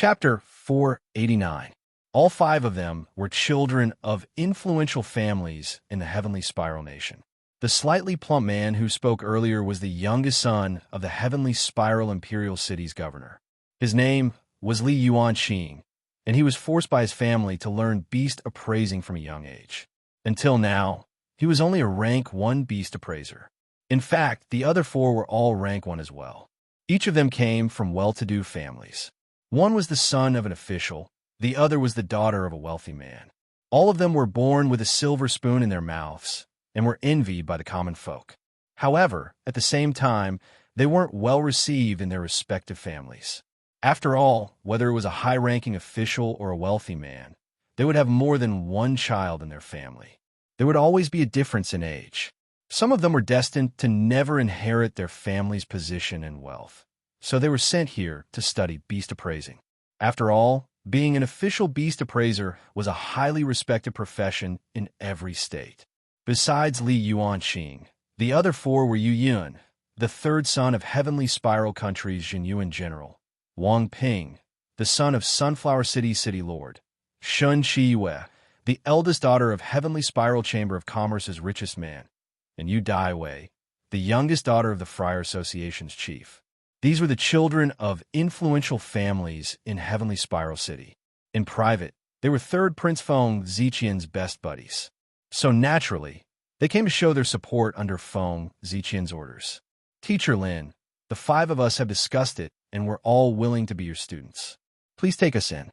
Chapter 489. All five of them were children of influential families in the Heavenly Spiral Nation. The slightly plump man who spoke earlier was the youngest son of the Heavenly Spiral Imperial City's governor. His name was Li Yuanqing, and he was forced by his family to learn beast appraising from a young age. Until now, he was only a rank 1 beast appraiser. In fact, the other four were all rank 1 as well. Each of them came from well-to-do families. One was the son of an official, the other was the daughter of a wealthy man. All of them were born with a silver spoon in their mouths and were envied by the common folk. However, at the same time, they weren't well received in their respective families. After all, whether it was a high-ranking official or a wealthy man, they would have more than one child in their family. There would always be a difference in age. Some of them were destined to never inherit their family's position and wealth, so they were sent here to study beast appraising. After all, being an official beast appraiser was a highly respected profession in every state. Besides Li Yuanqing, the other four were Yu Yun, the third son of Heavenly Spiral Country's Jinyuan General, Wang Ping, the son of Sunflower City's City Lord, Shun Chiyue, the eldest daughter of Heavenly Spiral Chamber of Commerce's richest man, and Yu Daiwei, the youngest daughter of the Friar Association's chief. These were the children of influential families in Heavenly Spiral City. In private, they were Third Prince Feng Ziqian's best buddies. So naturally, they came to show their support under Feng Ziqian's orders. Teacher Lin, the five of us have discussed it, and we're all willing to be your students. Please take us in.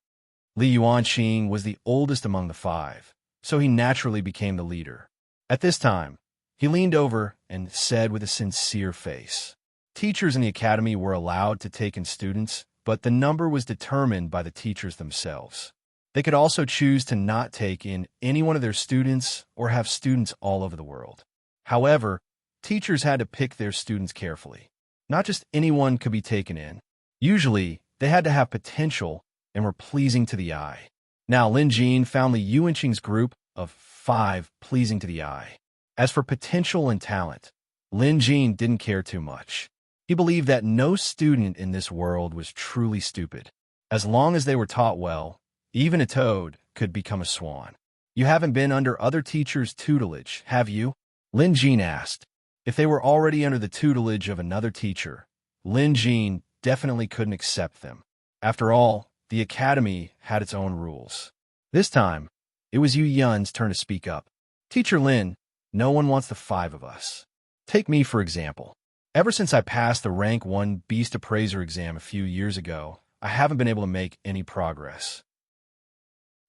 Li Yuanqing was the oldest among the five, so he naturally became the leader. At this time, he leaned over and said with a sincere face, "Teachers in the academy were allowed to take in students, but the number was determined by the teachers themselves. They could also choose to not take in any one of their students or have students all over the world. However, teachers had to pick their students carefully. Not just anyone could be taken in. Usually, they had to have potential and were pleasing to the eye. Now, Lin Jin found Li Yuanqing's group of 5 pleasing to the eye. As for potential and talent, Lin Jin didn't care too much. He believed that no student in this world was truly stupid. As long as they were taught well, even a toad could become a swan. You haven't been under other teachers' tutelage, have you? Lin Jin asked. If they were already under the tutelage of another teacher, Lin Jin definitely couldn't accept them. After all, the academy had its own rules. This time, it was Yu Yun's turn to speak up. Teacher Lin, no one wants the 5 of us. Take me, for example. Ever since I passed the rank 1 beast appraiser exam a few years ago, I haven't been able to make any progress.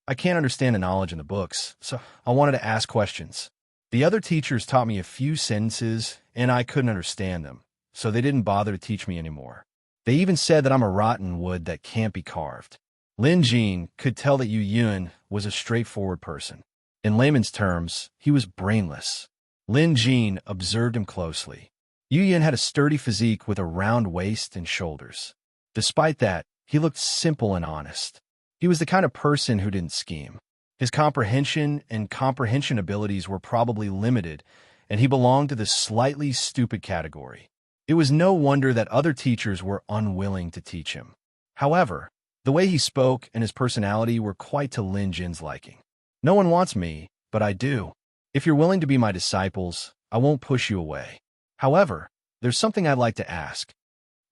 I can't understand the knowledge in the books, so I wanted to ask questions. The other teachers taught me a few sentences, and I couldn't understand them, so they didn't bother to teach me anymore. They even said that I'm a rotten wood that can't be carved. Lin Jin could tell that Yu Yun was a straightforward person. In layman's terms, he was brainless. Lin Jin observed him closely. Yu Yun had a sturdy physique with a round waist and shoulders. Despite that, he looked simple and honest. He was the kind of person who didn't scheme. His comprehension and comprehension abilities were probably limited, and he belonged to the slightly stupid category. It was no wonder that other teachers were unwilling to teach him. However, the way he spoke and his personality were quite to Lin Jin's liking. No one wants me, but I do. If you're willing to be my disciples, I won't push you away. However, there's something I'd like to ask.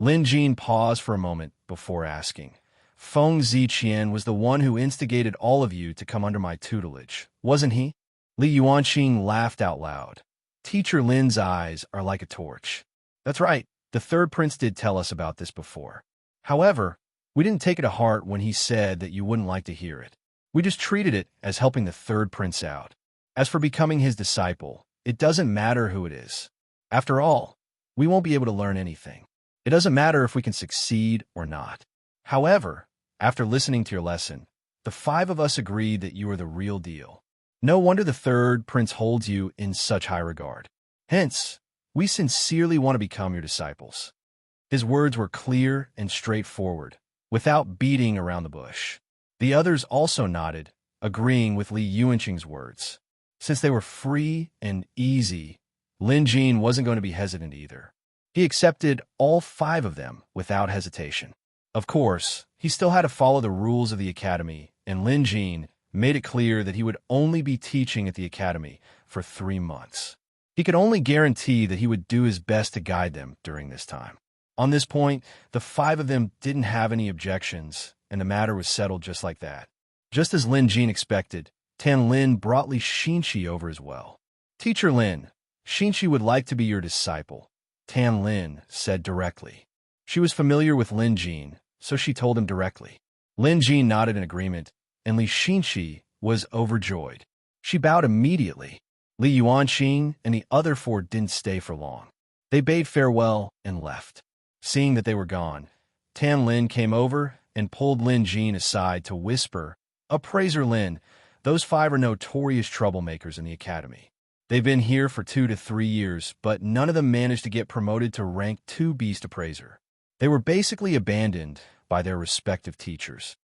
Lin Jin paused for a moment before asking. Feng Ziqian was the one who instigated all of you to come under my tutelage, wasn't he? Li Yuanqing laughed out loud. Teacher Lin's eyes are like a torch. That's right, the third prince did tell us about this before. However, we didn't take it to heart when he said that you wouldn't like to hear it. We just treated it as helping the third prince out. As for becoming his disciple, it doesn't matter who it is. After all, we won't be able to learn anything. It doesn't matter if we can succeed or not. However, after listening to your lesson, the 5 of us agreed that you are the real deal. No wonder the third prince holds you in such high regard. Hence, we sincerely want to become your disciples. His words were clear and straightforward, without beating around the bush. The others also nodded, agreeing with Li Yuanqing's words. Since they were free and easy, Lin Jin wasn't going to be hesitant either. He accepted all 5 of them without hesitation. Of course, he still had to follow the rules of the academy, and Lin Jin made it clear that he would only be teaching at the academy for 3 months. He could only guarantee that he would do his best to guide them during this time. On this point, the 5 of them didn't have any objections, and the matter was settled just like that. Just as Lin Jin expected, Tan Lin brought Li Xinxi over as well. "Teacher Lin, Xinxi would like to be your disciple," Tan Lin said directly. She was familiar with Lin Jin, so she told him directly. Lin Jin nodded in agreement, and Li Xinxi was overjoyed. She bowed immediately. Li Yuanxing and the other 4 didn't stay for long. They bade farewell and left. Seeing that they were gone, Tan Lin came over and pulled Lin Jin aside to whisper, "Appraiser Lin, those 5 are notorious troublemakers in the academy. They've been here for 2 to 3 years, but none of them managed to get promoted to rank 2 Beast Appraiser. They were basically abandoned by their respective teachers."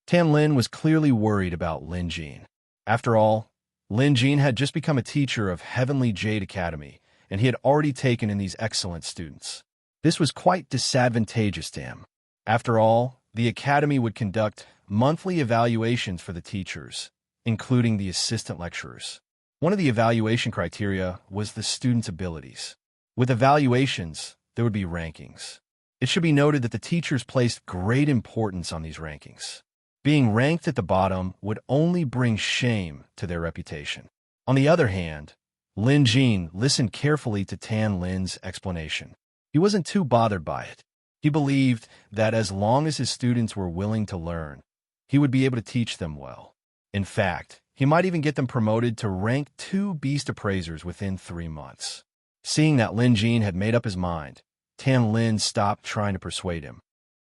Tan Lin was clearly worried about Lin Jin. After all, Lin Jin had just become a teacher of Heavenly Jade Academy, and he had already taken in these excellent students. This was quite disadvantageous to him. After all, the academy would conduct monthly evaluations for the teachers, including the assistant lecturers. One of the evaluation criteria was the students' abilities. With evaluations, there would be rankings. It should be noted that the teachers placed great importance on these rankings. Being ranked at the bottom would only bring shame to their reputation. On the other hand, Lin Jin listened carefully to Tan Lin's explanation. He wasn't too bothered by it. He believed that as long as his students were willing to learn, he would be able to teach them well. In fact, he might even get them promoted to rank 2 Beast Appraisers within 3 months. Seeing that Lin Jin had made up his mind, Tan Lin stopped trying to persuade him.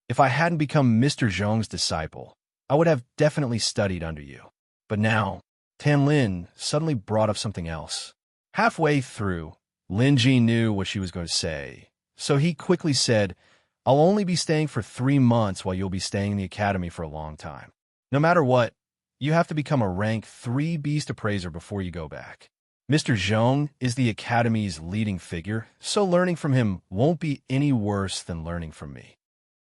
"If I hadn't become Mr. Zhong's disciple, I would have definitely studied under you." But now, Tan Lin suddenly brought up something else. Halfway through, Lin Jin knew what she was going to say, so he quickly said, "I'll only be staying for 3 months while you'll be staying in the academy for a long time. No matter what, you have to become a rank 3 Beast Appraiser before you go back. Mr. Zhong is the academy's leading figure, so learning from him won't be any worse than learning from me."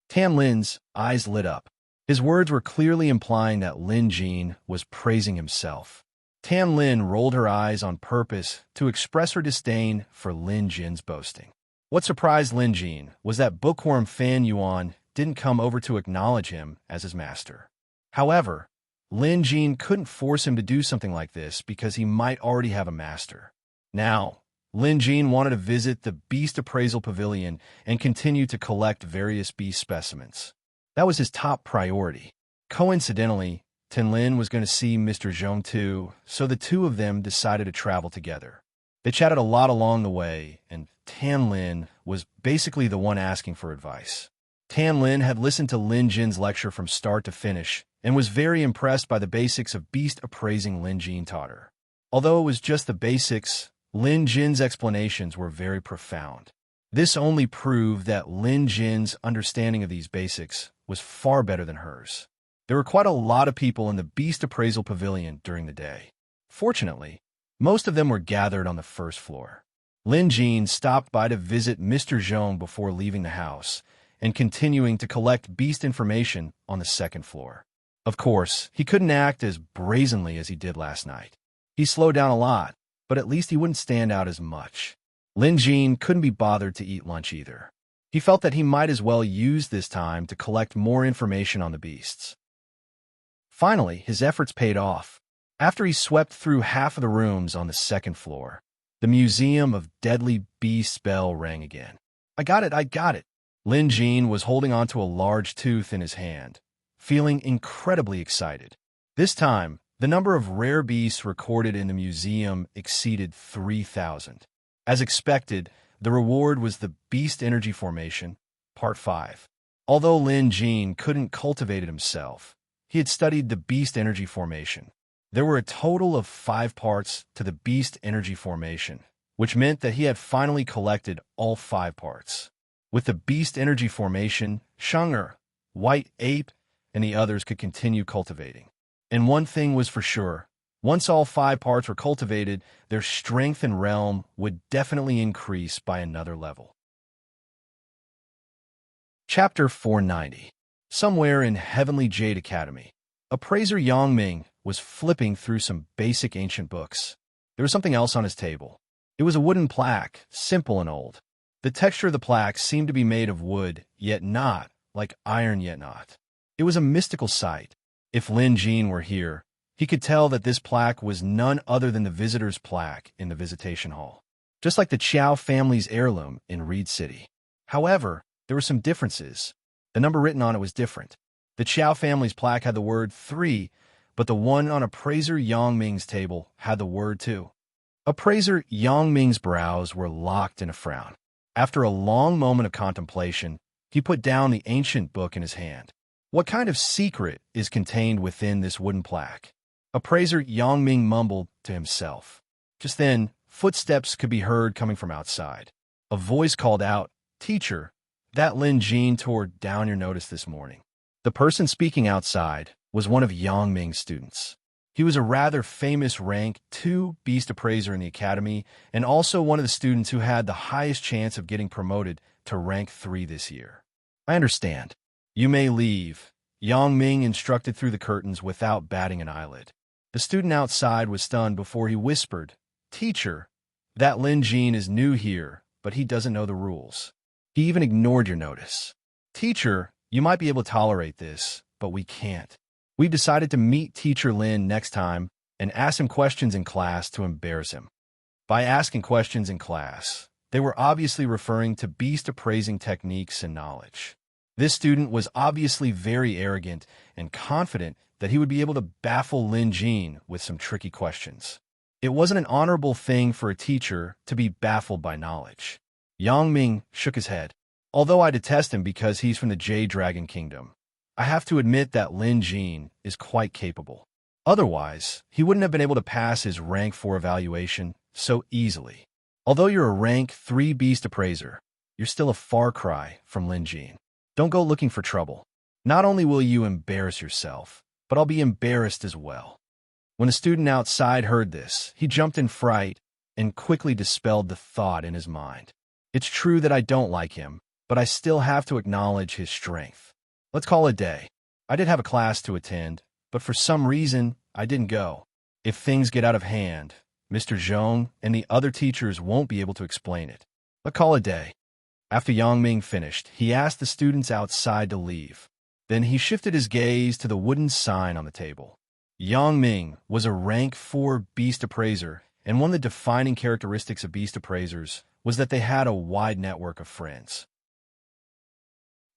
Tan Lin's eyes lit up. His words were clearly implying that Lin Jin was praising himself. Tan Lin rolled her eyes on purpose to express her disdain for Lin Jin's boasting. What surprised Lin Jin was that bookworm Fan Yuan didn't come over to acknowledge him as his master. However, Lin Jin couldn't force him to do something like this because he might already have a master. Now, Lin Jin wanted to visit the Beast Appraisal Pavilion and continue to collect various beast specimens. That was his top priority. Coincidentally, Tan Lin was going to see Mr. Zhong too, so the 2 of them decided to travel together. They chatted a lot along the way, and Tan Lin was basically the one asking for advice. Tan Lin had listened to Lin Jin's lecture from start to finish and was very impressed by the basics of beast appraising Lin Jin taught her. Although it was just the basics, Lin Jin's explanations were very profound. This only proved that Lin Jin's understanding of these basics was far better than hers. There were quite a lot of people in the Beast Appraisal Pavilion during the day. Fortunately, most of them were gathered on the first floor. Lin Jin stopped by to visit Mr. Zhong before leaving the house and continuing to collect beast information on the second floor. Of course, he couldn't act as brazenly as he did last night. He slowed down a lot, but at least he wouldn't stand out as much. Lin Jin couldn't be bothered to eat lunch either. He felt that he might as well use this time to collect more information on the beasts. Finally, his efforts paid off. After he swept through half of the rooms on the second floor, the Museum of Deadly Beasts bell rang again. I got it. Lin Jin was holding onto a large tooth in his hand, feeling incredibly excited. This time, the number of rare beasts recorded in the museum exceeded 3,000. As expected, the reward was the Beast Energy Formation, Part 5. Although Lin Jin couldn't cultivate it himself, he had studied the Beast Energy Formation. There were a total of 5 parts to the Beast Energy Formation, which meant that he had finally collected all 5 parts. With the Beast Energy Formation, Sheng'er, White Ape, and the others could continue cultivating. And one thing was for sure, once all 5 parts were cultivated, their strength and realm would definitely increase by another level. Chapter 490. somewhere in Heavenly Jade Academy. Appraiser Yangming was flipping through some basic ancient books. There was something else on his table. It was a wooden plaque, simple and old. The texture of the plaque seemed to be made of wood, yet not, like iron yet not. It was a mystical sight. If Lin Jin were here, he could tell that this plaque was none other than the visitor's plaque in the visitation hall, just like the Qiao family's heirloom in Reed City. However, there were some differences. The number written on it was different. The Qiao family's plaque had the word 3, but the one on Appraiser Yangming's table had the word 2. Appraiser Yangming's brows were locked in a frown. After a long moment of contemplation, he put down the ancient book in his hand. What kind of secret is contained within this wooden plaque? Appraiser Yangming mumbled to himself. Just then, footsteps could be heard coming from outside. A voice called out, "Teacher, that Lin Jin tore down your notice this morning." The person speaking outside was one of Yangming's students. He was a rather famous rank 2 beast appraiser in the academy and also one of the students who had the highest chance of getting promoted to rank 3 this year. "I understand. You may leave," Yangming instructed through the curtains without batting an eyelid. The student outside was stunned before he whispered, "Teacher, that Lin Jin is new here, but he doesn't know the rules. He even ignored your notice. Teacher, you might be able to tolerate this, but we can't. We've decided to meet Teacher Lin next time and ask him questions in class to embarrass him." By asking questions in class, they were obviously referring to beast appraising techniques and knowledge. This student was obviously very arrogant and confident that he would be able to baffle Lin Jin with some tricky questions. It wasn't an honorable thing for a teacher to be baffled by knowledge. Yangming shook his head. "Although I detest him because he's from the Jade Dragon Kingdom, I have to admit that Lin Jin is quite capable. Otherwise, he wouldn't have been able to pass his rank 4 evaluation so easily. Although you're a rank 3 beast appraiser, you're still a far cry from Lin Jin. Don't go looking for trouble. Not only will you embarrass yourself, but I'll be embarrassed as well." When a student outside heard this, he jumped in fright and quickly dispelled the thought in his mind. "It's true that I don't like him, but I still have to acknowledge his strength. Let's call it a day. I did have a class to attend, but for some reason, I didn't go. If things get out of hand, Mr. Zhong and the other teachers won't be able to explain it. Let's call it a day." After Yangming finished, he asked the students outside to leave. Then he shifted his gaze to the wooden sign on the table. Yangming was a rank 4 beast appraiser, and one of the defining characteristics of beast appraisers was that they had a wide network of friends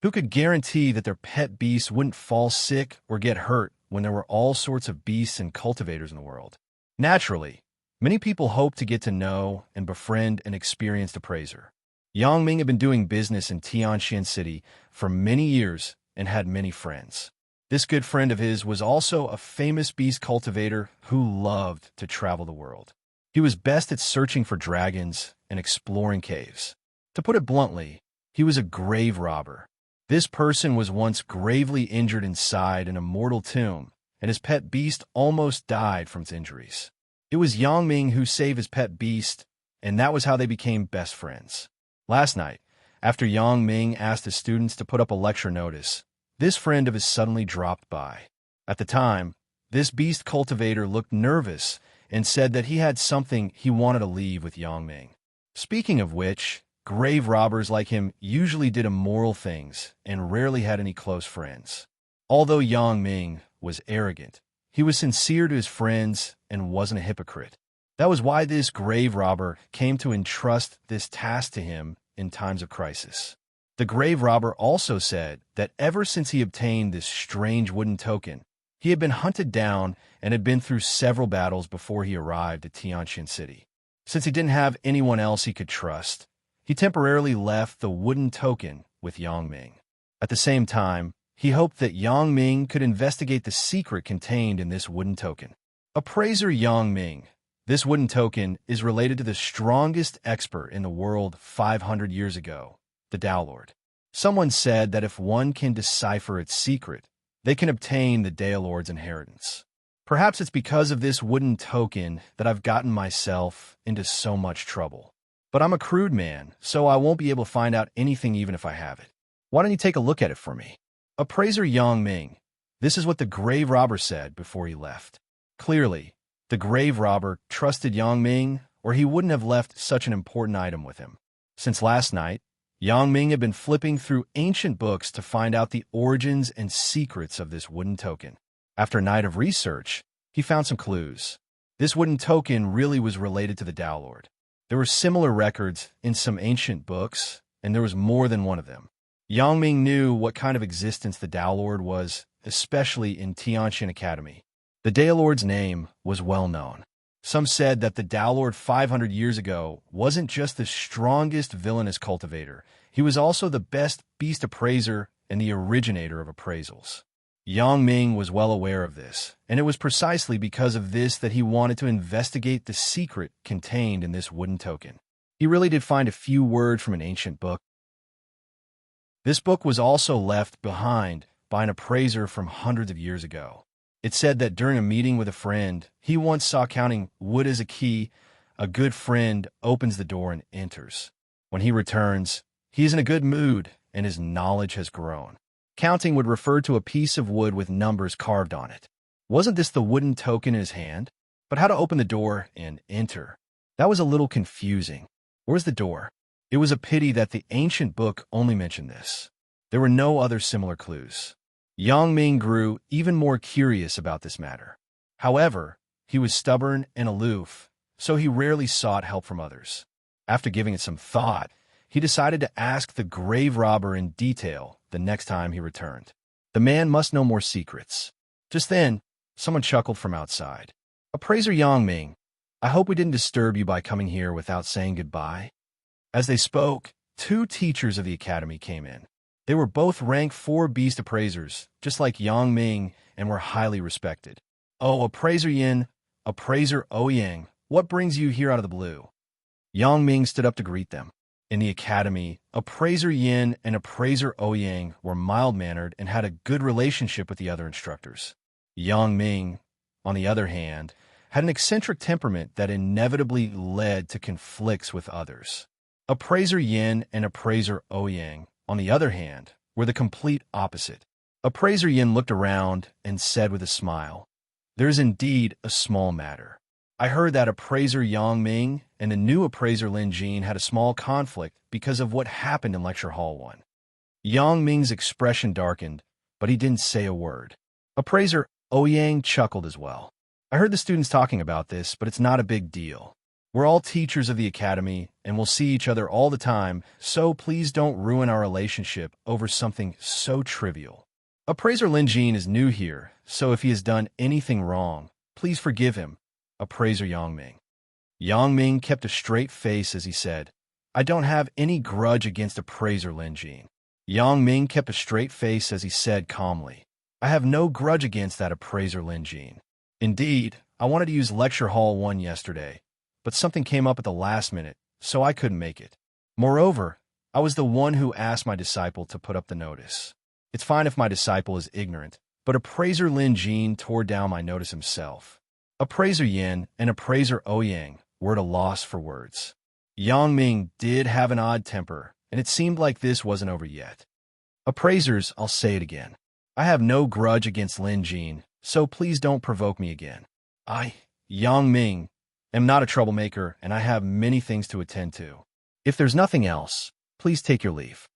who could guarantee that their pet beasts wouldn't fall sick or get hurt when there were all sorts of beasts and cultivators in the world. Naturally, many people hoped to get to know and befriend an experienced appraiser. Yangming had been doing business in Tianxian City for many years and had many friends. This good friend of his was also a famous beast cultivator who loved to travel the world. He was best at searching for dragons and exploring caves. To put it bluntly, he was a grave robber. This person was once gravely injured inside an immortal tomb, and his pet beast almost died from its injuries. It was Yangming who saved his pet beast, and that was how they became best friends. Last night, after Yangming asked his students to put up a lecture notice, this friend of his suddenly dropped by. At the time, this beast cultivator looked nervous and said that he had something he wanted to leave with Yangming. Speaking of which, grave robbers like him usually did immoral things and rarely had any close friends. Although Yangming was arrogant, he was sincere to his friends and wasn't a hypocrite. That was why this grave robber came to entrust this task to him in times of crisis. The grave robber also said that ever since he obtained this strange wooden token, he had been hunted down and had been through several battles before he arrived at Tianxian City. Since he didn't have anyone else he could trust, he temporarily left the wooden token with Yangming. At the same time, he hoped that Yangming could investigate the secret contained in this wooden token. Appraiser Yangming. This wooden token is related to the strongest expert in the world 500 years ago, the Tao Lord. Someone said that if one can decipher its secret, they can obtain the Tao Lord's inheritance. Perhaps it's because of this wooden token that I've gotten myself into so much trouble. But I'm a crude man, so I won't be able to find out anything even if I have it. Why don't you take a look at it for me? Appraiser Yang Ming. This is what the grave robber said before he left. Clearly, the grave robber trusted Yang Ming, or he wouldn't have left such an important item with him. Since last night, Yang Ming had been flipping through ancient books to find out the origins and secrets of this wooden token. After a night of research, he found some clues. This wooden token really was related to the Tao Lord. There were similar records in some ancient books, and there was more than one of them. Yang Ming knew what kind of existence the Tao Lord was, especially in Tianqian Academy. The Tao Lord's name was well known. Some said that the Tao Lord 500 years ago wasn't just the strongest villainous cultivator, he was also the best beast appraiser and the originator of appraisals. Yang Ming was well aware of this, and it was precisely because of this that he wanted to investigate the secret contained in this wooden token. He really did find a few words from an ancient book. This book was also left behind by an appraiser from hundreds of years ago. It said that during a meeting with a friend, he once saw counting wood as a key. A good friend opens the door and enters. When he returns, he is in a good mood and his knowledge has grown. Counting would refer to a piece of wood with numbers carved on it. Wasn't this the wooden token in his hand? But how to open the door and enter? That was a little confusing. Where's the door? It was a pity that the ancient book only mentioned this. There were no other similar clues. Yang Ming grew even more curious about this matter. However, he was stubborn and aloof, so he rarely sought help from others. After giving it some thought, he decided to ask the grave robber in detail the next time he returned. The man must know more secrets. Just then, someone chuckled from outside. Appraiser Yang Ming, I hope we didn't disturb you by coming here without saying goodbye. As they spoke, two teachers of the academy came in. They were both rank 4 beast appraisers, just like Yang Ming, and were highly respected. Oh, Appraiser Yin, Appraiser Ouyang, what brings you here out of the blue? Yang Ming stood up to greet them. In the academy, Appraiser Yin and Appraiser Ouyang were mild-mannered and had a good relationship with the other instructors. Yang Ming, on the other hand, had an eccentric temperament that inevitably led to conflicts with others. Appraiser Yin and Appraiser Ouyang, on the other hand, were the complete opposite. Appraiser Yin looked around and said with a smile, "There is indeed a small matter. I heard that Appraiser Yang Ming and the new Appraiser Lin Jin had a small conflict because of what happened in Lecture Hall 1. Yang Ming's expression darkened, but he didn't say a word. Appraiser Ouyang chuckled as well. I heard the students talking about this, but it's not a big deal. We're all teachers of the academy, and we'll see each other all the time, so please don't ruin our relationship over something so trivial. Appraiser Lin Jin is new here, so if he has done anything wrong, please forgive him. Appraiser Yang Ming. Yang Ming kept a straight face as he said, I don't have any grudge against Appraiser Lin Jin. Yang Ming kept a straight face as he said calmly, I have no grudge against that Appraiser Lin Jin. Indeed, I wanted to use Lecture Hall 1 yesterday, but something came up at the last minute, so I couldn't make it. Moreover, I was the one who asked my disciple to put up the notice. It's fine if my disciple is ignorant, but Appraiser Lin Jin tore down my notice himself. Appraiser Yin and Appraiser Ouyang were at a loss for words. Yang Ming did have an odd temper, and it seemed like this wasn't over yet. Appraisers, I'll say it again. I have no grudge against Lin Jin, so please don't provoke me again. I, Yang Ming, am not a troublemaker, and I have many things to attend to. If there's nothing else, please take your leave.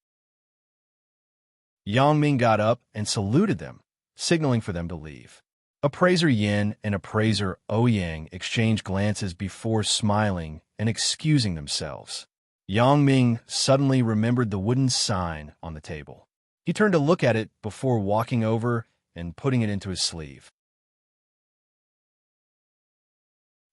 Yang Ming got up and saluted them, signaling for them to leave. Appraiser Yin and Appraiser Ouyang exchanged glances before smiling and excusing themselves. Yang Ming suddenly remembered the wooden sign on the table. He turned to look at it before walking over and putting it into his sleeve.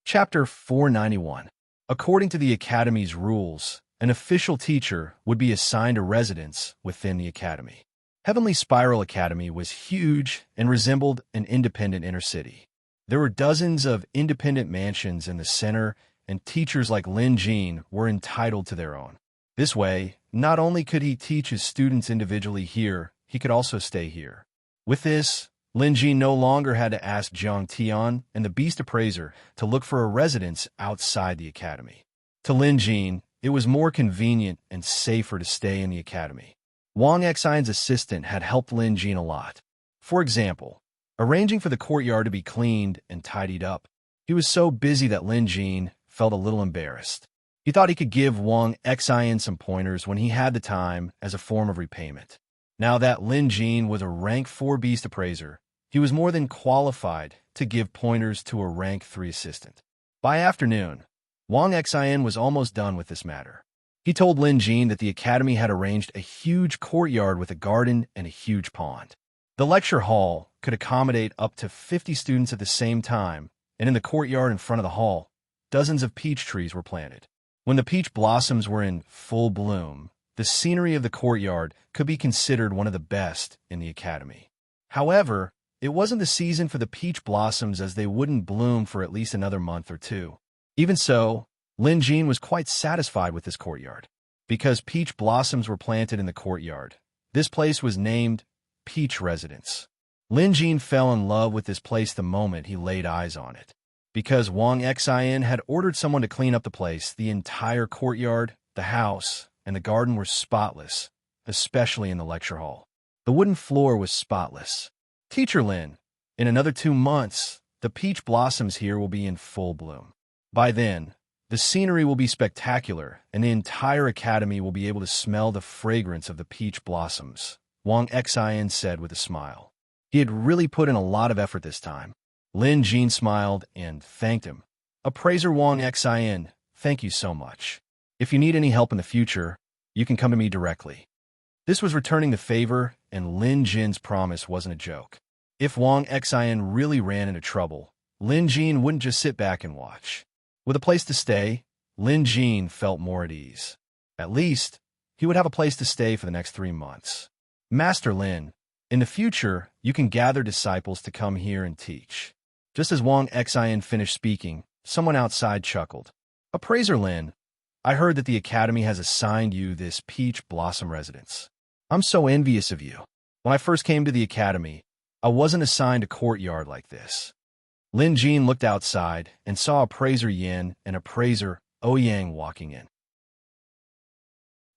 Chapter 491. According to the Academy's rules, an official teacher would be assigned a residence within the Academy. Heavenly Spiral Academy was huge and resembled an independent inner city. There were dozens of independent mansions in the center, and teachers like Lin Jin were entitled to their own. This way, not only could he teach his students individually here, he could also stay here. With this, Lin Jin no longer had to ask Zhang Tian and the Beast Appraiser to look for a residence outside the academy. To Lin Jin, it was more convenient and safer to stay in the academy. Wang Xian's assistant had helped Lin Jin a lot. For example, arranging for the courtyard to be cleaned and tidied up. He was so busy that Lin Jin felt a little embarrassed. He thought he could give Wang Xian some pointers when he had the time as a form of repayment. Now that Lin Jin was a rank 4 beast appraiser, he was more than qualified to give pointers to a rank 3 assistant. By afternoon, Wang Xian was almost done with this matter. He told Lin Jin that the academy had arranged a huge courtyard with a garden and a huge pond. The lecture hall could accommodate up to 50 students at the same time, and in the courtyard in front of the hall, dozens of peach trees were planted. When the peach blossoms were in full bloom, the scenery of the courtyard could be considered one of the best in the academy. However, it wasn't the season for the peach blossoms, as they wouldn't bloom for at least another month or two. Even so, Lin Jin was quite satisfied with this courtyard. Because peach blossoms were planted in the courtyard, this place was named Peach Residence. Lin Jin fell in love with this place the moment he laid eyes on it. Because Wang Xian had ordered someone to clean up the place, the entire courtyard, the house, and the garden were spotless, especially in the lecture hall. The wooden floor was spotless. Teacher Lin, in another 2 months, the peach blossoms here will be in full bloom. By then, the scenery will be spectacular, and the entire academy will be able to smell the fragrance of the peach blossoms, Wang Xian said with a smile. He had really put in a lot of effort this time. Lin Jin smiled and thanked him. Appraiser Wang Xian, thank you so much. If you need any help in the future, you can come to me directly. This was returning the favor, and Lin Jin's promise wasn't a joke. If Wang Xian really ran into trouble, Lin Jin wouldn't just sit back and watch. With a place to stay, Lin Jin felt more at ease. At least, he would have a place to stay for the next 3 months. Master Lin, in the future, you can gather disciples to come here and teach. Just as Wang Xian finished speaking, someone outside chuckled. Appraiser Lin, I heard that the academy has assigned you this peach blossom residence. I'm so envious of you. When I first came to the academy, I wasn't assigned a courtyard like this. Lin Jin looked outside and saw Appraiser Yin and Appraiser Ouyang walking in.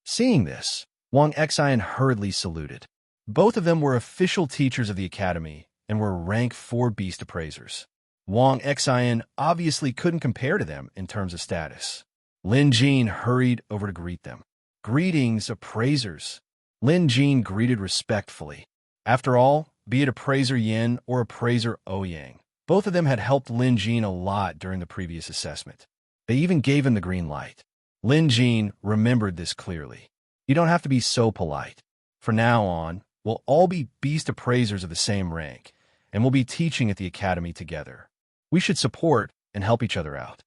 Seeing this, Wang Xian hurriedly saluted. Both of them were official teachers of the academy and were rank 4 beast appraisers. Wang Xian obviously couldn't compare to them in terms of status. Lin Jin hurried over to greet them. Greetings, appraisers. Lin Jin greeted respectfully. After all, be it Appraiser Yin or Appraiser Ouyang, both of them had helped Lin Jin a lot during the previous assessment. They even gave him the green light. Lin Jin remembered this clearly. You don't have to be so polite. From now on, we'll all be beast appraisers of the same rank, and we'll be teaching at the academy together. We should support and help each other out.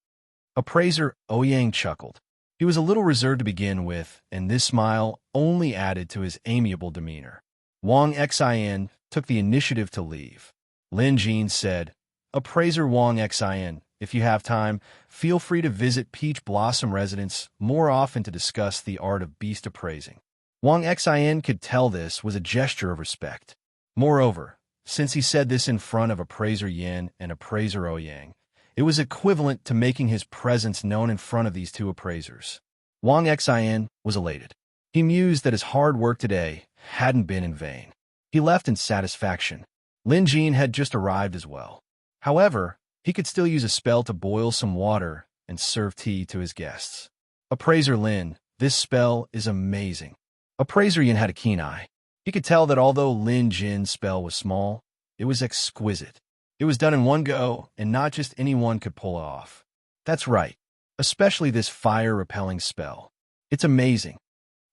Appraiser Ouyang chuckled. He was a little reserved to begin with, and this smile only added to his amiable demeanor. Wang Xian took the initiative to leave. Lin Jin said, Appraiser Wang Xian, if you have time, feel free to visit Peach Blossom Residence more often to discuss the art of beast appraising. Wang Xian could tell this was a gesture of respect. Moreover, since he said this in front of Appraiser Yin and Appraiser Ouyang, it was equivalent to making his presence known in front of these 2 appraisers. Wang Xian was elated. He mused that his hard work today hadn't been in vain. He left in satisfaction. Lin Jin had just arrived as well. However, he could still use a spell to boil some water and serve tea to his guests. Appraiser Lin, this spell is amazing. Appraiser Yin had a keen eye. He could tell that although Lin Jin's spell was small, it was exquisite. It was done in one go, and not just anyone could pull it off. That's right, especially this fire-repelling spell. It's amazing.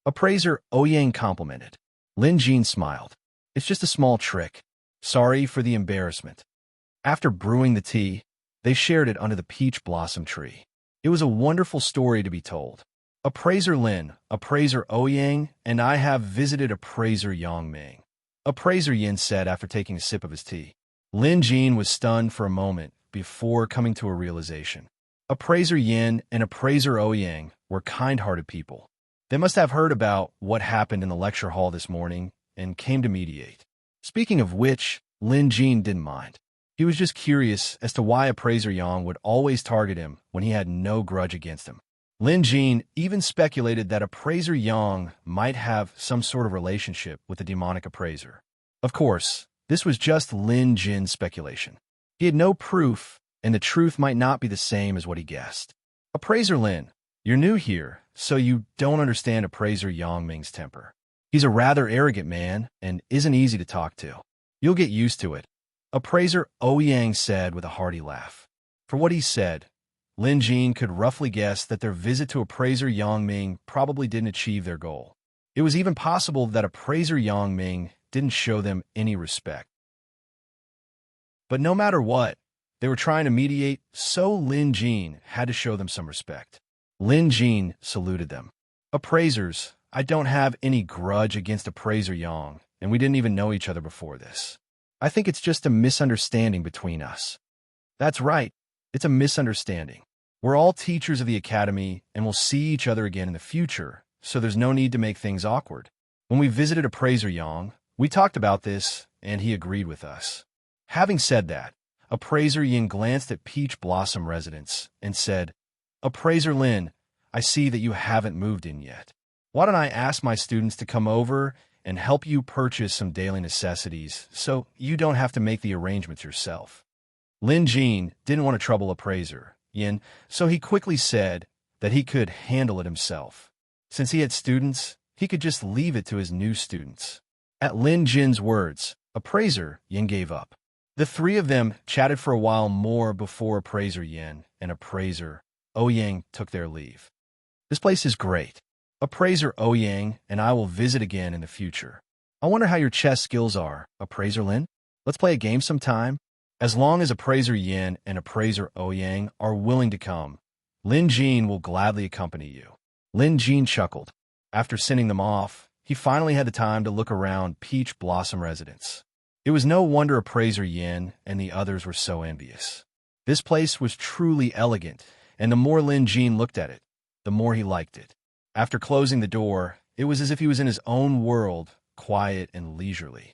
Appraiser Ouyang complimented. Lin Jin smiled. It's just a small trick. Sorry for the embarrassment. After brewing the tea, they shared it under the peach blossom tree. It was a wonderful story to be told. Appraiser Lin, Appraiser Ouyang, and I have visited Appraiser Yangming. Appraiser Yin said after taking a sip of his tea. Lin Jin was stunned for a moment before coming to a realization. Appraiser Yin and Appraiser Ouyang were kind-hearted people. They must have heard about what happened in the lecture hall this morning and came to mediate. Speaking of which, Lin Jin didn't mind. He was just curious as to why Appraiser Yang would always target him when he had no grudge against him. Lin Jin even speculated that appraiser Yang might have some sort of relationship with the demonic appraiser. Of course, this was just Lin Jin's speculation. He had no proof, and the truth might not be the same as what he guessed. Appraiser Lin, you're new here, so you don't understand appraiser Yang Ming's temper. He's a rather arrogant man and isn't easy to talk to. You'll get used to it, appraiser Ouyang said with a hearty laugh. For what he said, Lin Jin could roughly guess that their visit to appraiser Yang Ming probably didn't achieve their goal. It was even possible that appraiser Yang Ming didn't show them any respect. But no matter what, they were trying to mediate, so Lin Jin had to show them some respect. Lin Jin saluted them. Appraisers, I don't have any grudge against appraiser Yang, and we didn't even know each other before this. I think it's just a misunderstanding between us. That's right, it's a misunderstanding. We're all teachers of the academy, and we'll see each other again in the future, so there's no need to make things awkward. When we visited appraiser Yang, we talked about this, and he agreed with us. Having said that, appraiser Yin glanced at Peach Blossom Residence and said, Appraiser Lin, I see that you haven't moved in yet. Why don't I ask my students to come over and help you purchase some daily necessities so you don't have to make the arrangements yourself? Lin Jin didn't want to trouble appraiser Yin, so he quickly said that he could handle it himself. Since he had students, he could just leave it to his new students. At Lin Jin's words, appraiser Yin gave up. The three of them chatted for a while more before appraiser Yin and appraiser Ouyang took their leave. This place is great. Appraiser Ouyang and I will visit again in the future. I wonder how your chess skills are, appraiser Lin. Let's play a game sometime. As long as appraiser Yin and appraiser Ouyang are willing to come, Lin Jin will gladly accompany you. Lin Jin chuckled. After sending them off, he finally had the time to look around Peach Blossom Residence. It was no wonder appraiser Yin and the others were so envious. This place was truly elegant, and the more Lin Jin looked at it, the more he liked it. After closing the door, it was as if he was in his own world, quiet and leisurely.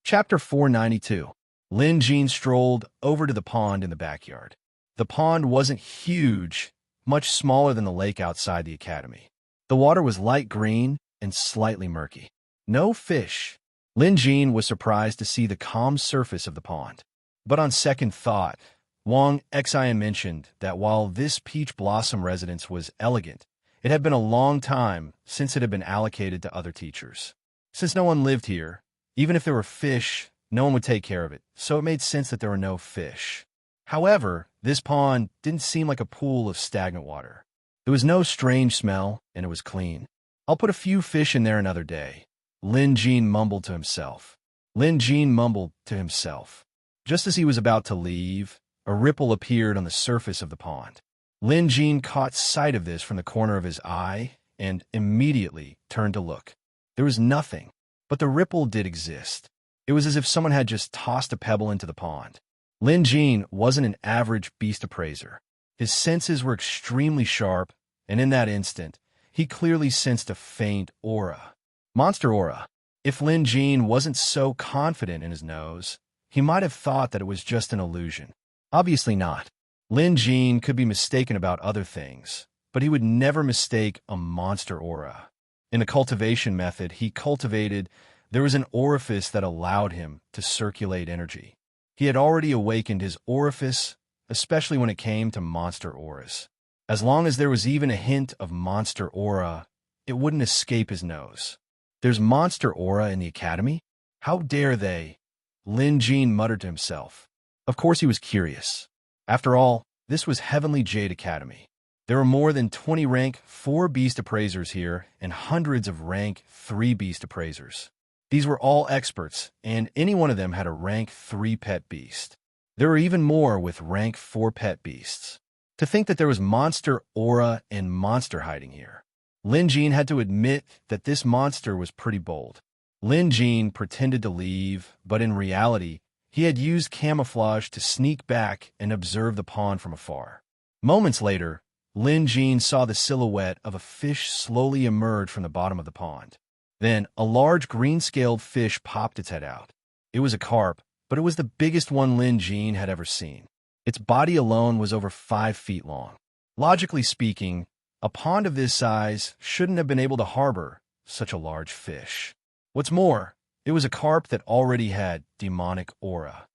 Chapter 492. Lin Jin strolled over to the pond in the backyard. The pond wasn't huge, much smaller than the lake outside the academy. The water was light green and slightly murky. No fish. Lin Jin was surprised to see the calm surface of the pond. But on second thought, Wang Xian mentioned that while this Peach Blossom residence was elegant, it had been a long time since it had been allocated to other teachers. Since no one lived here, even if there were fish, no one would take care of it, so it made sense that there were no fish. However, this pond didn't seem like a pool of stagnant water. There was no strange smell, and it was clean. I'll put a few fish in there another day, Lin Jin mumbled to himself. Lin Jin mumbled to himself. Just as he was about to leave, a ripple appeared on the surface of the pond. Lin Jin caught sight of this from the corner of his eye and immediately turned to look. There was nothing, but the ripple did exist. It was as if someone had just tossed a pebble into the pond. Lin Jin wasn't an average beast appraiser. His senses were extremely sharp, and in that instant, he clearly sensed a faint aura. Monster aura. If Lin Jin wasn't so confident in his nose, he might have thought that it was just an illusion. Obviously not. Lin Jin could be mistaken about other things, but he would never mistake a monster aura. In the cultivation method he cultivated, there was an orifice that allowed him to circulate energy. He had already awakened his orifice, especially when it came to monster auras. As long as there was even a hint of monster aura, it wouldn't escape his nose. There's monster aura in the academy? How dare they? Lin Jin muttered to himself. Of course he was curious. After all, this was Heavenly Jade Academy. There were more than 20 rank 4 beast appraisers here and hundreds of rank 3 beast appraisers. These were all experts, and any one of them had a rank 3 pet beast. There were even more with rank 4 pet beasts. To think that there was monster aura and monster hiding here. Lin Jin had to admit that this monster was pretty bold. Lin Jin pretended to leave, but in reality, he had used camouflage to sneak back and observe the pond from afar. Moments later, Lin Jin saw the silhouette of a fish slowly emerge from the bottom of the pond. Then, a large green-scaled fish popped its head out. It was a carp, but it was the biggest one Lin Jin had ever seen. Its body alone was over 5 feet long. Logically speaking, a pond of this size shouldn't have been able to harbor such a large fish. What's more, it was a carp that already had demonic aura.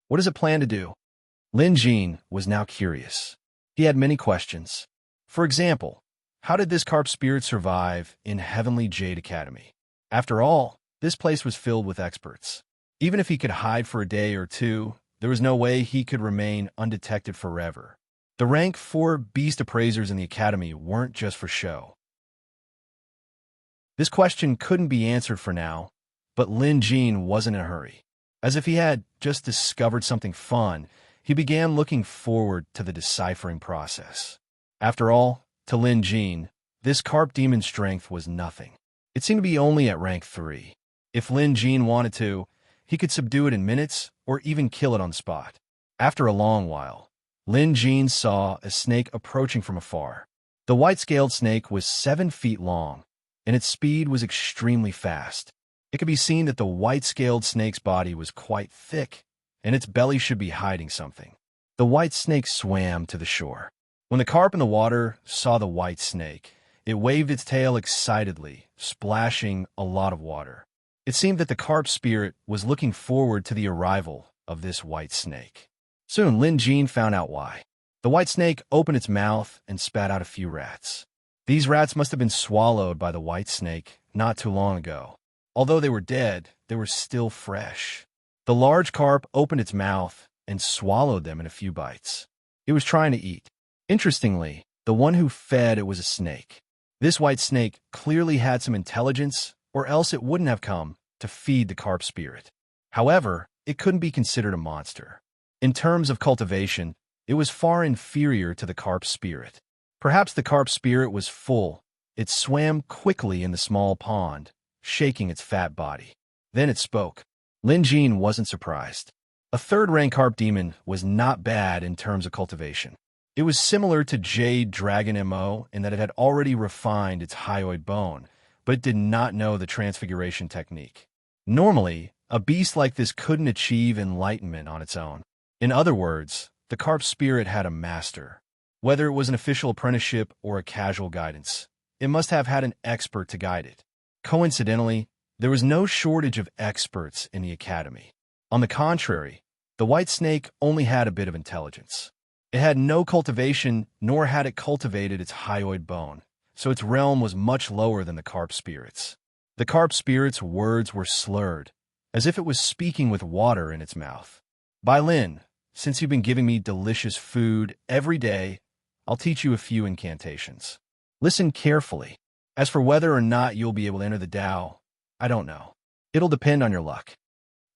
What does it plan to do? Lin Jin was now curious. He had many questions. For example, how did this carp spirit survive in Heavenly Jade Academy? After all, this place was filled with experts. Even if he could hide for a day or two, there was no way he could remain undetected forever. The rank 4 beast appraisers in the academy weren't just for show. This question couldn't be answered for now, but Lin Jin wasn't in a hurry. As if he had just discovered something fun, he began looking forward to the deciphering process. After all, to Lin Jin, this carp demon strength was nothing. It seemed to be only at rank 3. If Lin Jin wanted to, he could subdue it in minutes or even kill it on the spot. After a long while, Lin Jin saw a snake approaching from afar. The white-scaled snake was 7 feet long, and its speed was extremely fast. It could be seen that the white-scaled snake's body was quite thick, and its belly should be hiding something. The white snake swam to the shore. When the carp in the water saw the white snake, it waved its tail excitedly, splashing a lot of water. It seemed that the carp spirit was looking forward to the arrival of this white snake. Soon, Lin Jin found out why. The white snake opened its mouth and spat out a few rats. These rats must have been swallowed by the white snake not too long ago. Although they were dead, they were still fresh. The large carp opened its mouth and swallowed them in a few bites. It was trying to eat. Interestingly, the one who fed it was a snake. This white snake clearly had some intelligence, or else it wouldn't have come to feed the carp spirit. However, it couldn't be considered a monster. In terms of cultivation, it was far inferior to the carp spirit. Perhaps the carp spirit was full. It swam quickly in the small pond, shaking its fat body. Then it spoke. Lin Jin wasn't surprised. A third-rank carp demon was not bad in terms of cultivation. It was similar to Jade Dragon MO in that it had already refined its hyoid bone, but it did not know the transfiguration technique. Normally, a beast like this couldn't achieve enlightenment on its own. In other words, the carp spirit had a master. Whether it was an official apprenticeship or a casual guidance, it must have had an expert to guide it. Coincidentally, there was no shortage of experts in the academy. On the contrary, the white snake only had a bit of intelligence. It had no cultivation, nor had it cultivated its hyoid bone, so its realm was much lower than the carp spirit's. The carp spirit's words were slurred, as if it was speaking with water in its mouth. By Lin, since you've been giving me delicious food every day, I'll teach you a few incantations. Listen carefully. As for whether or not you'll be able to enter the Tao, I don't know. It'll depend on your luck.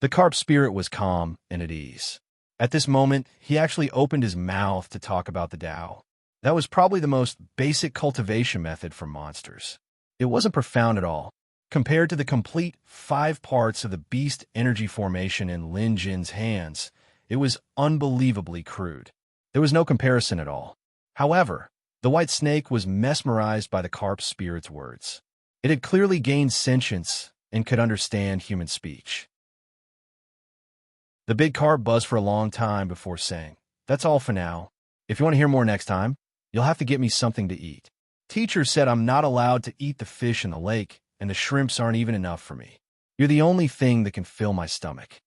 The carp spirit was calm and at ease. At this moment, he actually opened his mouth to talk about the Tao. That was probably the most basic cultivation method for monsters. It wasn't profound at all. Compared to the complete 5 parts of the beast energy formation in Lin Jin's hands, it was unbelievably crude. There was no comparison at all. However, the white snake was mesmerized by the carp spirit's words. It had clearly gained sentience and could understand human speech. The big carp buzzed for a long time before saying, "That's all for now. If you want to hear more next time, you'll have to get me something to eat. Teacher said I'm not allowed to eat the fish in the lake, and the shrimps aren't even enough for me. You're the only thing that can fill my stomach."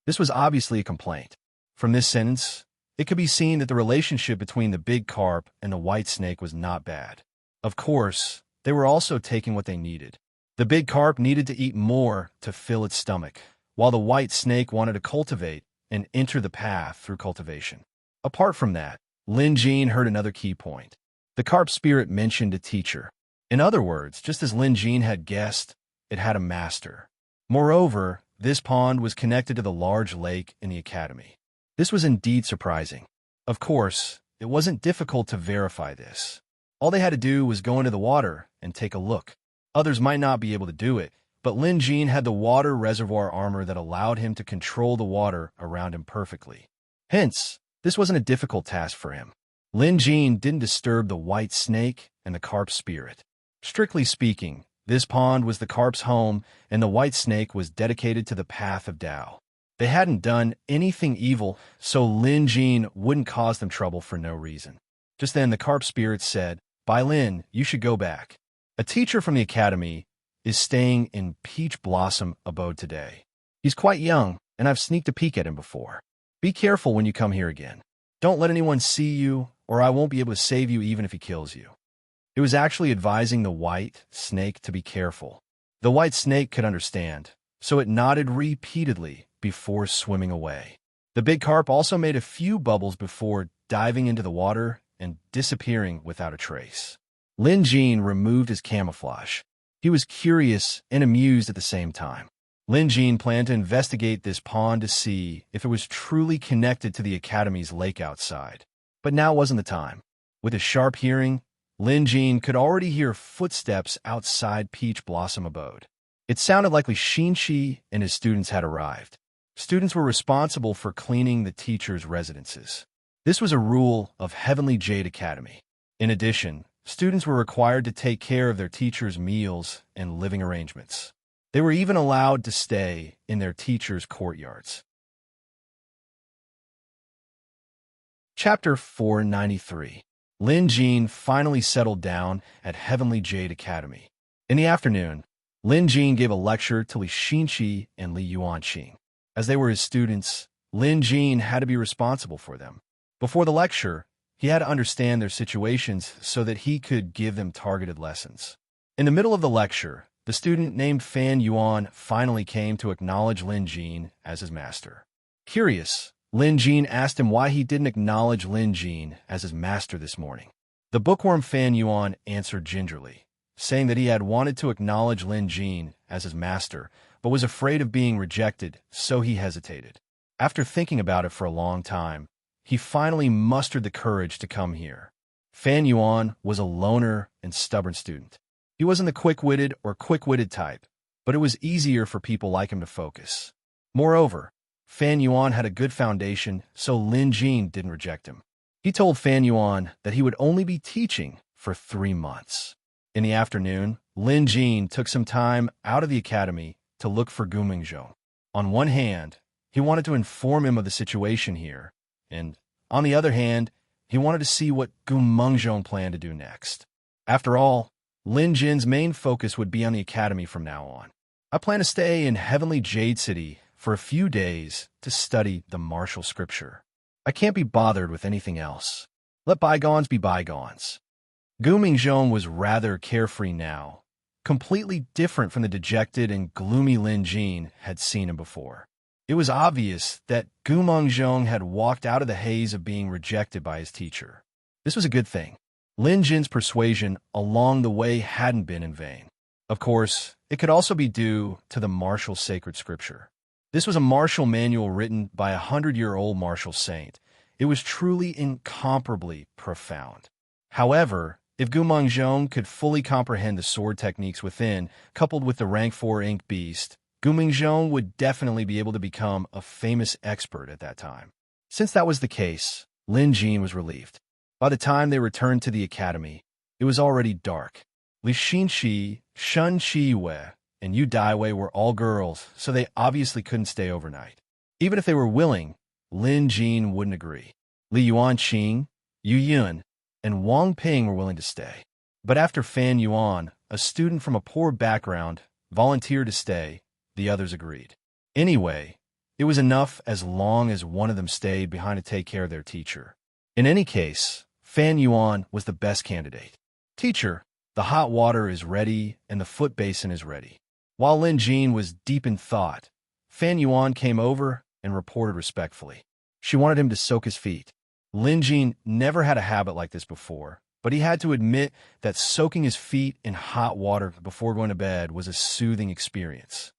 This was obviously a complaint. From this sentence, it could be seen that the relationship between the big carp and the white snake was not bad. Of course, they were also taking what they needed. The big carp needed to eat more to fill its stomach, while the white snake wanted to cultivate and enter the path through cultivation. Apart from that, Lin Jin heard another key point. The carp spirit mentioned a teacher. In other words, just as Lin Jin had guessed, it had a master. Moreover, this pond was connected to the large lake in the academy. This was indeed surprising. Of course, it wasn't difficult to verify this. All they had to do was go into the water and take a look. Others might not be able to do it, but Lin Jin had the water reservoir armor that allowed him to control the water around him perfectly. Hence, this wasn't a difficult task for him. Lin Jin didn't disturb the white snake and the carp spirit. Strictly speaking, this pond was the carp's home, and the white snake was dedicated to the path of Tao. They hadn't done anything evil, so Lin Jin wouldn't cause them trouble for no reason. Just then, the carp spirit said, "Bai Lin, you should go back. A teacher from the academy is staying in Peach Blossom Abode today. He's quite young, and I've sneaked a peek at him before. Be careful when you come here again. Don't let anyone see you, or I won't be able to save you even if he kills you." It was actually advising the white snake to be careful. The white snake could understand, so it nodded repeatedly before swimming away. The big carp also made a few bubbles before diving into the water and disappearing without a trace. Lin Jin removed his camouflage. He was curious and amused at the same time. Lin Jin planned to investigate this pond to see if it was truly connected to the academy's lake outside. But now wasn't the time. With his sharp hearing, Lin Jin could already hear footsteps outside Peach Blossom Abode. It sounded like Li Xinxi and his students had arrived. Students were responsible for cleaning the teachers' residences. This was a rule of Heavenly Jade Academy. In addition, students were required to take care of their teachers' meals and living arrangements. They were even allowed to stay in their teachers' courtyards. Chapter 493. Lin Jin finally settled down at Heavenly Jade Academy. In the afternoon, Lin Jin gave a lecture to Li Xinxi and Li Yuanqing. As they were his students, Lin Jin had to be responsible for them. Before the lecture, he had to understand their situations so that he could give them targeted lessons. In the middle of the lecture, the student named Fan Yuan finally came to acknowledge Lin Jin as his master. Curious, Lin Jin asked him why he didn't acknowledge Lin Jin as his master this morning. The bookworm Fan Yuan answered gingerly, saying that he had wanted to acknowledge Lin Jin as his master, but was afraid of being rejected, so he hesitated. After thinking about it for a long time, he finally mustered the courage to come here. Fan Yuan was a loner and stubborn student. He wasn't the quick-witted type, but it was easier for people like him to focus. Moreover, Fan Yuan had a good foundation, so Lin Jin didn't reject him. He told Fan Yuan that he would only be teaching for 3 months. In the afternoon, Lin Jin took some time out of the academy to look for Gu Mingzhou. On one hand, he wanted to inform him of the situation here, and on the other hand, he wanted to see what Gu Mingzhou planned to do next. After all, Lin Jin's main focus would be on the academy from now on. "I plan to stay in Heavenly Jade City for a few days to study the martial scripture. I can't be bothered with anything else. Let bygones be bygones." Gu Mingzhou was rather carefree now, completely different from the dejected and gloomy Lin Jin had seen him before. It was obvious that Gu Mingzhou had walked out of the haze of being rejected by his teacher. This was a good thing. Lin Jin's persuasion along the way hadn't been in vain. Of course, it could also be due to the martial sacred scripture. This was a martial manual written by a 100-year-old martial saint. It was truly incomparably profound. However, if Gu Mingzhou could fully comprehend the sword techniques within, coupled with the rank 4 ink beast, Gu Mingzhou would definitely be able to become a famous expert at that time. Since that was the case, Lin Jin was relieved. By the time they returned to the academy, it was already dark. Li Xinxi, Shun Shiwei, and Yu Daiwei were all girls, so they obviously couldn't stay overnight. Even if they were willing, Lin Jin wouldn't agree. Li Yuanqing, Yu Yun, and Wang Ping were willing to stay. But after Fan Yuan, a student from a poor background, volunteered to stay, the others agreed. Anyway, it was enough as long as one of them stayed behind to take care of their teacher. In any case, Fan Yuan was the best candidate. "Teacher, the hot water is ready and the foot basin is ready." While Lin Jin was deep in thought, Fan Yuan came over and reported respectfully. She wanted him to soak his feet. Lin Jin never had a habit like this before, but he had to admit that soaking his feet in hot water before going to bed was a soothing experience.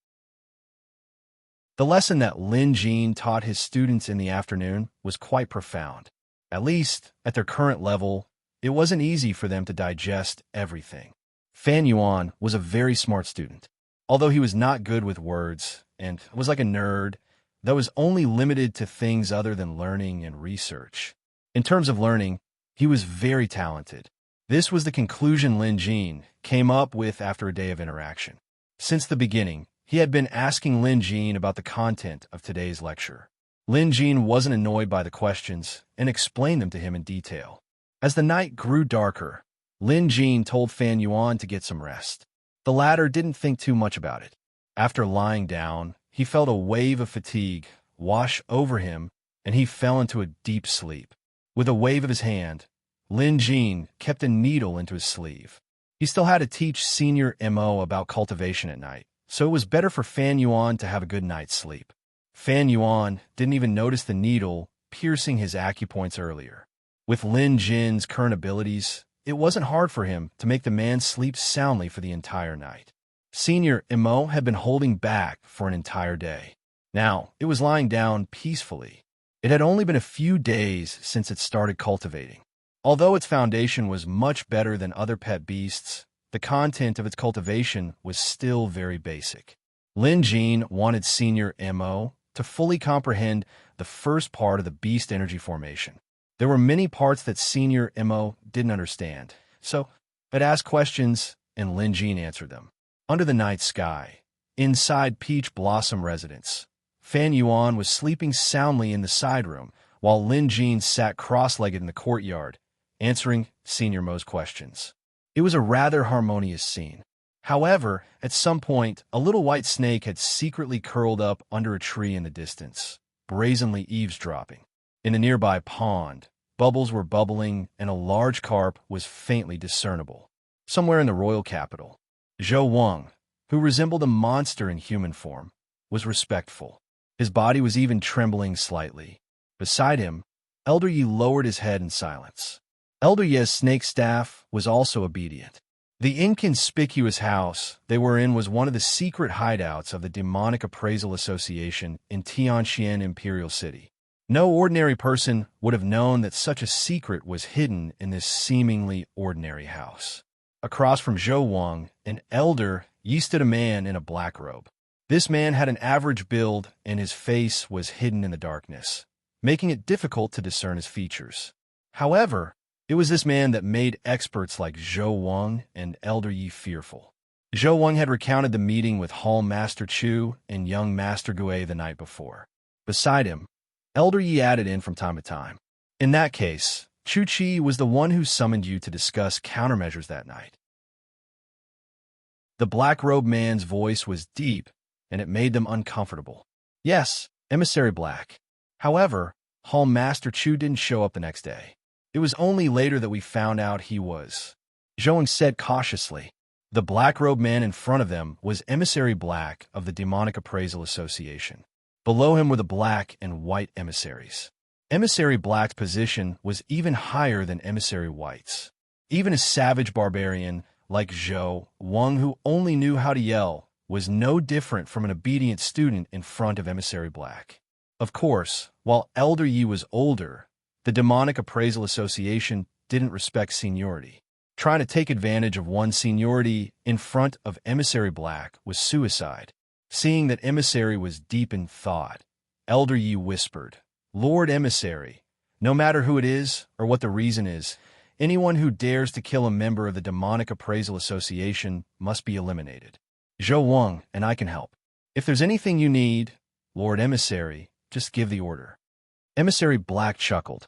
The lesson that Lin Jin taught his students in the afternoon was quite profound. At least, at their current level, it wasn't easy for them to digest everything. Fan Yuan was a very smart student. Although he was not good with words and was like a nerd that was only limited to things other than learning and research. In terms of learning, he was very talented. This was the conclusion Lin Jin came up with after a day of interaction. Since the beginning, he had been asking Lin Jin about the content of today's lecture. Lin Jin wasn't annoyed by the questions and explained them to him in detail. As the night grew darker, Lin Jin told Fan Yuan to get some rest. The latter didn't think too much about it. After lying down, he felt a wave of fatigue wash over him, and he fell into a deep sleep. With a wave of his hand, Lin Jin kept a needle into his sleeve. He still had to teach Senior Mo about cultivation at night, so it was better for Fan Yuan to have a good night's sleep. Fan Yuan didn't even notice the needle piercing his acupoints earlier. With Lin Jin's current abilities, it wasn't hard for him to make the man sleep soundly for the entire night. Senior Mo had been holding back for an entire day. Now, it was lying down peacefully. It had only been a few days since it started cultivating. Although its foundation was much better than other pet beasts, the content of its cultivation was still very basic. Lin Jin wanted Senior Mo to fully comprehend the first part of the beast energy formation. There were many parts that Senior Mo didn't understand, so it asked questions and Lin Jin answered them. Under the night sky, inside Peach Blossom Residence, Fan Yuan was sleeping soundly in the side room, while Lin Jin sat cross-legged in the courtyard, answering Senior Mo's questions. It was a rather harmonious scene. However, at some point, a little white snake had secretly curled up under a tree in the distance, brazenly eavesdropping. In a nearby pond, bubbles were bubbling and a large carp was faintly discernible. Somewhere in the royal capital, Zhou Wang, who resembled a monster in human form, was respectful. His body was even trembling slightly. Beside him, Elder Yi lowered his head in silence. Elder Yi's snake staff was also obedient. The inconspicuous house they were in was one of the secret hideouts of the Demonic Appraisal Association in Tianxian Imperial City. No ordinary person would have known that such a secret was hidden in this seemingly ordinary house. Across from Zhou Wang, an elder Yi stood a man in a black robe. This man had an average build and his face was hidden in the darkness, making it difficult to discern his features. However, it was this man that made experts like Zhou Wang and Elder Yi fearful. Zhou Wang had recounted the meeting with Hall Master Chu and young Master Gui the night before. Beside him, Elder Yi added in from time to time. In that case, Chu Chi was the one who summoned you to discuss countermeasures that night. The black-robed man's voice was deep, and it made them uncomfortable. Yes, Emissary Black. However, Hall Master Chu didn't show up the next day. It was only later that we found out he was. Zhou said cautiously. The black-robed man in front of them was Emissary Black of the Demonic Appraisal Association. Below him were the black and white emissaries. Emissary Black's position was even higher than Emissary White's. Even a savage barbarian like Zhou Wang, who only knew how to yell, was no different from an obedient student in front of Emissary Black. Of course, while Elder Yi was older, the Demonic Appraisal Association didn't respect seniority. Trying to take advantage of one's seniority in front of Emissary Black was suicide. Seeing that Emissary was deep in thought, Elder Yi whispered, "Lord Emissary, no matter who it is or what the reason is, anyone who dares to kill a member of the Demonic Appraisal Association must be eliminated. Zhou Wang and I can help. If there's anything you need, Lord Emissary, just give the order." Emissary Black chuckled.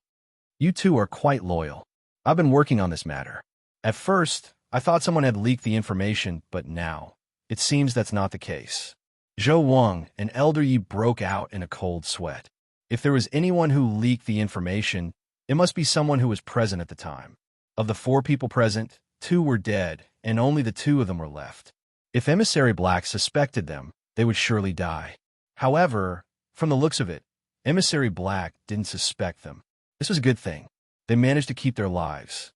"You two are quite loyal. I've been working on this matter. At first, I thought someone had leaked the information, but now, it seems that's not the case." Zhou Wang and Elder Yi broke out in a cold sweat. If there was anyone who leaked the information, it must be someone who was present at the time. Of the 4 people present, 2 were dead, and only the 2 of them were left. If Emissary Black suspected them, they would surely die. However, from the looks of it, Emissary Black didn't suspect them. This was a good thing. They managed to keep their lives.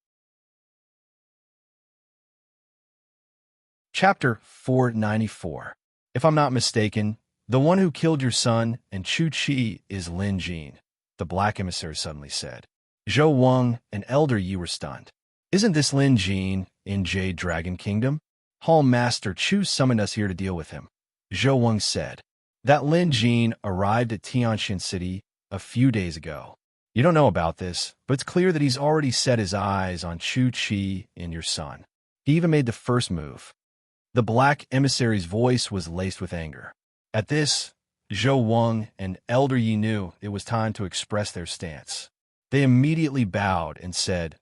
Chapter 494. If I'm not mistaken, the one who killed your son and Chu Chi is Lin Jin, the black emissary suddenly said. Zhou Wang and Elder Yi were stunned. Isn't this Lin Jin in Jade Dragon Kingdom? Hall Master Chu summoned us here to deal with him. Zhou Wang said. That Lin Jin arrived at Tianxian City a few days ago. You don't know about this, but it's clear that he's already set his eyes on Chu Chi and your son. He even made the first move. The black emissary's voice was laced with anger. At this, Zhou Wang and Elder Yi knew it was time to express their stance. They immediately bowed and said,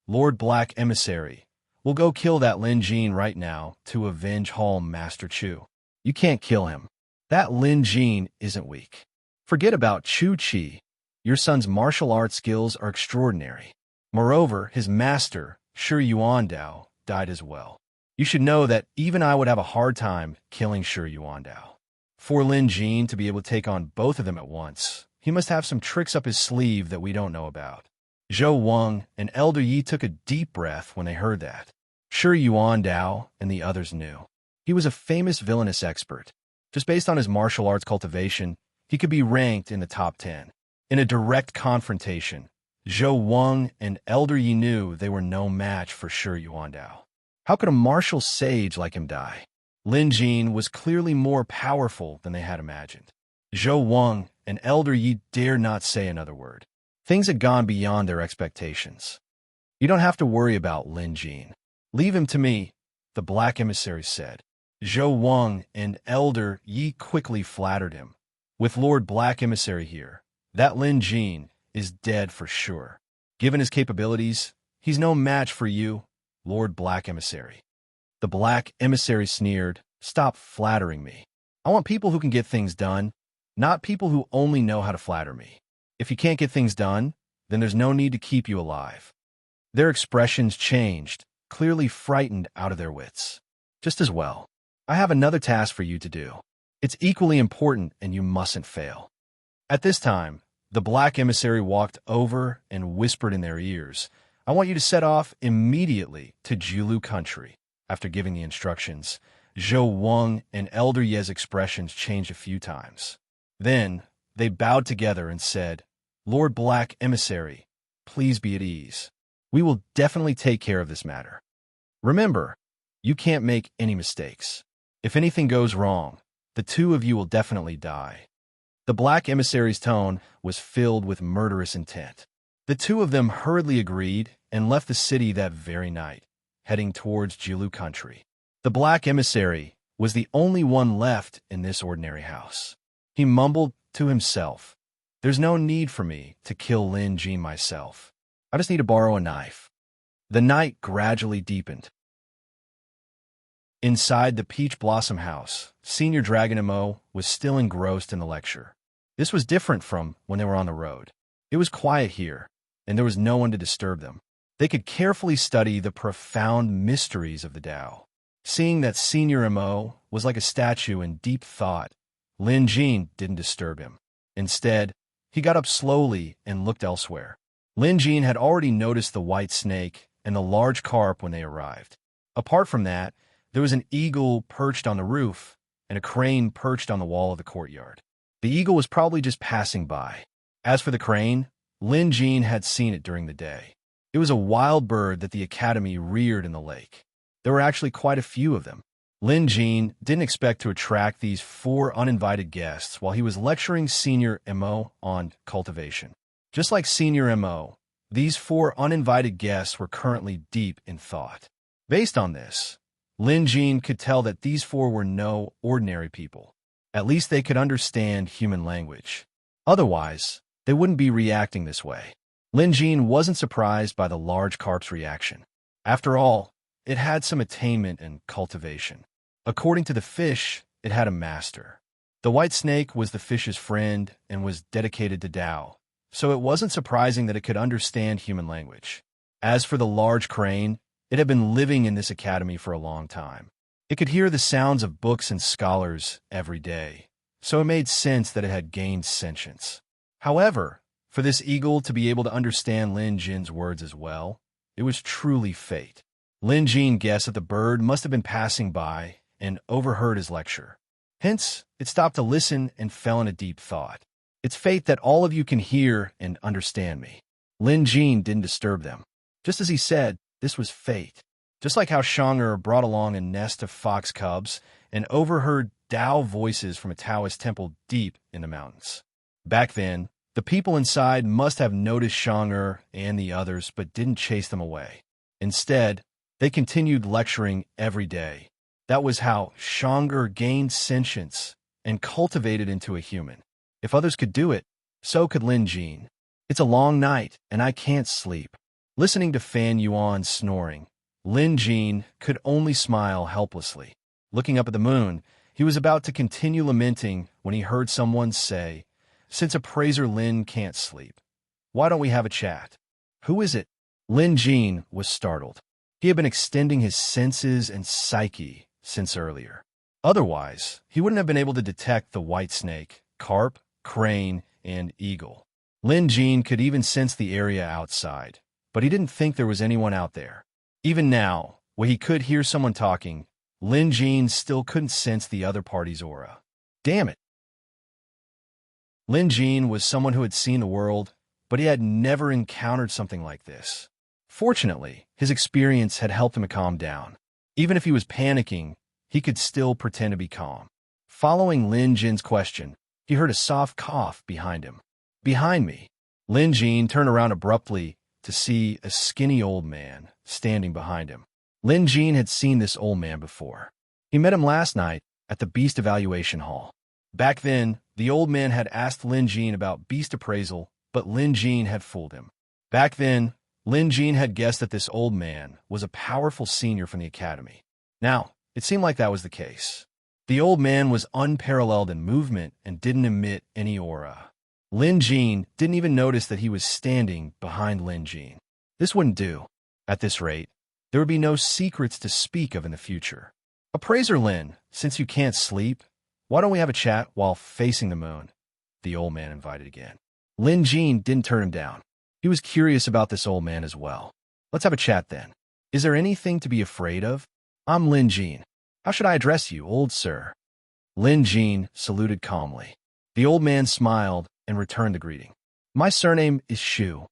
"Lord Black Emissary, we'll go kill that Lin Jin right now to avenge Hall Master Chu." "You can't kill him. That Lin Jin isn't weak. Forget about Chu Qi. Your son's martial arts skills are extraordinary. Moreover, his master, Shi Yuandao, died as well. You should know that even I would have a hard time killing Shi Yuandao. For Lin Jin to be able to take on both of them at once, he must have some tricks up his sleeve that we don't know about." Zhou Wang and Elder Yi took a deep breath when they heard that. Shi Yuandao and the others knew. He was a famous villainous expert. Just based on his martial arts cultivation, he could be ranked in the top 10. In a direct confrontation, Zhou Wang and Elder Yi knew they were no match for Shi Yuandao. How could a martial sage like him die? Lin Jin was clearly more powerful than they had imagined. Zhou Wang and Elder Yi dared not say another word. Things had gone beyond their expectations. "You don't have to worry about Lin Jin. Leave him to me," the black emissary said. Zhou Wang and Elder Yi quickly flattered him. "With Lord Black Emissary here, that Lin Jin is dead for sure. Given his capabilities, he's no match for you, Lord Black Emissary." The black emissary sneered, "Stop flattering me. I want people who can get things done, not people who only know how to flatter me. If you can't get things done, then there's no need to keep you alive." Their expressions changed, clearly frightened out of their wits. "Just as well. I have another task for you to do. It's equally important and you mustn't fail." At this time, the black emissary walked over and whispered in their ears, "I want you to set off immediately to Jiulu country." After giving the instructions, Zhou Wang and Elder Ye's expressions changed a few times. Then, they bowed together and said, "Lord Black Emissary, please be at ease. We will definitely take care of this matter. Remember, you can't make any mistakes. If anything goes wrong, the two of you will definitely die." The black emissary's tone was filled with murderous intent. The two of them hurriedly agreed and left the city that very night, heading towards Jiulu country. The black emissary was the only one left in this ordinary house. He mumbled to himself, "There's no need for me to kill Lin Jin myself. I just need to borrow a knife." The night gradually deepened. Inside the Peach Blossom House, Senior Dragon Mo was still engrossed in the lecture. This was different from when they were on the road. It was quiet here, and there was no one to disturb them. They could carefully study the profound mysteries of the Tao. Seeing that Senior Mo was like a statue in deep thought, Lin Jin didn't disturb him. Instead, he got up slowly and looked elsewhere. Lin Jin had already noticed the white snake and the large carp when they arrived. Apart from that, there was an eagle perched on the roof and a crane perched on the wall of the courtyard. The eagle was probably just passing by. As for the crane, Lin Jin had seen it during the day. It was a wild bird that the academy reared in the lake. There were actually quite a few of them. Lin Jin didn't expect to attract these 4 uninvited guests while he was lecturing Senior Mo on cultivation. Just like Senior Mo, these 4 uninvited guests were currently deep in thought. Based on this, Lin Jin could tell that these 4 were no ordinary people. At least they could understand human language. Otherwise, they wouldn't be reacting this way. Lin Jin wasn't surprised by the large carp's reaction. After all, it had some attainment and cultivation. According to the fish, it had a master. The white snake was the fish's friend and was dedicated to Tao, so it wasn't surprising that it could understand human language. As for the large crane, it had been living in this academy for a long time. It could hear the sounds of books and scholars every day, so it made sense that it had gained sentience. However, for this eagle to be able to understand Lin Jin's words as well, it was truly fate. Lin Jin guessed that the bird must have been passing by and overheard his lecture. Hence, it stopped to listen and fell in a deep thought. It's fate that all of you can hear and understand me. Lin Jin didn't disturb them. Just as he said, this was fate. Just like how Shang'er brought along a nest of fox cubs and overheard Tao voices from a Taoist temple deep in the mountains. Back then, the people inside must have noticed Shang'er and the others but didn't chase them away. Instead, they continued lecturing every day. That was how Shonger gained sentience and cultivated into a human. If others could do it, so could Lin Jin. It's a long night, and I can't sleep. Listening to Fan Yuan snoring, Lin Jin could only smile helplessly. Looking up at the moon, he was about to continue lamenting when he heard someone say, "Since appraiser Lin can't sleep, why don't we have a chat?" "Who is it?" Lin Jin was startled. He had been extending his senses and psyche since earlier. Otherwise, he wouldn't have been able to detect the white snake, carp, crane, and eagle. Lin Jin could even sense the area outside, but he didn't think there was anyone out there. Even now, when he could hear someone talking, Lin Jin still couldn't sense the other party's aura. Damn it! Lin Jin was someone who had seen the world, but he had never encountered something like this. Fortunately, his experience had helped him to calm down. Even if he was panicking, he could still pretend to be calm. Following Lin Jin's question, he heard a soft cough behind him. "Behind me." Lin Jin turned around abruptly to see a skinny old man standing behind him. Lin Jin had seen this old man before. He met him last night at the Beast Evaluation Hall. Back then, the old man had asked Lin Jin about beast appraisal, but Lin Jin had fooled him. Back then, Lin Jin had guessed that this old man was a powerful senior from the academy. Now, it seemed like that was the case. The old man was unparalleled in movement and didn't emit any aura. Lin Jin didn't even notice that he was standing behind Lin Jin. This wouldn't do. At this rate, there would be no secrets to speak of in the future. "Appraiser Lin, since you can't sleep, why don't we have a chat while facing the moon?" the old man invited again. Lin Jin didn't turn him down. He was curious about this old man as well. "Let's have a chat then. Is there anything to be afraid of?" "I'm Lin Jin. How should I address you, old sir?" Lin Jin saluted calmly. The old man smiled and returned the greeting. "My surname is Shu."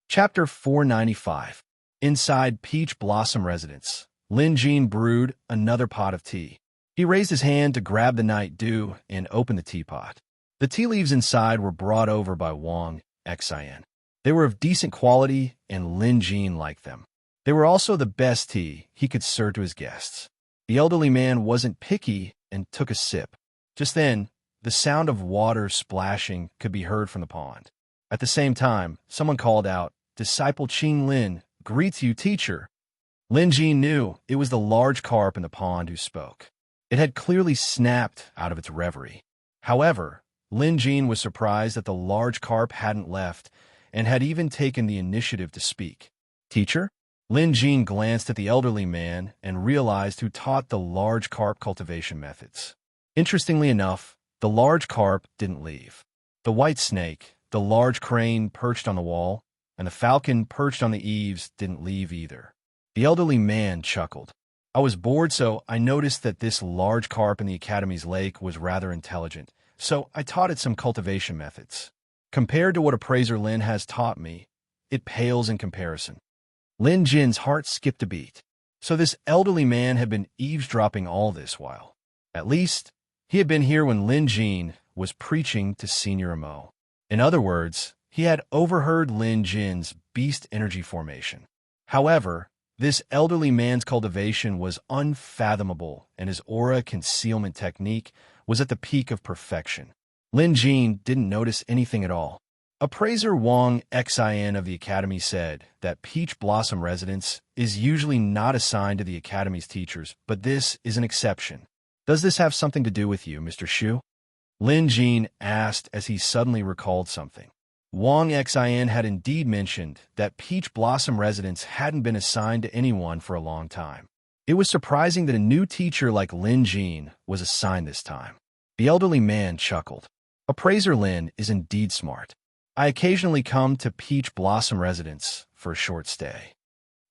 Chapter 495. Inside Peach Blossom Residence, Lin Jin brewed another pot of tea. He raised his hand to grab the night dew and open the teapot. The tea leaves inside were brought over by Wang Xin. They were of decent quality, and Lin Jin liked them. They were also the best tea he could serve to his guests. The elderly man wasn't picky and took a sip. Just then, the sound of water splashing could be heard from the pond. At the same time, someone called out, "Disciple Qing Lin greets you, teacher." Lin Jin knew it was the large carp in the pond who spoke. It had clearly snapped out of its reverie. However, Lin Jin was surprised that the large carp hadn't left and had even taken the initiative to speak. "Teacher?" Lin Jin glanced at the elderly man and realized who taught the large carp cultivation methods. Interestingly enough, the large carp didn't leave. The white snake, the large crane perched on the wall, and the falcon perched on the eaves didn't leave either. The elderly man chuckled. "I was bored, so I noticed that this large carp in the Academy's lake was rather intelligent, so I taught it some cultivation methods. Compared to what Appraiser Lin has taught me, it pales in comparison." Lin Jin's heart skipped a beat. So this elderly man had been eavesdropping all this while. At least, he had been here when Lin Jin was preaching to Senior Mo. In other words, he had overheard Lin Jin's beast energy formation. However, this elderly man's cultivation was unfathomable, and his aura concealment technique was at the peak of perfection. Lin Jin didn't notice anything at all. Appraiser Wang Xin of the Academy said that Peach Blossom Residence is usually not assigned to the Academy's teachers, but this is an exception. "Does this have something to do with you, Mr. Shu?" Lin Jin asked as he suddenly recalled something. Wang Xin had indeed mentioned that Peach Blossom Residence hadn't been assigned to anyone for a long time. It was surprising that a new teacher like Lin Jin was assigned this time. The elderly man chuckled. "Appraiser Lin is indeed smart. I occasionally come to Peach Blossom Residence for a short stay."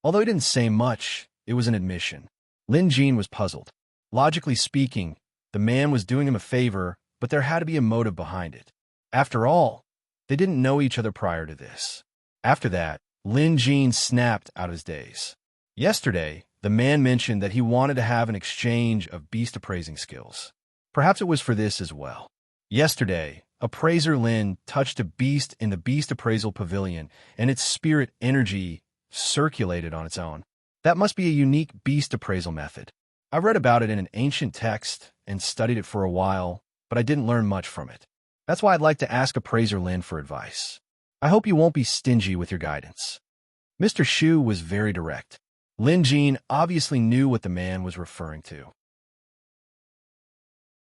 Although he didn't say much, it was an admission. Lin Jin was puzzled. Logically speaking, the man was doing him a favor, but there had to be a motive behind it. After all, they didn't know each other prior to this. After that, Lin Jin snapped out of his daze. Yesterday, the man mentioned that he wanted to have an exchange of beast appraising skills. Perhaps it was for this as well. Yesterday, Appraiser Lin touched a beast in the Beast Appraisal Pavilion, and its spirit energy circulated on its own. That must be a unique beast appraisal method. I read about it in an ancient text and studied it for a while, but I didn't learn much from it. That's why I'd like to ask appraiser Lin for advice. I hope you won't be stingy with your guidance." Mr. Shu was very direct. Lin Jin obviously knew what the man was referring to.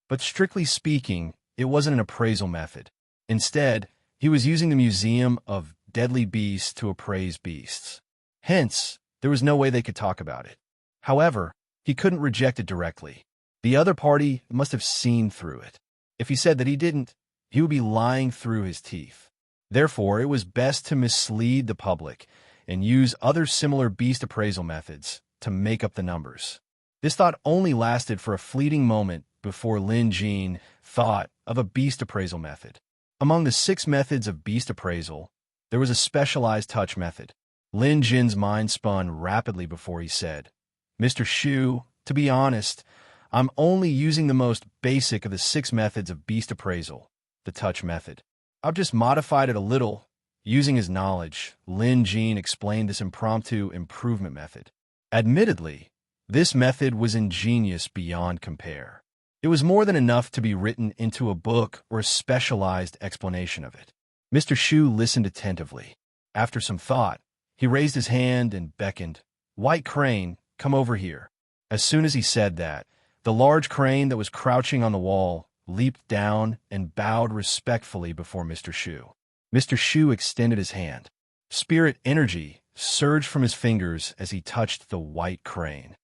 But strictly speaking, it wasn't an appraisal method. Instead, he was using the Museum of Deadly Beasts to appraise beasts. Hence, there was no way they could talk about it. However, he couldn't reject it directly. The other party must have seen through it. If he said that he didn't, he would be lying through his teeth. Therefore, it was best to mislead the public and use other similar beast appraisal methods to make up the numbers. This thought only lasted for a fleeting moment before Lin Jin thought of a beast appraisal method. Among the 6 methods of beast appraisal, there was a specialized touch method. Lin Jin's mind spun rapidly before he said, "Mr. Shu, to be honest, I'm only using the most basic of the 6 methods of beast appraisal, the touch method. I've just modified it a little." Using his knowledge, Lin Jin explained this impromptu improvement method. Admittedly, this method was ingenious beyond compare. It was more than enough to be written into a book or a specialized explanation of it. Mr. Shu listened attentively. After some thought, he raised his hand and beckoned, "White crane, come over here." As soon as he said that, the large crane that was crouching on the wall leaped down and bowed respectfully before Mr. Shu. Mr. Shu extended his hand. Spirit energy surged from his fingers as he touched the white crane.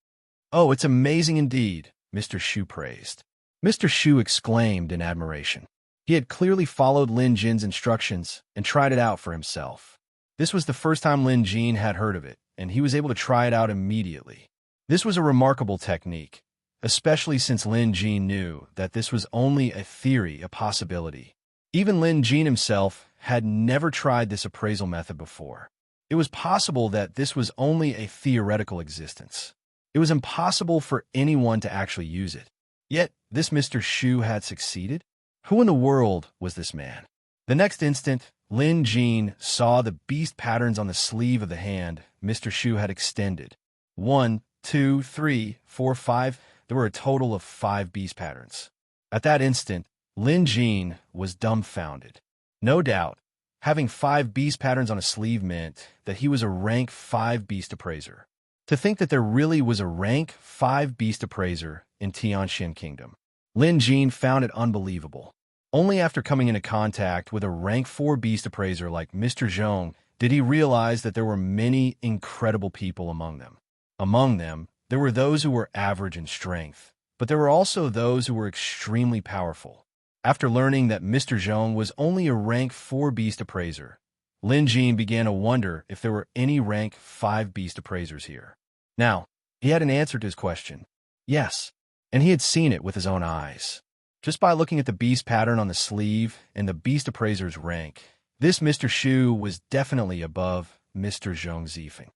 "Oh, it's amazing indeed," Mr. Shu praised. Mr. Shu exclaimed in admiration. He had clearly followed Lin Jin's instructions and tried it out for himself. This was the first time Lin Jin had heard of it, and he was able to try it out immediately. This was a remarkable technique, especially since Lin Jin knew that this was only a theory, a possibility. Even Lin Jin himself had never tried this appraisal method before. It was possible that this was only a theoretical existence. It was impossible for anyone to actually use it. Yet, this Mr. Shu had succeeded? Who in the world was this man? The next instant, Lin Jin saw the beast patterns on the sleeve of the hand Mr. Shu had extended. 1, 2, 3, 4, 5. There were a total of 5 beast patterns. At that instant, Lin Jin was dumbfounded. No doubt, having 5 beast patterns on a sleeve meant that he was a rank 5 beast appraiser. To think that there really was a rank 5 beast appraiser in Tianxian Kingdom. Lin Jin found it unbelievable. Only after coming into contact with a rank 4 beast appraiser like Mr. Zhong did he realize that there were many incredible people among them. Among them, there were those who were average in strength, but there were also those who were extremely powerful. After learning that Mr. Zhong was only a rank 4 beast appraiser, Lin Jin began to wonder if there were any rank 5 beast appraisers here. Now, he had an answer to his question. Yes, and he had seen it with his own eyes. Just by looking at the beast pattern on the sleeve and the beast appraiser's rank, this Mr. Shu was definitely above Mr. Zhong Zifeng.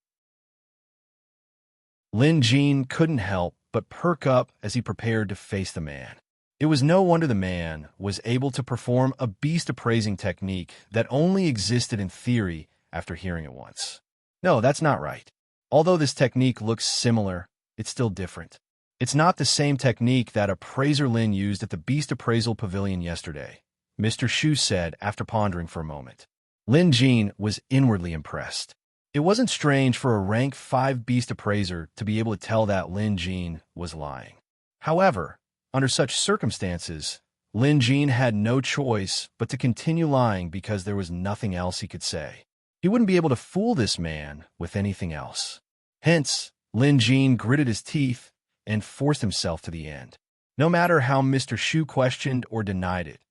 Lin Jin couldn't help but perk up as he prepared to face the man. It was no wonder the man was able to perform a beast appraising technique that only existed in theory after hearing it once. No, that's not right. Although this technique looks similar, it's still different. It's not the same technique that appraiser Lin used at the Beast Appraisal Pavilion yesterday, Mr. Shu said after pondering for a moment. Lin Jin was inwardly impressed. It wasn't strange for a rank 5 beast appraiser to be able to tell that Lin Jin was lying. However, under such circumstances, Lin Jin had no choice but to continue lying because there was nothing else he could say. He wouldn't be able to fool this man with anything else. Hence, Lin Jin gritted his teeth and forced himself to the end. No matter how Mr. Shu questioned or denied it,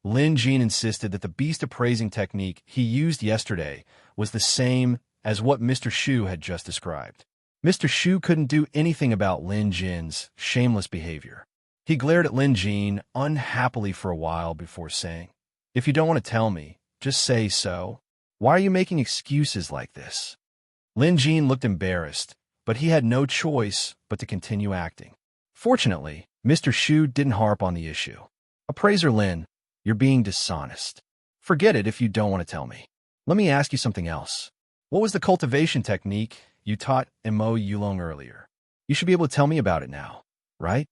Lin Jin insisted that the beast appraising technique he used yesterday was the same as what Mr. Shu had just described. Mr. Shu couldn't do anything about Lin Jin's shameless behavior. He glared at Lin Jin unhappily for a while before saying, "If you don't want to tell me, just say so. Why are you making excuses like this?" Lin Jin looked embarrassed, but he had no choice but to continue acting. Fortunately, Mr. Shu didn't harp on the issue. "Appraiser Lin, you're being dishonest. Forget it if you don't want to tell me. Let me ask you something else. What was the cultivation technique you taught Mo Yulong earlier. You should be able to tell me about it now, right?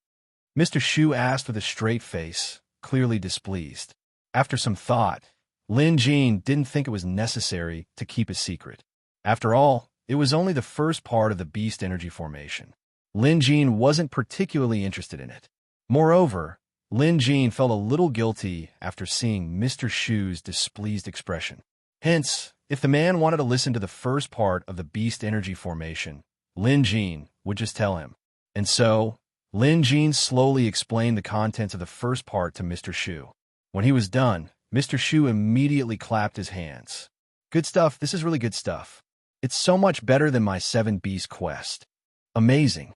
Mr. Shu asked with a straight face, clearly displeased. After some thought, Lin Jin didn't think it was necessary to keep a secret. After all, it was only the first part of the beast energy formation. Lin Jin wasn't particularly interested in it. Moreover, Lin Jin felt a little guilty after seeing Mr. Shu's displeased expression. Hence, if the man wanted to listen to the first part of the beast energy formation, Lin Jin would just tell him. And so, Lin Jin slowly explained the contents of the first part to Mr. Shu. When he was done, Mr. Shu immediately clapped his hands. Good stuff, this is really good stuff. It's so much better than my 7-beast quest. Amazing.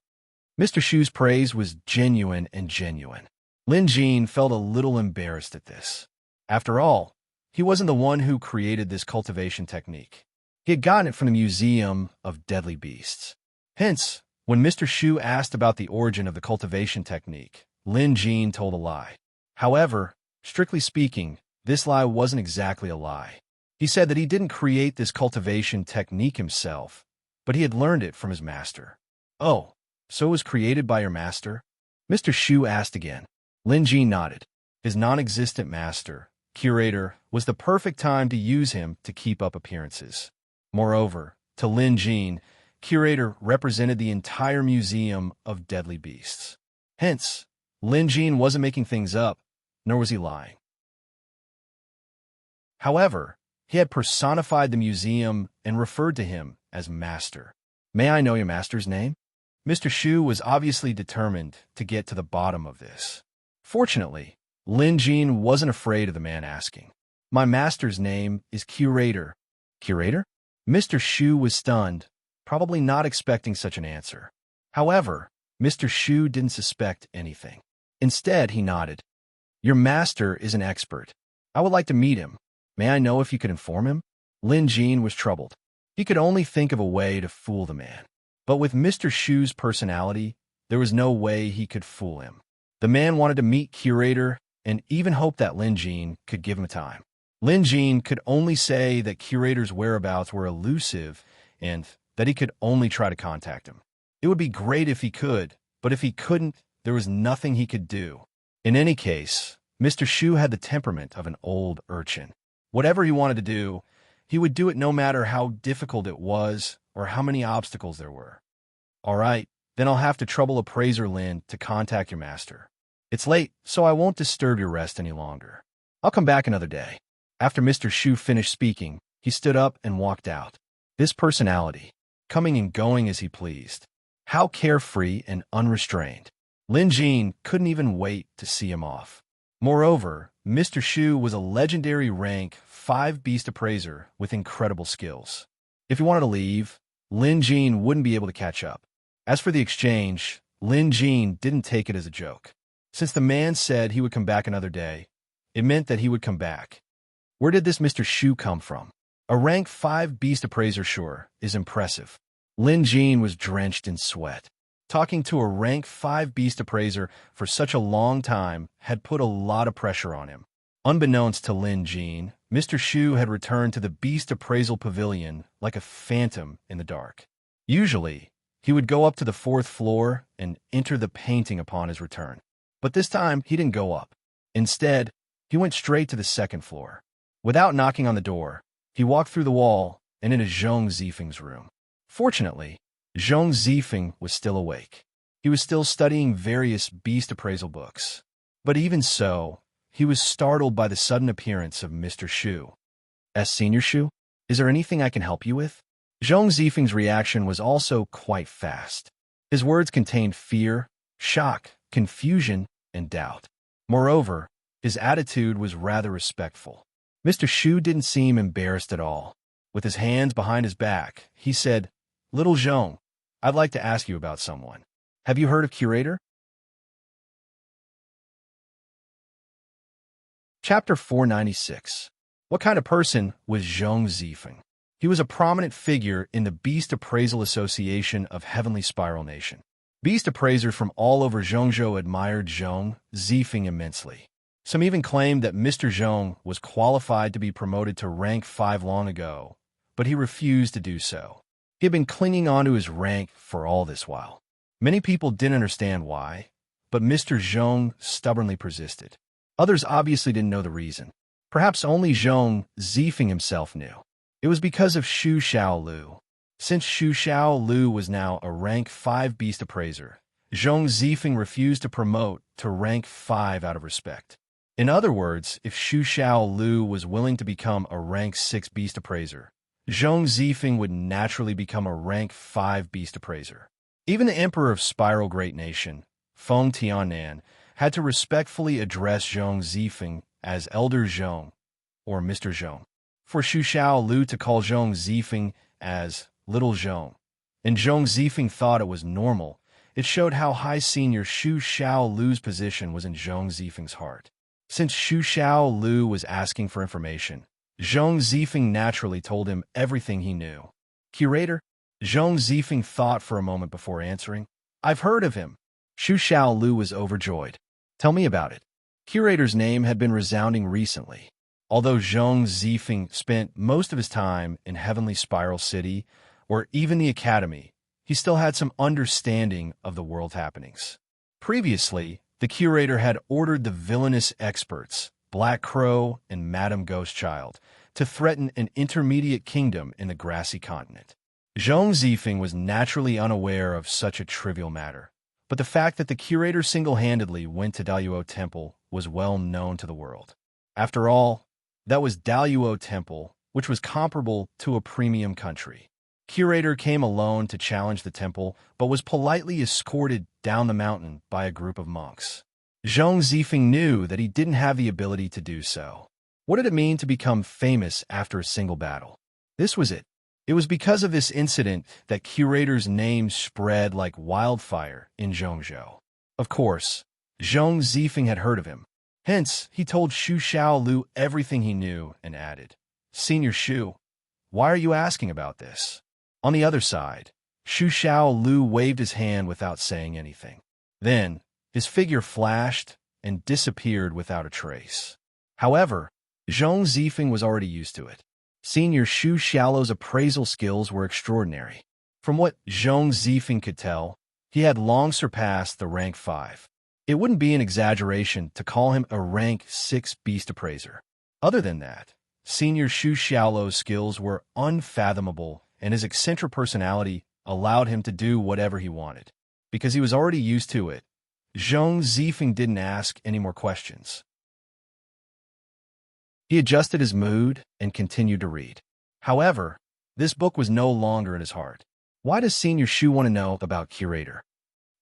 Mr. Shu's praise was genuine and genuine. Lin Jin felt a little embarrassed at this. After all, he wasn't the one who created this cultivation technique. He had gotten it from the Museum of Deadly Beasts. Hence, when Mr. Shu asked about the origin of the cultivation technique, Lin Jin told a lie. However, strictly speaking, this lie wasn't exactly a lie. He said that he didn't create this cultivation technique himself, but he had learned it from his master. Oh, so it was created by your master? Mr. Shu asked again. Lin Jin nodded. His non-existent master, curator, was the perfect time to use him to keep up appearances. Moreover, to Lin Jin, curator represented the entire Museum of Deadly Beasts. Hence, Lin Jin wasn't making things up, nor was he lying. However, he had personified the museum and referred to him as Master. May I know your master's name? Mr. Shu was obviously determined to get to the bottom of this. Fortunately, Lin Jin wasn't afraid of the man asking. My master's name is Curator. Curator? Mr. Shu was stunned, probably not expecting such an answer. However, Mr. Shu didn't suspect anything. Instead, he nodded. Your master is an expert. I would like to meet him. May I know if you could inform him? Lin Jin was troubled. He could only think of a way to fool the man. But with Mr. Shu's personality, there was no way he could fool him. The man wanted to meet Curator and even hoped that Lin Jin could give him time. Lin Jin could only say that Curator's whereabouts were elusive and that he could only try to contact him. It would be great if he could, but if he couldn't, there was nothing he could do. In any case, Mr. Shu had the temperament of an old urchin. Whatever he wanted to do, he would do it no matter how difficult it was or how many obstacles there were. All right, then I'll have to trouble Appraiser Lin to contact your master. It's late, so I won't disturb your rest any longer. I'll come back another day. After Mr. Shu finished speaking, he stood up and walked out. This personality, coming and going as he pleased. How carefree and unrestrained. Lin Jin couldn't even wait to see him off. Moreover, Mr. Shu was a legendary rank 5 beast appraiser with incredible skills. If he wanted to leave, Lin Jin wouldn't be able to catch up. As for the exchange, Lin Jin didn't take it as a joke. Since the man said he would come back another day, it meant that he would come back. Where did this Mr. Shu come from? A rank 5 beast appraiser sure is impressive. Lin Jin was drenched in sweat. Talking to a rank 5 beast appraiser for such a long time had put a lot of pressure on him. Unbeknownst to Lin Jin, Mr. Shu had returned to the beast appraisal pavilion like a phantom in the dark. Usually, he would go up to the 4th floor and enter the painting upon his return. But this time, he didn't go up. Instead, he went straight to the 2nd floor. Without knocking on the door, he walked through the wall and into Zhong Zifeng's room. Fortunately, Zhong Zifeng was still awake. He was still studying various beast appraisal books. But even so, he was startled by the sudden appearance of Mr. Shu. Senior Shu, is there anything I can help you with? Zhong Zifeng's reaction was also quite fast. His words contained fear, shock, confusion, and doubt. Moreover, his attitude was rather respectful. Mr. Shu didn't seem embarrassed at all. With his hands behind his back, he said, Little Zhong, I'd like to ask you about someone. Have you heard of Curator? Chapter 496. What kind of person was Zhong Zifeng? He was a prominent figure in the Beast Appraisal Association of Heavenly Spiral Nation. Beast appraisers from all over Zhongzhou admired Zhong Zifeng immensely. Some even claimed that Mr. Zhong was qualified to be promoted to rank 5 long ago, but he refused to do so. He had been clinging on to his rank for all this while. Many people didn't understand why, but Mr. Zhong stubbornly persisted. Others obviously didn't know the reason. Perhaps only Zhong Zifeng himself knew. It was because of Xu Xiaolu. Since Xu Xiaolu was now a rank 5 beast appraiser, Zhong Zifeng refused to promote to rank 5 out of respect. In other words, if Xu Xiaolu was willing to become a rank 6 beast appraiser, Zhong Zifeng would naturally become a rank 5 beast appraiser. Even the emperor of Spiral Great Nation, Feng Tianan, had to respectfully address Zhong Zifeng as Elder Zhong, or Mr. Zhong. For Xu Xiaolu to call Zhong Zifeng as Little Zhong, and Zhong Zifeng thought it was normal, it showed how high senior Xu Xiaolu's position was in Zhong Zifeng's heart. Since Xu Xiaolu was asking for information, Zhong Zifeng naturally told him everything he knew. Curator? Zhong Zifeng thought for a moment before answering. I've heard of him. Xu Xiaolu was overjoyed. Tell me about it. Curator's name had been resounding recently. Although Zhong Zifeng spent most of his time in Heavenly Spiral City, or even the Academy, he still had some understanding of the world happenings. Previously, the curator had ordered the villainous experts, Black Crow and Madame Ghostchild, to threaten an intermediate kingdom in the grassy continent. Zhong Zifeng was naturally unaware of such a trivial matter, but the fact that the curator single-handedly went to Daluo Temple was well known to the world. After all, that was Daluo Temple, which was comparable to a premium country. Curator came alone to challenge the temple, but was politely escorted down the mountain by a group of monks. Zhong Zifeng knew that he didn't have the ability to do so. What did it mean to become famous after a single battle? This was it. It was because of this incident that Curator's name spread like wildfire in Zhongzhou. Of course, Zhong Zifeng had heard of him. Hence, he told Xu Xiaolu everything he knew and added, Senior Xu, why are you asking about this? On the other side, Xu Xiaolu waved his hand without saying anything. Then, his figure flashed and disappeared without a trace. However, Zhong Zifeng was already used to it. Senior Xu Xiaolu's appraisal skills were extraordinary. From what Zhong Zifeng could tell, he had long surpassed the rank 5. It wouldn't be an exaggeration to call him a rank 6 beast appraiser. Other than that, Senior Xu Xiaolu's skills were unfathomable, and his eccentric personality allowed him to do whatever he wanted. Because he was already used to it, Zhong Zifeng didn't ask any more questions. He adjusted his mood and continued to read. However, this book was no longer in his heart. Why does Senior Xu want to know about Curator?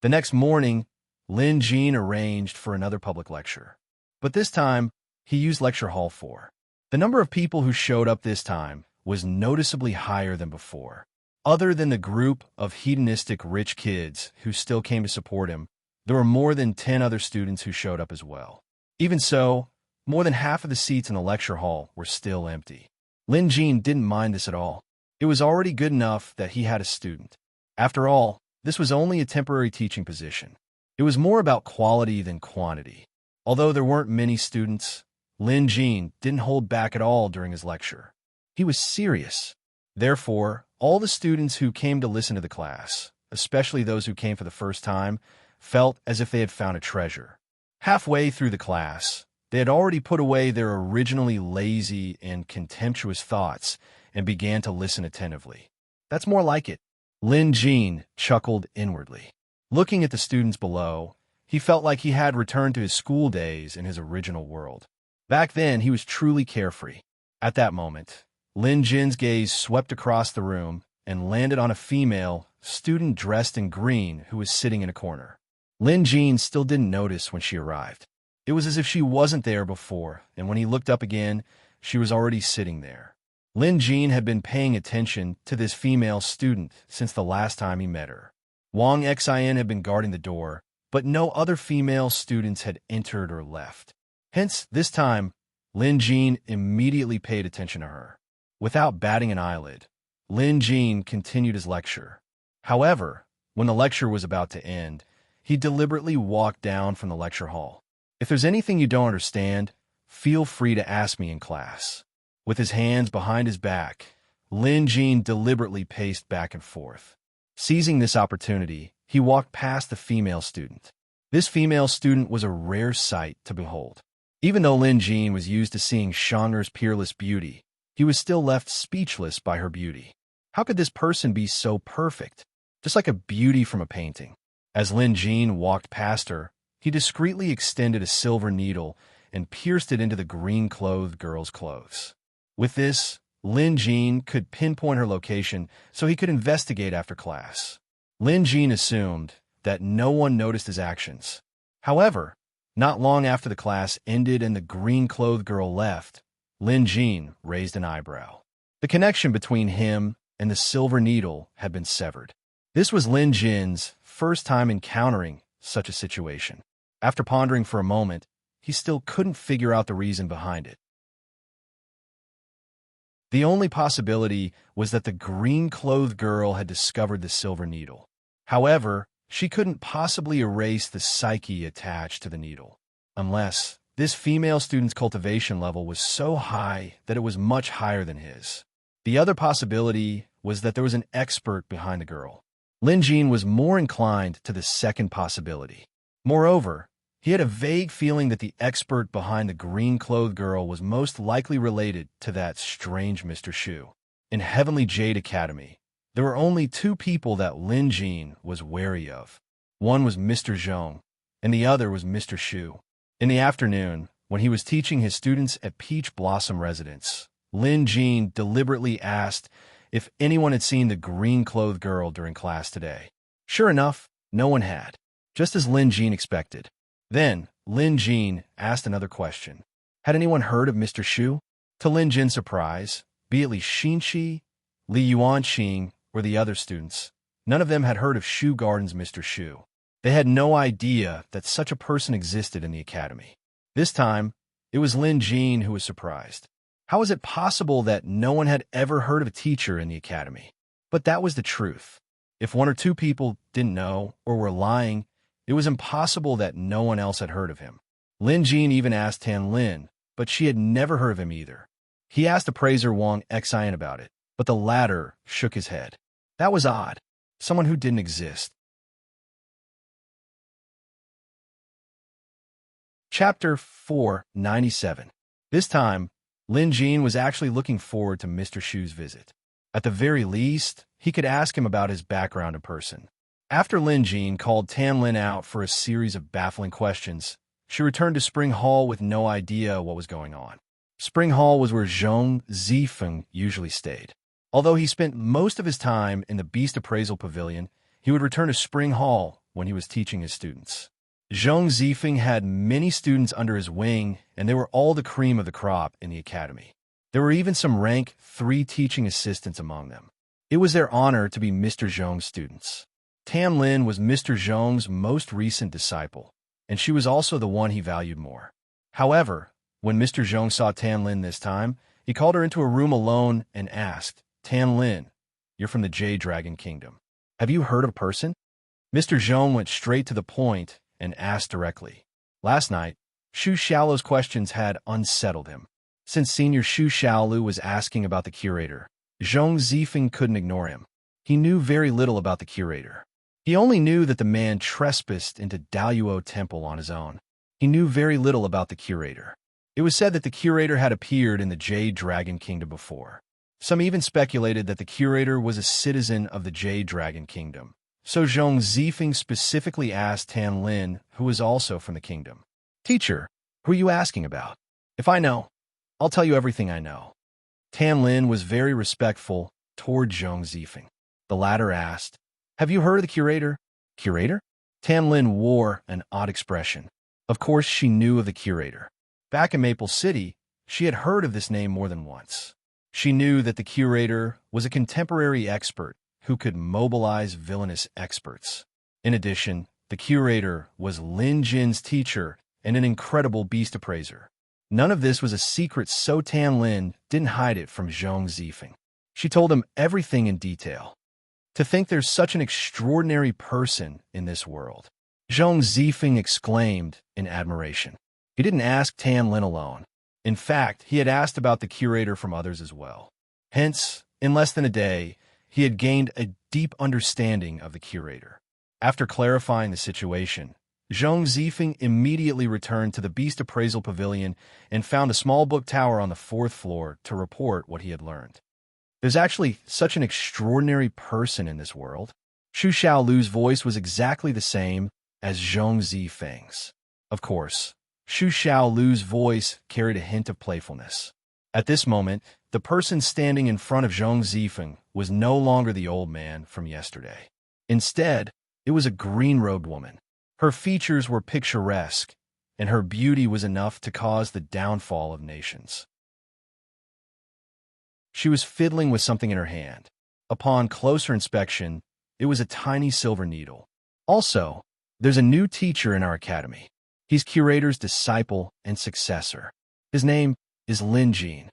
The next morning, Lin Jin arranged for another public lecture. But this time, he used Lecture Hall 4. The number of people who showed up this time was noticeably higher than before. Other than the group of hedonistic rich kids who still came to support him, there were more than 10 other students who showed up as well. Even so, more than half of the seats in the lecture hall were still empty. Lin Jin didn't mind this at all. It was already good enough that he had a student. After all, this was only a temporary teaching position. It was more about quality than quantity. Although there weren't many students, Lin Jin didn't hold back at all during his lecture. He was serious. Therefore, all the students who came to listen to the class, especially those who came for the first time, felt as if they had found a treasure. Halfway through the class, they had already put away their originally lazy and contemptuous thoughts and began to listen attentively. That's more like it. Lin Jin chuckled inwardly. Looking at the students below, he felt like he had returned to his school days in his original world. Back then, he was truly carefree. At that moment, Lin Jin's gaze swept across the room and landed on a female student dressed in green who was sitting in a corner. Lin Jin still didn't notice when she arrived. It was as if she wasn't there before, and when he looked up again, she was already sitting there. Lin Jin had been paying attention to this female student since the last time he met her. Wang Xin had been guarding the door, but no other female students had entered or left. Hence, this time, Lin Jin immediately paid attention to her. Without batting an eyelid, Lin Jin continued his lecture. However, when the lecture was about to end, he deliberately walked down from the lecture hall. If there's anything you don't understand, feel free to ask me in class. With his hands behind his back, Lin Jin deliberately paced back and forth. Seizing this opportunity, he walked past the female student. This female student was a rare sight to behold. Even though Lin Jin was used to seeing Shang'er's peerless beauty, he was still left speechless by her beauty. How could this person be so perfect? Just like a beauty from a painting. As Lin Jin walked past her, he discreetly extended a silver needle and pierced it into the green-clothed girl's clothes. With this, Lin Jin could pinpoint her location so he could investigate after class. Lin Jin assumed that no one noticed his actions. However, not long after the class ended and the green-clothed girl left, Lin Jin raised an eyebrow. The connection between him and the silver needle had been severed. This was Lin Jin's first time encountering such a situation. After pondering for a moment, he still couldn't figure out the reason behind it. The only possibility was that the green-clothed girl had discovered the silver needle. However, she couldn't possibly erase the psyche attached to the needle, unless this female student's cultivation level was so high that it was much higher than his. The other possibility was that there was an expert behind the girl. Lin Jin was more inclined to the second possibility. Moreover, he had a vague feeling that the expert behind the green-clothed girl was most likely related to that strange Mr. Shu. In Heavenly Jade Academy, there were only two people that Lin Jin was wary of. One was Mr. Zhong, and the other was Mr. Shu. In the afternoon, when he was teaching his students at Peach Blossom Residence, Lin Jin deliberately asked if anyone had seen the green-clothed girl during class today. Sure enough, no one had, just as Lin Jin expected. Then, Lin Jin asked another question. Had anyone heard of Mr. Shu? To Lin Jin's surprise, be it Li Xinqi, Li Yuanqing, or the other students, none of them had heard of Shu Garden's Mr. Shu. They had no idea that such a person existed in the academy. This time, it was Lin Jin who was surprised. How was it possible that no one had ever heard of a teacher in the academy? But that was the truth. If one or two people didn't know or were lying, it was impossible that no one else had heard of him. Lin Jin even asked Tan Lin, but she had never heard of him either. He asked appraiser Wang Xian about it, but the latter shook his head. That was odd. Someone who didn't exist. Chapter 497. This time, Lin Jin was actually looking forward to Mr. Shu's visit. At the very least, he could ask him about his background in person. After Lin Jin called Tan Lin out for a series of baffling questions, she returned to Spring Hall with no idea what was going on. Spring Hall was where Zhong Zifeng usually stayed. Although he spent most of his time in the Beast Appraisal Pavilion, he would return to Spring Hall when he was teaching his students. Zhong Zifeng had many students under his wing, and they were all the cream of the crop in the academy. There were even some rank 3 teaching assistants among them. It was their honor to be Mr. Zhong's students. Tan Lin was Mr. Zhong's most recent disciple, and she was also the one he valued more. However, when Mr. Zhong saw Tan Lin this time, he called her into a room alone and asked, "Tan Lin, you're from the Jade Dragon Kingdom. Have you heard of a person?" Mr. Zhong went straight to the point and asked directly. Last night, Shu Xiaolu's questions had unsettled him. Since Senior Shu Xiaolu was asking about the curator, Zhong Zifeng couldn't ignore him. He knew very little about the curator. He only knew that the man trespassed into Daoyuo Temple on his own. He knew very little about the curator. It was said that the curator had appeared in the Jade Dragon Kingdom before. Some even speculated that the curator was a citizen of the Jade Dragon Kingdom. So Zhong Zifeng specifically asked Tan Lin, who was also from the kingdom. "Teacher, who are you asking about? If I know, I'll tell you everything I know." Tan Lin was very respectful toward Zhong Zifeng. The latter asked, "Have you heard of the curator?" "Curator?" Tan Lin wore an odd expression. Of course, she knew of the curator. Back in Maple City, she had heard of this name more than once. She knew that the curator was a contemporary expert who could mobilize villainous experts. In addition, the curator was Lin Jin's teacher and an incredible beast appraiser. None of this was a secret, so Tan Lin didn't hide it from Zhong Zifeng. She told him everything in detail. To think there's such an extraordinary person in this world. Zhong Zifeng exclaimed in admiration. He didn't ask Tan Lin alone. In fact, he had asked about the curator from others as well. Hence, In less than a day, he had gained a deep understanding of the curator. After clarifying the situation, Zhong Zifeng immediately returned to the Beast Appraisal Pavilion and found a small book tower on the 4th floor to report what he had learned. There's actually such an extraordinary person in this world. Xu Xiaolu's voice was exactly the same as Zhong Zifeng's. Of course, Xu Xiaolu's voice carried a hint of playfulness. At this moment, the person standing in front of Zhong Zifeng was no longer the old man from yesterday. Instead, it was a green-robed woman. Her features were picturesque, and her beauty was enough to cause the downfall of nations. She was fiddling with something in her hand. Upon closer inspection, it was a tiny silver needle. Also, there's a new teacher in our academy. He's curator's disciple and successor. His name is Lin Jin.